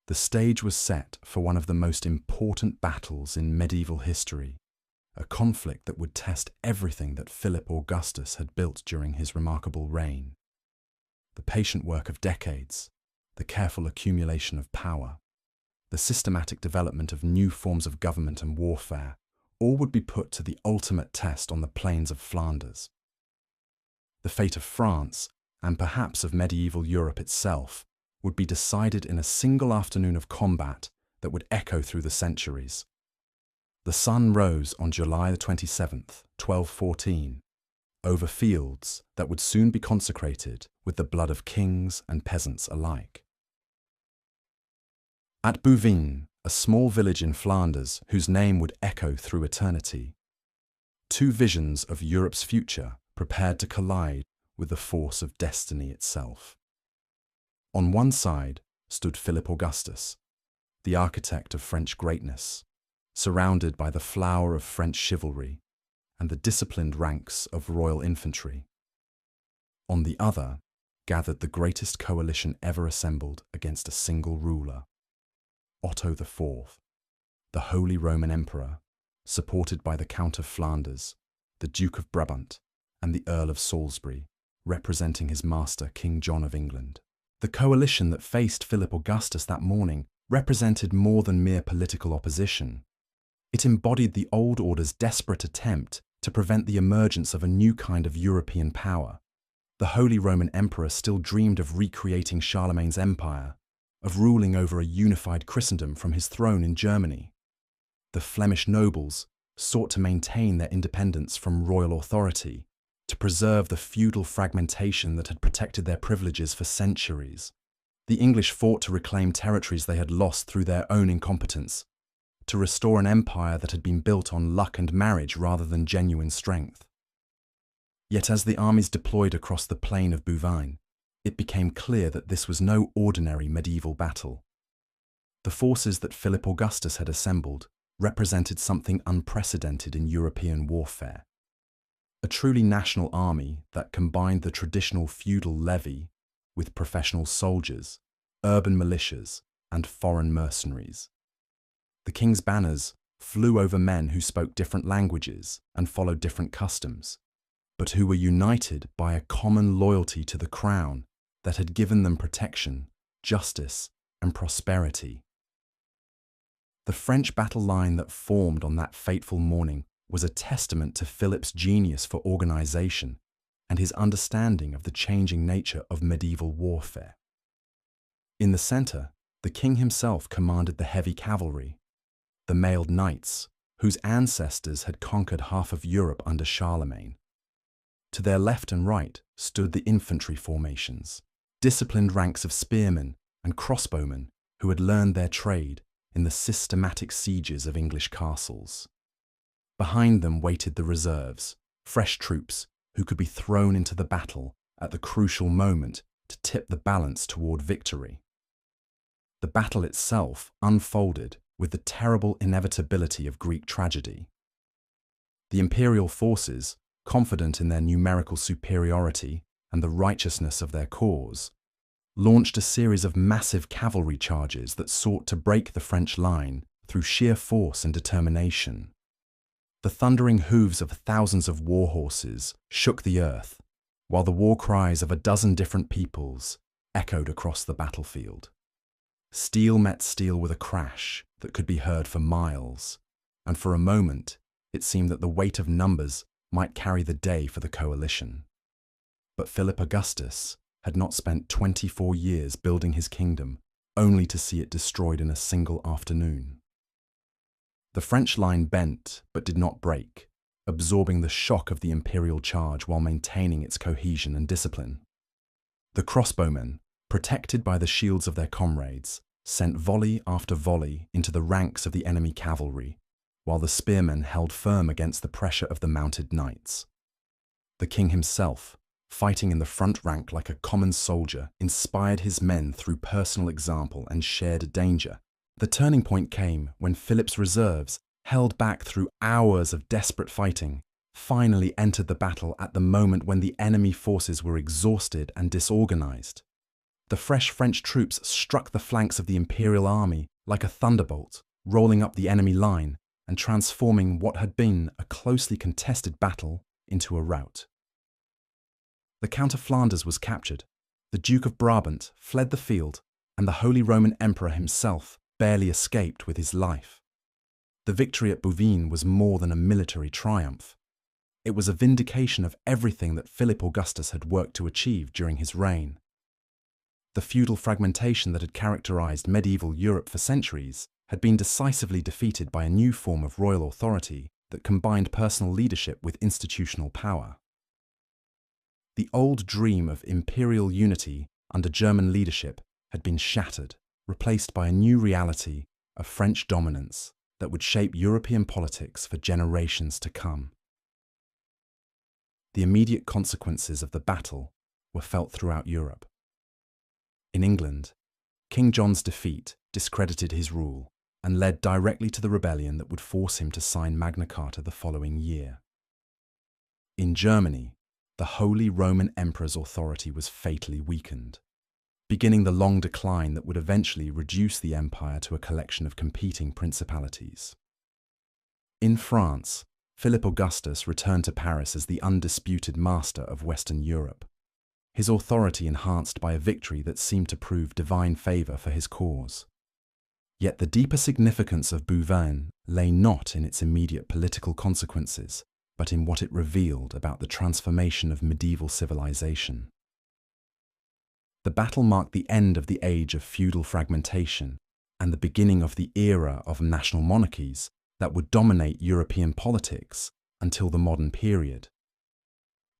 [SPEAKER 1] The stage was set for one of the most important battles in medieval history, a conflict that would test everything that Philip Augustus had built during his remarkable reign. The patient work of decades, the careful accumulation of power, the systematic development of new forms of government and warfare, all would be put to the ultimate test on the plains of Flanders. The fate of France, and perhaps of medieval Europe itself, would be decided in a single afternoon of combat that would echo through the centuries. The sun rose on July 27th, 1214, over fields that would soon be consecrated with the blood of kings and peasants alike. At Bouvines, a small village in Flanders whose name would echo through eternity, two visions of Europe's future prepared to collide with the force of destiny itself. On one side stood Philip Augustus, the architect of French greatness, surrounded by the flower of French chivalry and the disciplined ranks of royal infantry. On the other gathered the greatest coalition ever assembled against a single ruler, Otto IV, the Holy Roman Emperor, supported by the Count of Flanders, the Duke of Brabant, and the Earl of Salisbury, representing his master, King John of England. The coalition that faced Philip Augustus that morning represented more than mere political opposition. It embodied the old order's desperate attempt to prevent the emergence of a new kind of European power. The Holy Roman Emperor still dreamed of recreating Charlemagne's empire, of ruling over a unified Christendom from his throne in Germany. The Flemish nobles sought to maintain their independence from royal authority, to preserve the feudal fragmentation that had protected their privileges for centuries. The English fought to reclaim territories they had lost through their own incompetence, to restore an empire that had been built on luck and marriage rather than genuine strength. Yet as the armies deployed across the plain of Bouvines, it became clear that this was no ordinary medieval battle. The forces that Philip Augustus had assembled represented something unprecedented in European warfare. A truly national army that combined the traditional feudal levy with professional soldiers, urban militias, and foreign mercenaries. The king's banners flew over men who spoke different languages and followed different customs, but who were united by a common loyalty to the crown that had given them protection, justice, and prosperity. The French battle line that formed on that fateful morning was a testament to Philip's genius for organization and his understanding of the changing nature of medieval warfare. In the center, the king himself commanded the heavy cavalry, the mailed knights, whose ancestors had conquered half of Europe under Charlemagne. To their left and right stood the infantry formations, disciplined ranks of spearmen and crossbowmen who had learned their trade in the systematic sieges of English castles. Behind them waited the reserves, fresh troops who could be thrown into the battle at the crucial moment to tip the balance toward victory. The battle itself unfolded with the terrible inevitability of Greek tragedy. The imperial forces, confident in their numerical superiority and the righteousness of their cause, launched a series of massive cavalry charges that sought to break the French line through sheer force and determination. The thundering hooves of thousands of war horses shook the earth, while the war cries of a dozen different peoples echoed across the battlefield. Steel met steel with a crash that could be heard for miles, and for a moment it seemed that the weight of numbers might carry the day for the coalition. But Philip Augustus had not spent 24 years building his kingdom only to see it destroyed in a single afternoon. The French line bent but did not break, absorbing the shock of the imperial charge while maintaining its cohesion and discipline. The crossbowmen, protected by the shields of their comrades, sent volley after volley into the ranks of the enemy cavalry, while the spearmen held firm against the pressure of the mounted knights. The king himself, fighting in the front rank like a common soldier, inspired his men through personal example and shared danger. The turning point came when Philip's reserves, held back through hours of desperate fighting, finally entered the battle at the moment when the enemy forces were exhausted and disorganized. The fresh French troops struck the flanks of the imperial army like a thunderbolt, rolling up the enemy line and transforming what had been a closely contested battle into a rout. The Count of Flanders was captured, the Duke of Brabant fled the field, and the Holy Roman Emperor himself barely escaped with his life. The victory at Bouvines was more than a military triumph. It was a vindication of everything that Philip Augustus had worked to achieve during his reign. The feudal fragmentation that had characterized medieval Europe for centuries had been decisively defeated by a new form of royal authority that combined personal leadership with institutional power. The old dream of imperial unity under German leadership had been shattered, replaced by a new reality of French dominance that would shape European politics for generations to come. The immediate consequences of the battle were felt throughout Europe. In England, King John's defeat discredited his rule and led directly to the rebellion that would force him to sign Magna Carta the following year. In Germany, the Holy Roman Emperor's authority was fatally weakened, beginning the long decline that would eventually reduce the empire to a collection of competing principalities. In France, Philip Augustus returned to Paris as the undisputed master of Western Europe, his authority enhanced by a victory that seemed to prove divine favor for his cause. Yet the deeper significance of Bouvines lay not in its immediate political consequences, but in what it revealed about the transformation of medieval civilization. The battle marked the end of the age of feudal fragmentation and the beginning of the era of national monarchies that would dominate European politics until the modern period.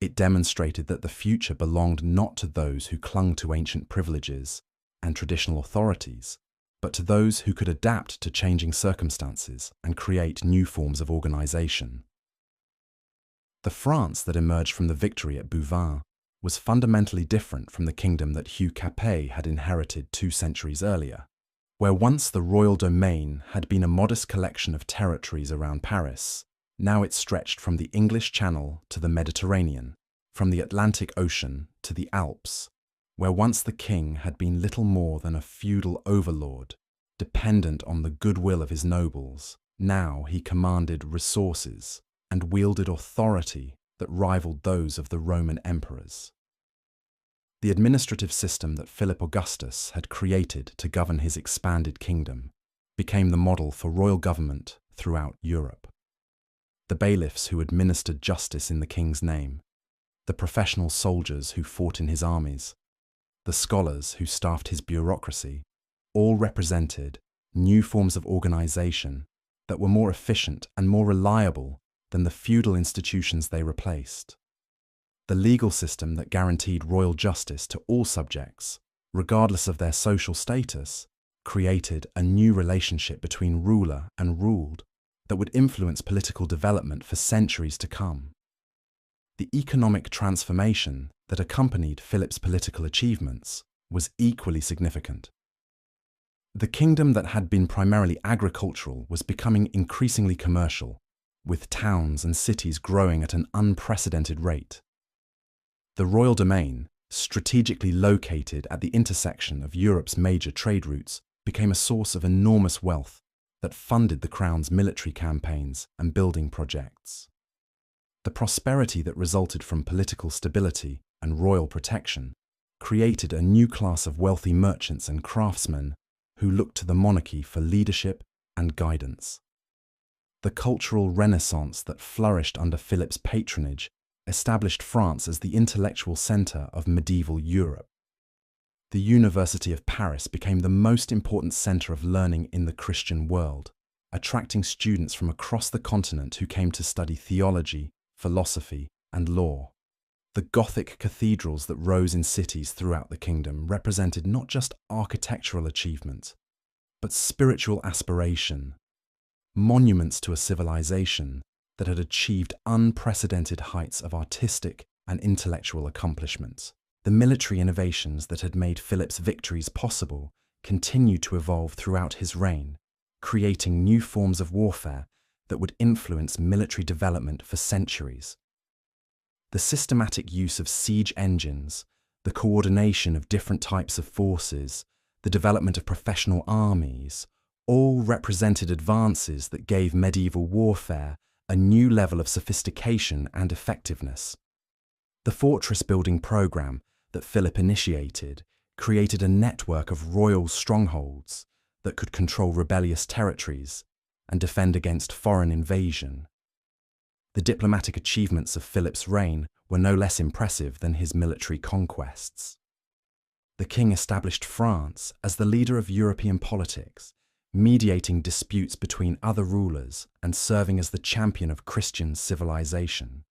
[SPEAKER 1] It demonstrated that the future belonged not to those who clung to ancient privileges and traditional authorities, but to those who could adapt to changing circumstances and create new forms of organization. The France that emerged from the victory at Bouvines was fundamentally different from the kingdom that Hugh Capet had inherited 2 centuries earlier. Where once the royal domain had been a modest collection of territories around Paris, now it stretched from the English Channel to the Mediterranean, from the Atlantic Ocean to the Alps. Where once the king had been little more than a feudal overlord, dependent on the goodwill of his nobles, now he commanded resources and wielded authority that rivaled those of the Roman emperors. The administrative system that Philip Augustus had created to govern his expanded kingdom became the model for royal government throughout Europe. The bailiffs who administered justice in the king's name, the professional soldiers who fought in his armies, the scholars who staffed his bureaucracy, all represented new forms of organization that were more efficient and more reliable than the feudal institutions they replaced. The legal system that guaranteed royal justice to all subjects, regardless of their social status, created a new relationship between ruler and ruled that would influence political development for centuries to come. The economic transformation that accompanied Philip's political achievements was equally significant. The kingdom that had been primarily agricultural was becoming increasingly commercial, with towns and cities growing at an unprecedented rate. The royal domain, strategically located at the intersection of Europe's major trade routes, became a source of enormous wealth that funded the crown's military campaigns and building projects. The prosperity that resulted from political stability and royal protection created a new class of wealthy merchants and craftsmen who looked to the monarchy for leadership and guidance. The cultural renaissance that flourished under Philip's patronage established France as the intellectual centre of medieval Europe. The University of Paris became the most important centre of learning in the Christian world, attracting students from across the continent who came to study theology, philosophy, and law. The Gothic cathedrals that rose in cities throughout the kingdom represented not just architectural achievement, but spiritual aspiration, monuments to a civilization that had achieved unprecedented heights of artistic and intellectual accomplishment. The military innovations that had made Philip's victories possible continued to evolve throughout his reign, creating new forms of warfare that would influence military development for centuries. The systematic use of siege engines, the coordination of different types of forces, the development of professional armies, all represented advances that gave medieval warfare a new level of sophistication and effectiveness. The fortress-building program that Philip initiated created a network of royal strongholds that could control rebellious territories and defend against foreign invasion. The diplomatic achievements of Philip's reign were no less impressive than his military conquests. The king established France as the leader of European politics, mediating disputes between other rulers and serving as the champion of Christian civilization.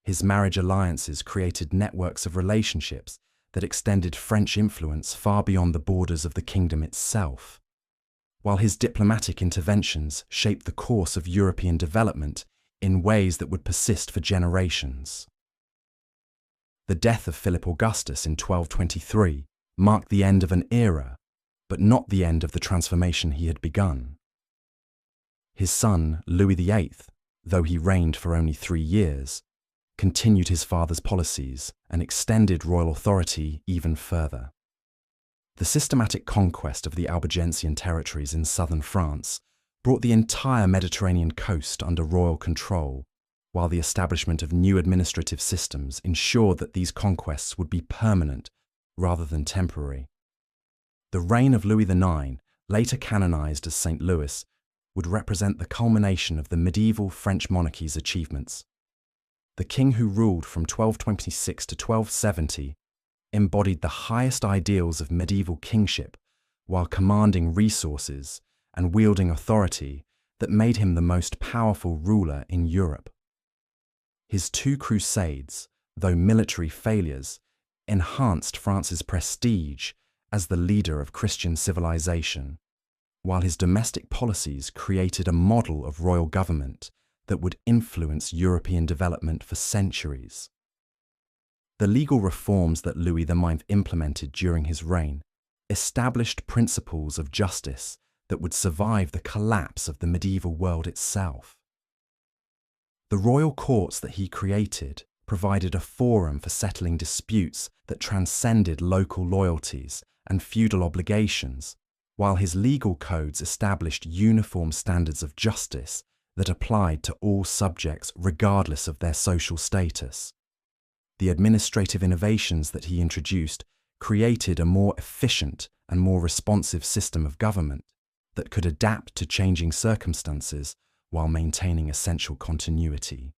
[SPEAKER 1] His marriage alliances created networks of relationships that extended French influence far beyond the borders of the kingdom itself, while his diplomatic interventions shaped the course of European development in ways that would persist for generations. The death of Philip Augustus in 1223 marked the end of an era, but not the end of the transformation he had begun. His son, Louis VIII, though he reigned for only 3 years, continued his father's policies and extended royal authority even further. The systematic conquest of the Albigensian territories in southern France brought the entire Mediterranean coast under royal control, while the establishment of new administrative systems ensured that these conquests would be permanent rather than temporary. The reign of Louis IX, later canonized as St. Louis, would represent the culmination of the medieval French monarchy's achievements. The king who ruled from 1226 to 1270 embodied the highest ideals of medieval kingship while commanding resources and wielding authority that made him the most powerful ruler in Europe. His 2 crusades, though military failures, enhanced France's prestige as the leader of Christian civilization, while his domestic policies created a model of royal government that would influence European development for centuries. The legal reforms that Louis IX implemented during his reign established principles of justice that would survive the collapse of the medieval world itself. The royal courts that he created provided a forum for settling disputes that transcended local loyalties and feudal obligations, while his legal codes established uniform standards of justice that applied to all subjects regardless of their social status. The administrative innovations that he introduced created a more efficient and more responsive system of government that could adapt to changing circumstances while maintaining essential continuity.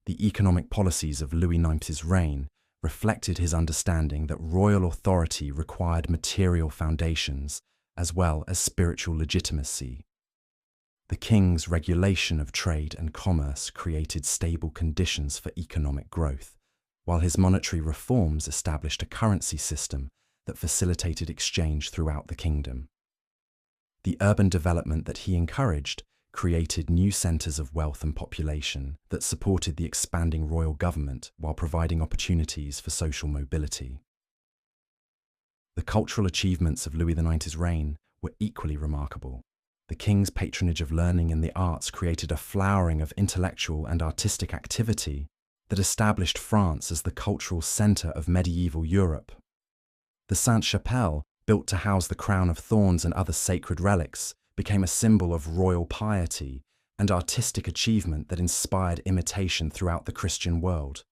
[SPEAKER 1] The economic policies of Louis IX's reign reflected his understanding that royal authority required material foundations as well as spiritual legitimacy. The king's regulation of trade and commerce created stable conditions for economic growth, while his monetary reforms established a currency system that facilitated exchange throughout the kingdom. The urban development that he encouraged created new centres of wealth and population that supported the expanding royal government while providing opportunities for social mobility. The cultural achievements of Louis IX's reign were equally remarkable. The king's patronage of learning and the arts created a flowering of intellectual and artistic activity that established France as the cultural centre of medieval Europe. The Sainte-Chapelle, built to house the crown of thorns and other sacred relics, became a symbol of royal piety and artistic achievement that inspired imitation throughout the Christian world.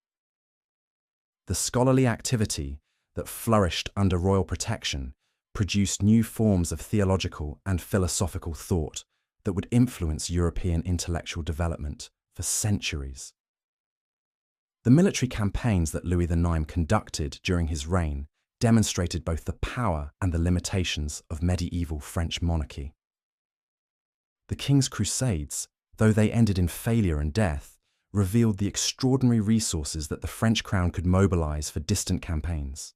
[SPEAKER 1] The scholarly activity that flourished under royal protection produced new forms of theological and philosophical thought that would influence European intellectual development for centuries. The military campaigns that Louis IX conducted during his reign demonstrated both the power and the limitations of medieval French monarchy. The King's Crusades, though they ended in failure and death, revealed the extraordinary resources that the French crown could mobilize for distant campaigns.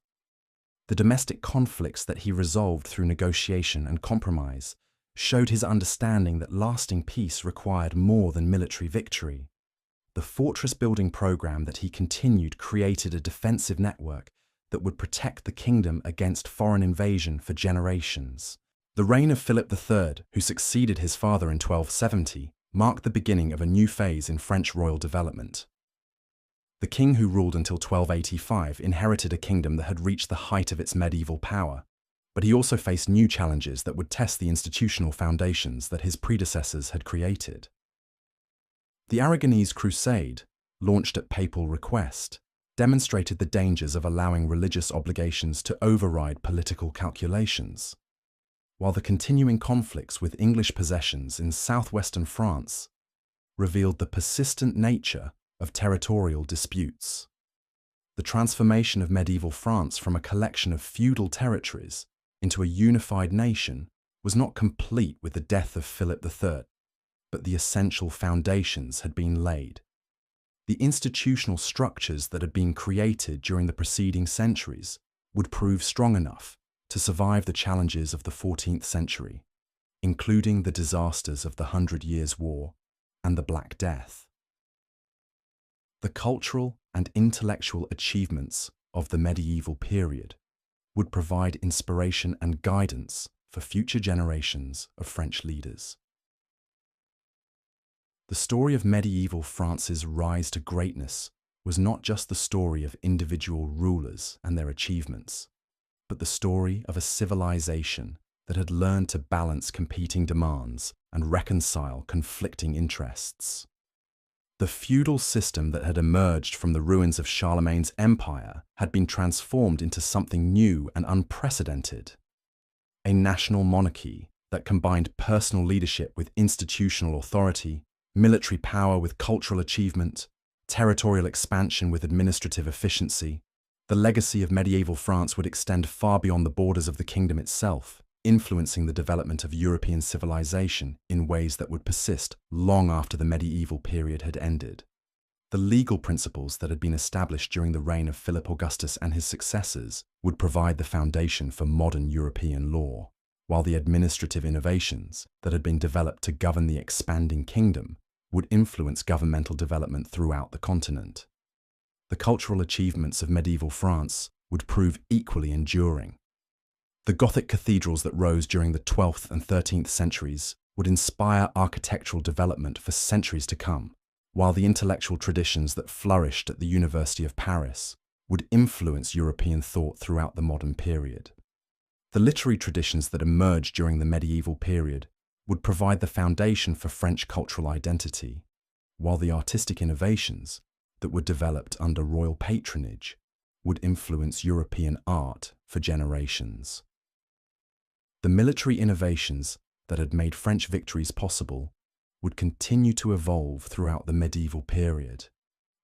[SPEAKER 1] The domestic conflicts that he resolved through negotiation and compromise showed his understanding that lasting peace required more than military victory. The fortress-building program that he continued created a defensive network that would protect the kingdom against foreign invasion for generations. The reign of Philip III, who succeeded his father in 1270, marked the beginning of a new phase in French royal development. The king who ruled until 1285 inherited a kingdom that had reached the height of its medieval power, but he also faced new challenges that would test the institutional foundations that his predecessors had created. The Aragonese Crusade, launched at papal request, demonstrated the dangers of allowing religious obligations to override political calculations, while the continuing conflicts with English possessions in southwestern France revealed the persistent nature of territorial disputes. The transformation of medieval France from a collection of feudal territories into a unified nation was not complete with the death of Philip III, but the essential foundations had been laid. The institutional structures that had been created during the preceding centuries would prove strong enough to survive the challenges of the 14th century, including the disasters of the 100 Years' War and the Black Death. The cultural and intellectual achievements of the medieval period would provide inspiration and guidance for future generations of French leaders. The story of medieval France's rise to greatness was not just the story of individual rulers and their achievements, but the story of a civilization that had learned to balance competing demands and reconcile conflicting interests. The feudal system that had emerged from the ruins of Charlemagne's empire had been transformed into something new and unprecedented. A national monarchy that combined personal leadership with institutional authority, military power with cultural achievement, territorial expansion with administrative efficiency. The legacy of medieval France would extend far beyond the borders of the kingdom itself, influencing the development of European civilization in ways that would persist long after the medieval period had ended. The legal principles that had been established during the reign of Philip Augustus and his successors would provide the foundation for modern European law, while the administrative innovations that had been developed to govern the expanding kingdom would influence governmental development throughout the continent. The cultural achievements of medieval France would prove equally enduring. The Gothic cathedrals that rose during the 12th and 13th centuries would inspire architectural development for centuries to come, while the intellectual traditions that flourished at the University of Paris would influence European thought throughout the modern period. The literary traditions that emerged during the medieval period would provide the foundation for French cultural identity, while the artistic innovations that were developed under royal patronage would influence European art for generations. The military innovations that had made French victories possible would continue to evolve throughout the medieval period,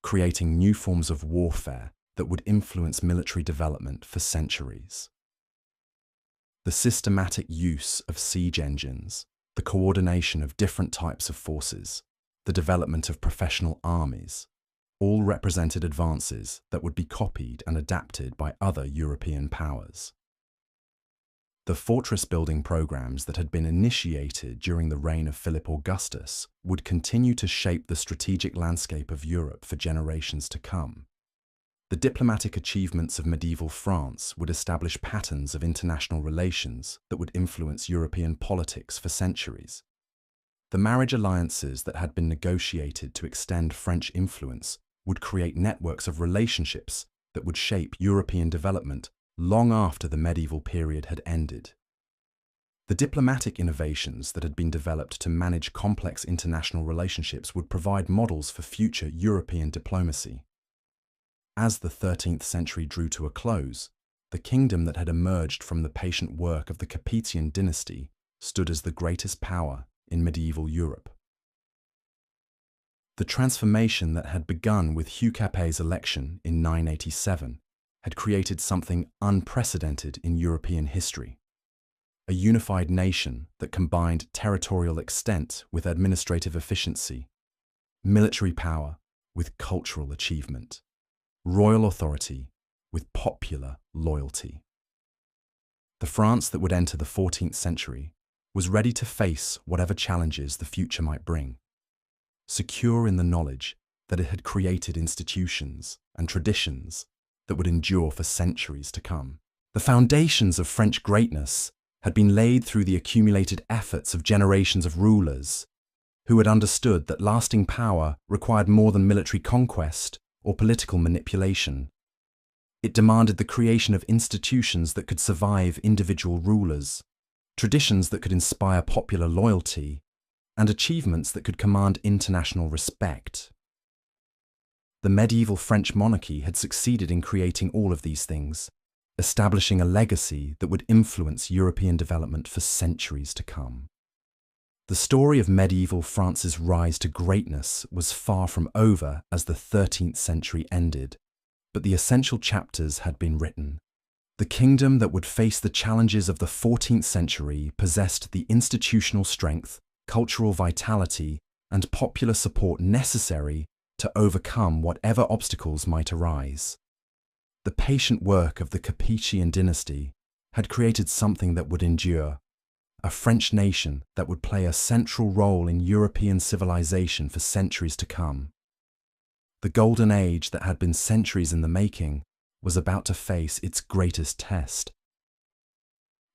[SPEAKER 1] creating new forms of warfare that would influence military development for centuries. The systematic use of siege engines, the coordination of different types of forces, the development of professional armies, all represented advances that would be copied and adapted by other European powers. The fortress-building programs that had been initiated during the reign of Philip Augustus would continue to shape the strategic landscape of Europe for generations to come. The diplomatic achievements of medieval France would establish patterns of international relations that would influence European politics for centuries. The marriage alliances that had been negotiated to extend French influence would create networks of relationships that would shape European development long after the medieval period had ended. The diplomatic innovations that had been developed to manage complex international relationships would provide models for future European diplomacy. As the 13th century drew to a close, the kingdom that had emerged from the patient work of the Capetian dynasty stood as the greatest power in medieval Europe. The transformation that had begun with Hugh Capet's election in 987 had created something unprecedented in European history. A unified nation that combined territorial extent with administrative efficiency, military power with cultural achievement, royal authority with popular loyalty. The France that would enter the 14th century was ready to face whatever challenges the future might bring, secure in the knowledge that it had created institutions and traditions that would endure for centuries to come. The foundations of French greatness had been laid through the accumulated efforts of generations of rulers who had understood that lasting power required more than military conquest or political manipulation. It demanded the creation of institutions that could survive individual rulers, traditions that could inspire popular loyalty, and achievements that could command international respect. The medieval French monarchy had succeeded in creating all of these things, establishing a legacy that would influence European development for centuries to come. The story of medieval France's rise to greatness was far from over as the 13th century ended, but the essential chapters had been written. The kingdom that would face the challenges of the 14th century possessed the institutional strength, cultural vitality, and popular support necessary to overcome whatever obstacles might arise. The patient work of the Capetian dynasty had created something that would endure, a French nation that would play a central role in European civilization for centuries to come. The golden age that had been centuries in the making was about to face its greatest test.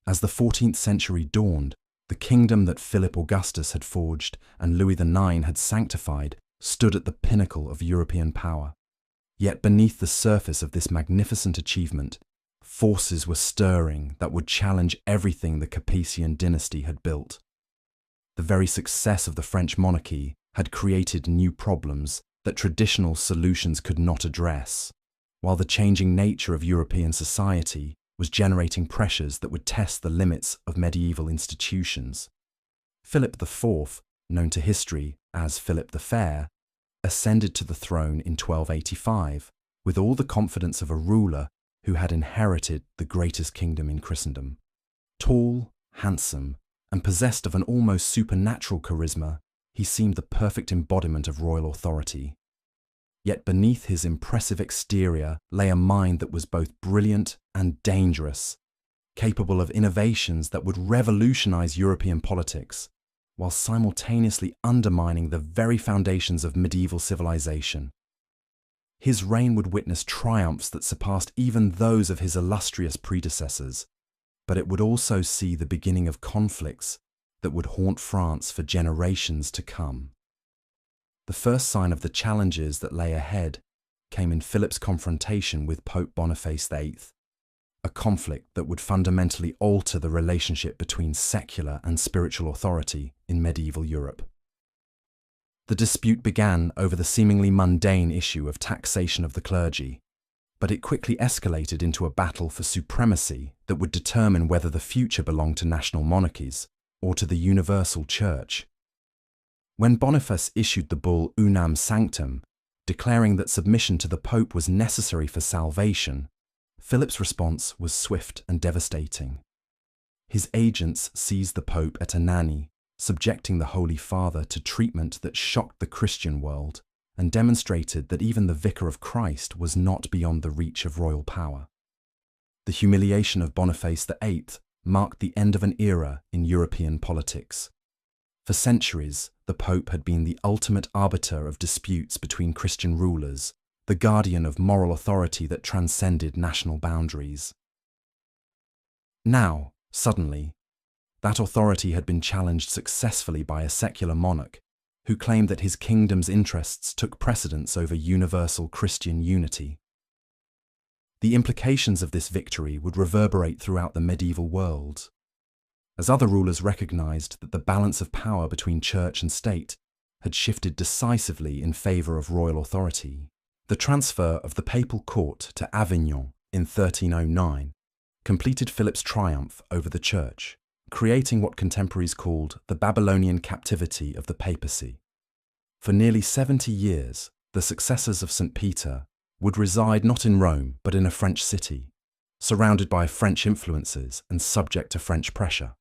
[SPEAKER 1] As the 14th century dawned, the kingdom that Philip Augustus had forged and Louis IX had sanctified stood at the pinnacle of European power. Yet beneath the surface of this magnificent achievement, forces were stirring that would challenge everything the Capetian dynasty had built. The very success of the French monarchy had created new problems that traditional solutions could not address, while the changing nature of European society was generating pressures that would test the limits of medieval institutions. Philip IV, known to history as Philip the Fair, ascended to the throne in 1285 with all the confidence of a ruler who had inherited the greatest kingdom in Christendom. Tall, handsome, and possessed of an almost supernatural charisma, he seemed the perfect embodiment of royal authority. Yet beneath his impressive exterior lay a mind that was both brilliant and dangerous, capable of innovations that would revolutionize European politics, while simultaneously undermining the very foundations of medieval civilization. His reign would witness triumphs that surpassed even those of his illustrious predecessors, but it would also see the beginning of conflicts that would haunt France for generations to come. The first sign of the challenges that lay ahead came in Philip's confrontation with Pope Boniface VIII, a conflict that would fundamentally alter the relationship between secular and spiritual authority in medieval Europe. The dispute began over the seemingly mundane issue of taxation of the clergy, but it quickly escalated into a battle for supremacy that would determine whether the future belonged to national monarchies or to the universal church. When Boniface issued the bull Unam Sanctum, declaring that submission to the Pope was necessary for salvation, Philip's response was swift and devastating. His agents seized the Pope at Anagni, subjecting the Holy Father to treatment that shocked the Christian world and demonstrated that even the Vicar of Christ was not beyond the reach of royal power. The humiliation of Boniface VIII marked the end of an era in European politics. For centuries, the Pope had been the ultimate arbiter of disputes between Christian rulers, the guardian of moral authority that transcended national boundaries. Now, suddenly, that authority had been challenged successfully by a secular monarch who claimed that his kingdom's interests took precedence over universal Christian unity. The implications of this victory would reverberate throughout the medieval world, as other rulers recognized that the balance of power between church and state had shifted decisively in favor of royal authority. The transfer of the papal court to Avignon in 1309 completed Philip's triumph over the church, creating what contemporaries called the Babylonian captivity of the papacy. For nearly 70 years, the successors of St. Peter would reside not in Rome but in a French city, surrounded by French influences and subject to French pressure.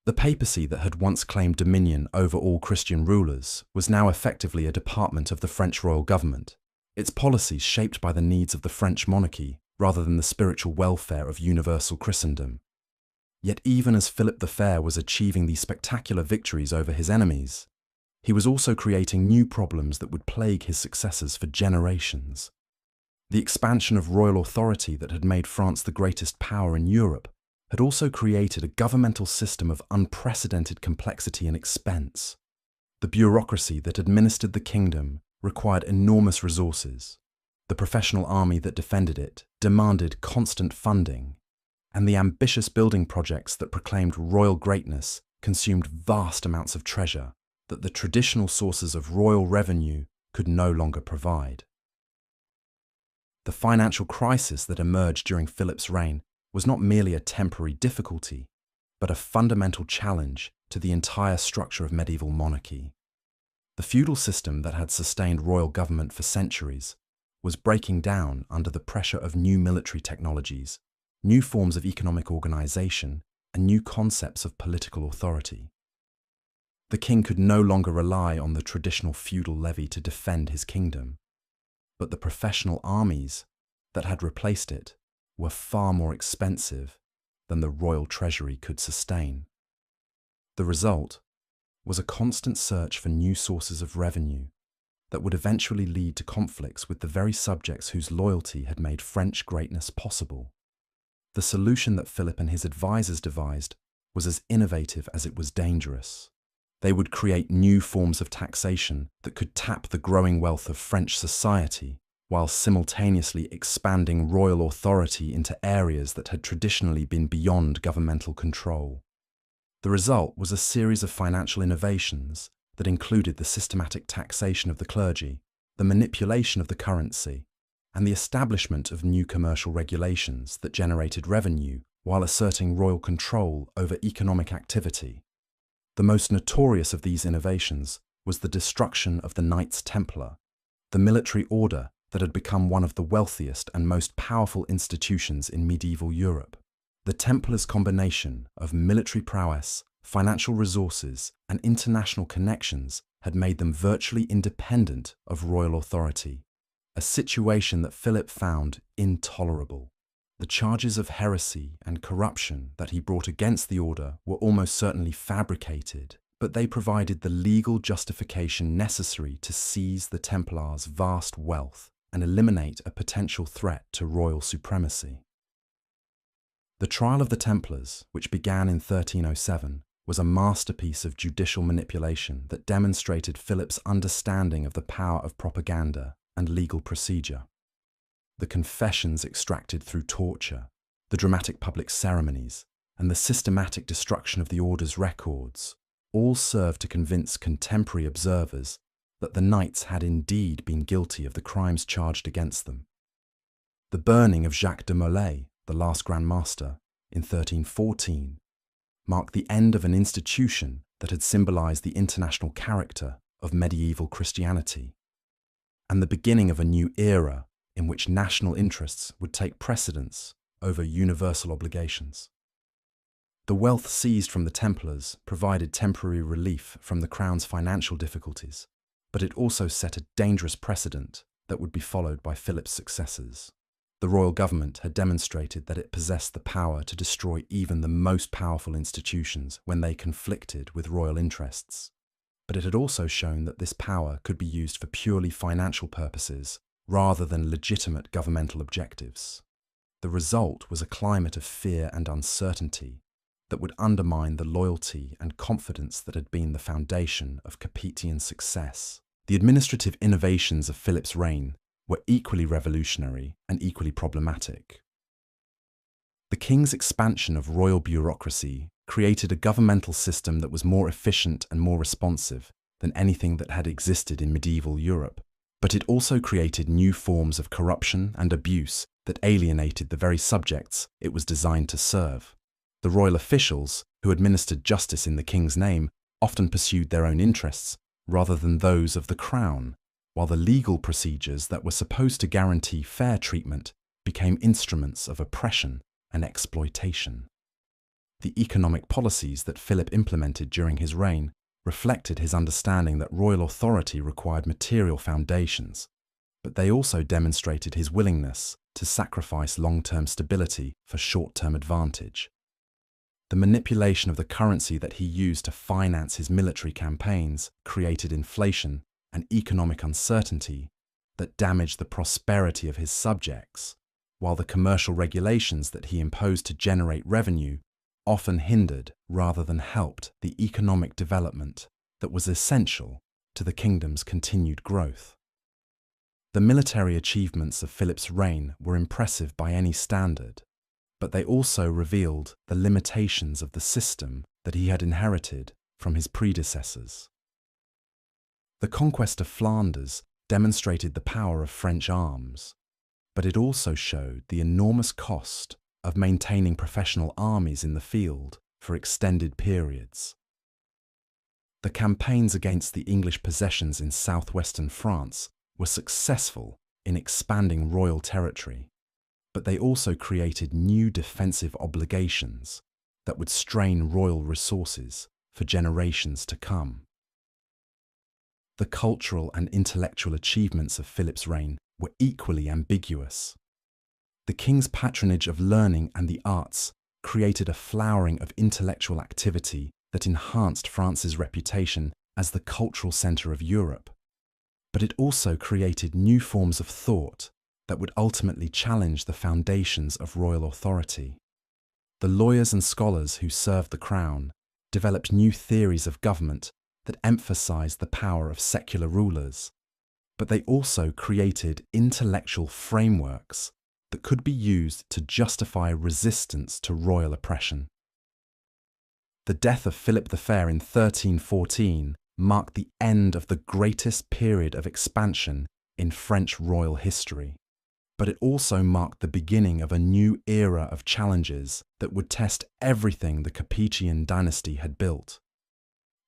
[SPEAKER 1] The papacy that had once claimed dominion over all Christian rulers was now effectively a department of the French royal government, its policies shaped by the needs of the French monarchy rather than the spiritual welfare of universal Christendom. Yet even as Philip the Fair was achieving these spectacular victories over his enemies, he was also creating new problems that would plague his successors for generations. The expansion of royal authority that had made France the greatest power in Europe had also created a governmental system of unprecedented complexity and expense. The bureaucracy that administered the kingdom required enormous resources. The professional army that defended it demanded constant funding, and the ambitious building projects that proclaimed royal greatness consumed vast amounts of treasure that the traditional sources of royal revenue could no longer provide. The financial crisis that emerged during Philip's reign was not merely a temporary difficulty, but a fundamental challenge to the entire structure of medieval monarchy. The feudal system that had sustained royal government for centuries was breaking down under the pressure of new military technologies, new forms of economic organization, and new concepts of political authority. The king could no longer rely on the traditional feudal levy to defend his kingdom, but the professional armies that had replaced it were far more expensive than the royal treasury could sustain. The result was a constant search for new sources of revenue that would eventually lead to conflicts with the very subjects whose loyalty had made French greatness possible. The solution that Philip and his advisors devised was as innovative as it was dangerous. They would create new forms of taxation that could tap the growing wealth of French society, while simultaneously expanding royal authority into areas that had traditionally been beyond governmental control. The result was a series of financial innovations that included the systematic taxation of the clergy, the manipulation of the currency, and the establishment of new commercial regulations that generated revenue while asserting royal control over economic activity. The most notorious of these innovations was the destruction of the Knights Templar, the military order that had become one of the wealthiest and most powerful institutions in medieval Europe. The Templars' combination of military prowess, financial resources, and international connections had made them virtually independent of royal authority, a situation that Philip found intolerable. The charges of heresy and corruption that he brought against the order were almost certainly fabricated, but they provided the legal justification necessary to seize the Templars' vast wealth and eliminate a potential threat to royal supremacy. The trial of the Templars, which began in 1307, was a masterpiece of judicial manipulation that demonstrated Philip's understanding of the power of propaganda and legal procedure. The confessions extracted through torture, the dramatic public ceremonies, and the systematic destruction of the order's records all served to convince contemporary observers that the knights had indeed been guilty of the crimes charged against them. The burning of Jacques de Molay, the last Grand Master, in 1314, marked the end of an institution that had symbolized the international character of medieval Christianity, and the beginning of a new era in which national interests would take precedence over universal obligations. The wealth seized from the Templars provided temporary relief from the crown's financial difficulties, but it also set a dangerous precedent that would be followed by Philip's successors. The royal government had demonstrated that it possessed the power to destroy even the most powerful institutions when they conflicted with royal interests. But it had also shown that this power could be used for purely financial purposes rather than legitimate governmental objectives. The result was a climate of fear and uncertainty that would undermine the loyalty and confidence that had been the foundation of Capetian success. The administrative innovations of Philip's reign were equally revolutionary and equally problematic. The king's expansion of royal bureaucracy created a governmental system that was more efficient and more responsive than anything that had existed in medieval Europe, but it also created new forms of corruption and abuse that alienated the very subjects it was designed to serve. The royal officials, who administered justice in the king's name, often pursued their own interests rather than those of the crown, while the legal procedures that were supposed to guarantee fair treatment became instruments of oppression and exploitation. The economic policies that Philip implemented during his reign reflected his understanding that royal authority required material foundations, but they also demonstrated his willingness to sacrifice long-term stability for short-term advantage. The manipulation of the currency that he used to finance his military campaigns created inflation and economic uncertainty that damaged the prosperity of his subjects, while the commercial regulations that he imposed to generate revenue often hindered rather than helped the economic development that was essential to the kingdom's continued growth. The military achievements of Philip's reign were impressive by any standard, but they also revealed the limitations of the system that he had inherited from his predecessors. The conquest of Flanders demonstrated the power of French arms, but it also showed the enormous cost of maintaining professional armies in the field for extended periods. The campaigns against the English possessions in southwestern France were successful in expanding royal territory, but they also created new defensive obligations that would strain royal resources for generations to come. The cultural and intellectual achievements of Philip's reign were equally ambiguous. The king's patronage of learning and the arts created a flowering of intellectual activity that enhanced France's reputation as the cultural centre of Europe. But it also created new forms of thought that would ultimately challenge the foundations of royal authority. The lawyers and scholars who served the crown developed new theories of government that emphasized the power of secular rulers, but they also created intellectual frameworks that could be used to justify resistance to royal oppression. The death of Philip the Fair in 1314 marked the end of the greatest period of expansion in French royal history, but it also marked the beginning of a new era of challenges that would test everything the Capetian dynasty had built.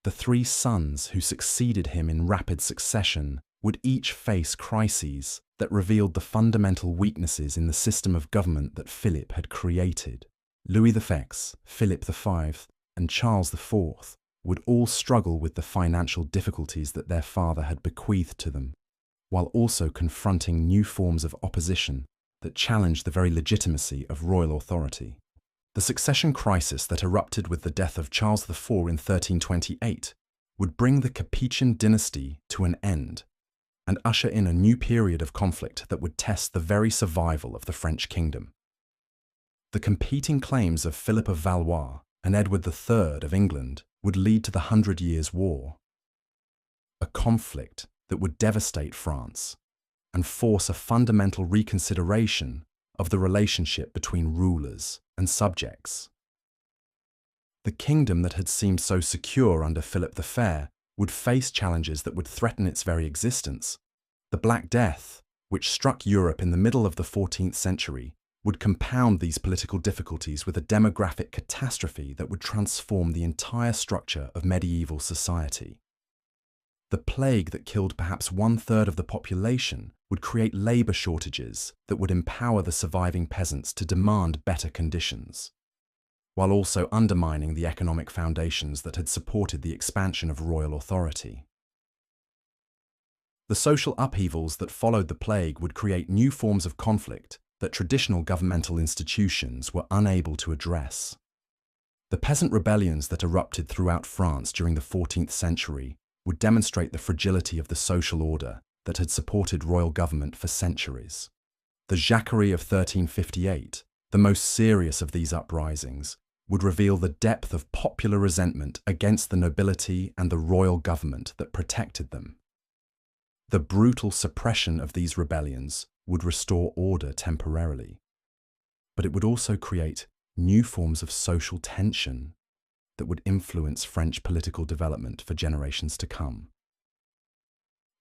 [SPEAKER 1] The three sons who succeeded him in rapid succession would each face crises that revealed the fundamental weaknesses in the system of government that Philip had created. Louis VI, Philip V, and Charles IV would all struggle with the financial difficulties that their father had bequeathed to them, while also confronting new forms of opposition that challenged the very legitimacy of royal authority. The succession crisis that erupted with the death of Charles IV in 1328 would bring the Capetian dynasty to an end and usher in a new period of conflict that would test the very survival of the French kingdom. The competing claims of Philip of Valois and Edward III of England would lead to the 100 Years' War, a conflict that would devastate France and force a fundamental reconsideration of the relationship between rulers and subjects. The kingdom that had seemed so secure under Philip the Fair would face challenges that would threaten its very existence. The Black Death, which struck Europe in the middle of the 14th century, would compound these political difficulties with a demographic catastrophe that would transform the entire structure of medieval society. The plague that killed perhaps 1/3 of the population would create labour shortages that would empower the surviving peasants to demand better conditions, while also undermining the economic foundations that had supported the expansion of royal authority. The social upheavals that followed the plague would create new forms of conflict that traditional governmental institutions were unable to address. The peasant rebellions that erupted throughout France during the 14th century would demonstrate the fragility of the social order that had supported royal government for centuries. The Jacquerie of 1358, the most serious of these uprisings, would reveal the depth of popular resentment against the nobility and the royal government that protected them. The brutal suppression of these rebellions would restore order temporarily, but it would also create new forms of social tension that would influence French political development for generations to come.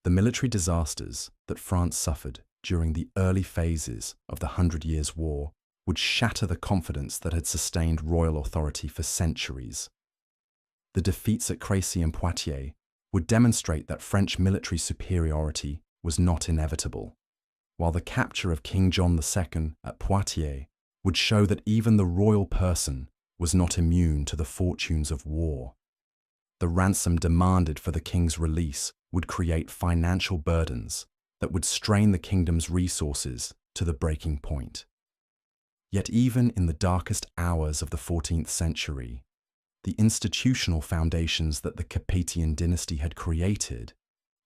[SPEAKER 1] The military disasters that France suffered during the early phases of the 100 Years' War would shatter the confidence that had sustained royal authority for centuries. The defeats at Crécy and Poitiers would demonstrate that French military superiority was not inevitable, while the capture of King John II at Poitiers would show that even the royal person was not immune to the fortunes of war. The ransom demanded for the king's release would create financial burdens that would strain the kingdom's resources to the breaking point. Yet even in the darkest hours of the 14th century, the institutional foundations that the Capetian dynasty had created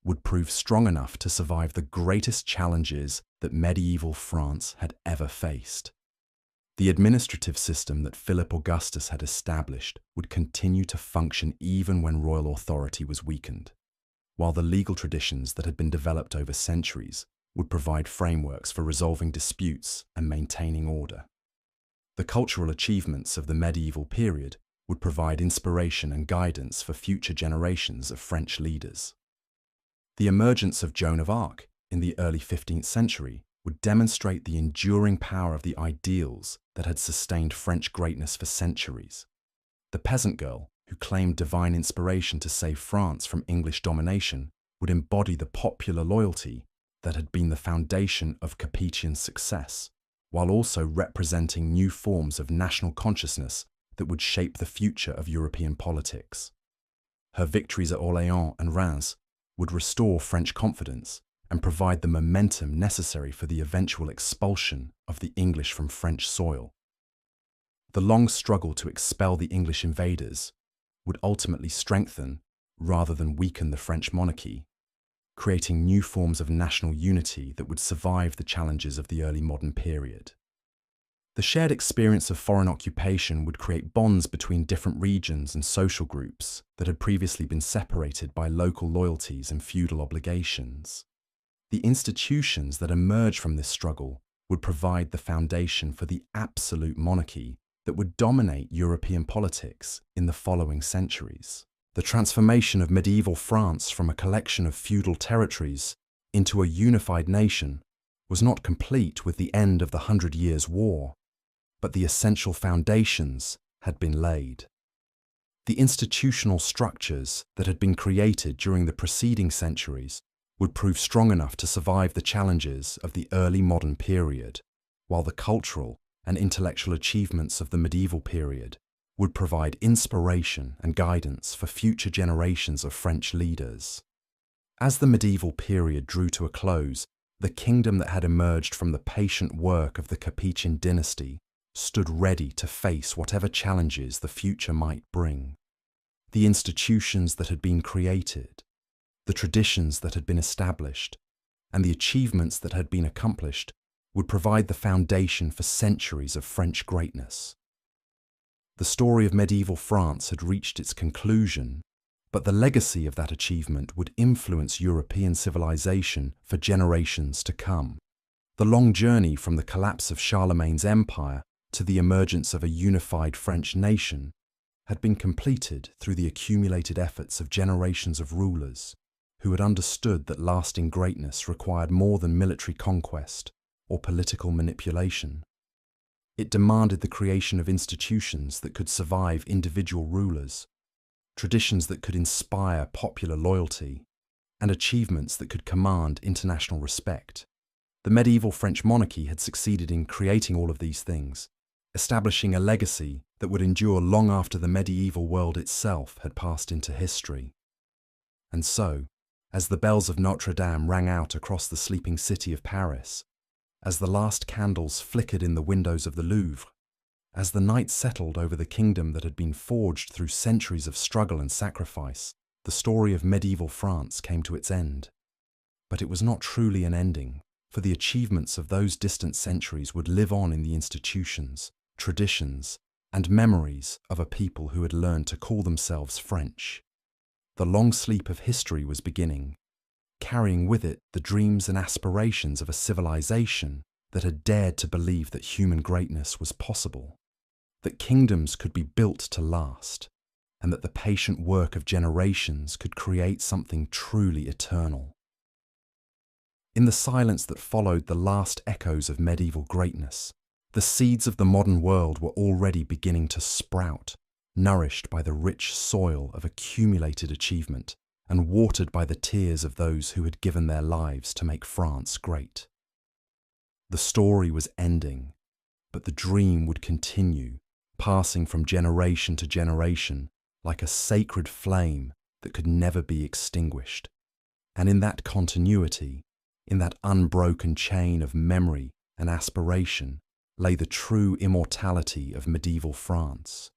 [SPEAKER 1] would prove strong enough to survive the greatest challenges that medieval France had ever faced. The administrative system that Philip Augustus had established would continue to function even when royal authority was weakened, while the legal traditions that had been developed over centuries would provide frameworks for resolving disputes and maintaining order. The cultural achievements of the medieval period would provide inspiration and guidance for future generations of French leaders. The emergence of Joan of Arc in the early 15th century would demonstrate the enduring power of the ideals that had sustained French greatness for centuries. The peasant girl, who claimed divine inspiration to save France from English domination, would embody the popular loyalty that had been the foundation of Capetian success, while also representing new forms of national consciousness that would shape the future of European politics. Her victories at Orléans and Reims would restore French confidence and provide the momentum necessary for the eventual expulsion of the English from French soil. The long struggle to expel the English invaders would ultimately strengthen rather than weaken the French monarchy, creating new forms of national unity that would survive the challenges of the early modern period. The shared experience of foreign occupation would create bonds between different regions and social groups that had previously been separated by local loyalties and feudal obligations. The institutions that emerged from this struggle would provide the foundation for the absolute monarchy that would dominate European politics in the following centuries. The transformation of medieval France from a collection of feudal territories into a unified nation was not complete with the end of the 100 Years' War, but the essential foundations had been laid. The institutional structures that had been created during the preceding centuries would prove strong enough to survive the challenges of the early modern period, while the cultural and intellectual achievements of the medieval period would provide inspiration and guidance for future generations of French leaders. As the medieval period drew to a close, the kingdom that had emerged from the patient work of the Capetian dynasty stood ready to face whatever challenges the future might bring. The institutions that had been created, the traditions that had been established, and the achievements that had been accomplished would provide the foundation for centuries of French greatness. The story of medieval France had reached its conclusion, but the legacy of that achievement would influence European civilization for generations to come. The long journey from the collapse of Charlemagne's empire to the emergence of a unified French nation had been completed through the accumulated efforts of generations of rulers who had understood that lasting greatness required more than military conquest or political manipulation. It demanded the creation of institutions that could survive individual rulers, traditions that could inspire popular loyalty, and achievements that could command international respect. The medieval French monarchy had succeeded in creating all of these things, establishing a legacy that would endure long after the medieval world itself had passed into history. And so, as the bells of Notre Dame rang out across the sleeping city of Paris, as the last candles flickered in the windows of the Louvre, as the night settled over the kingdom that had been forged through centuries of struggle and sacrifice, the story of medieval France came to its end. But it was not truly an ending, for the achievements of those distant centuries would live on in the institutions, traditions, and memories of a people who had learned to call themselves French. The long sleep of history was beginning, carrying with it the dreams and aspirations of a civilization that had dared to believe that human greatness was possible, that kingdoms could be built to last, and that the patient work of generations could create something truly eternal. In the silence that followed the last echoes of medieval greatness, the seeds of the modern world were already beginning to sprout, nourished by the rich soil of accumulated achievement and watered by the tears of those who had given their lives to make France great. The story was ending, but the dream would continue, passing from generation to generation like a sacred flame that could never be extinguished. And in that continuity, in that unbroken chain of memory and aspiration, lay the true immortality of medieval France.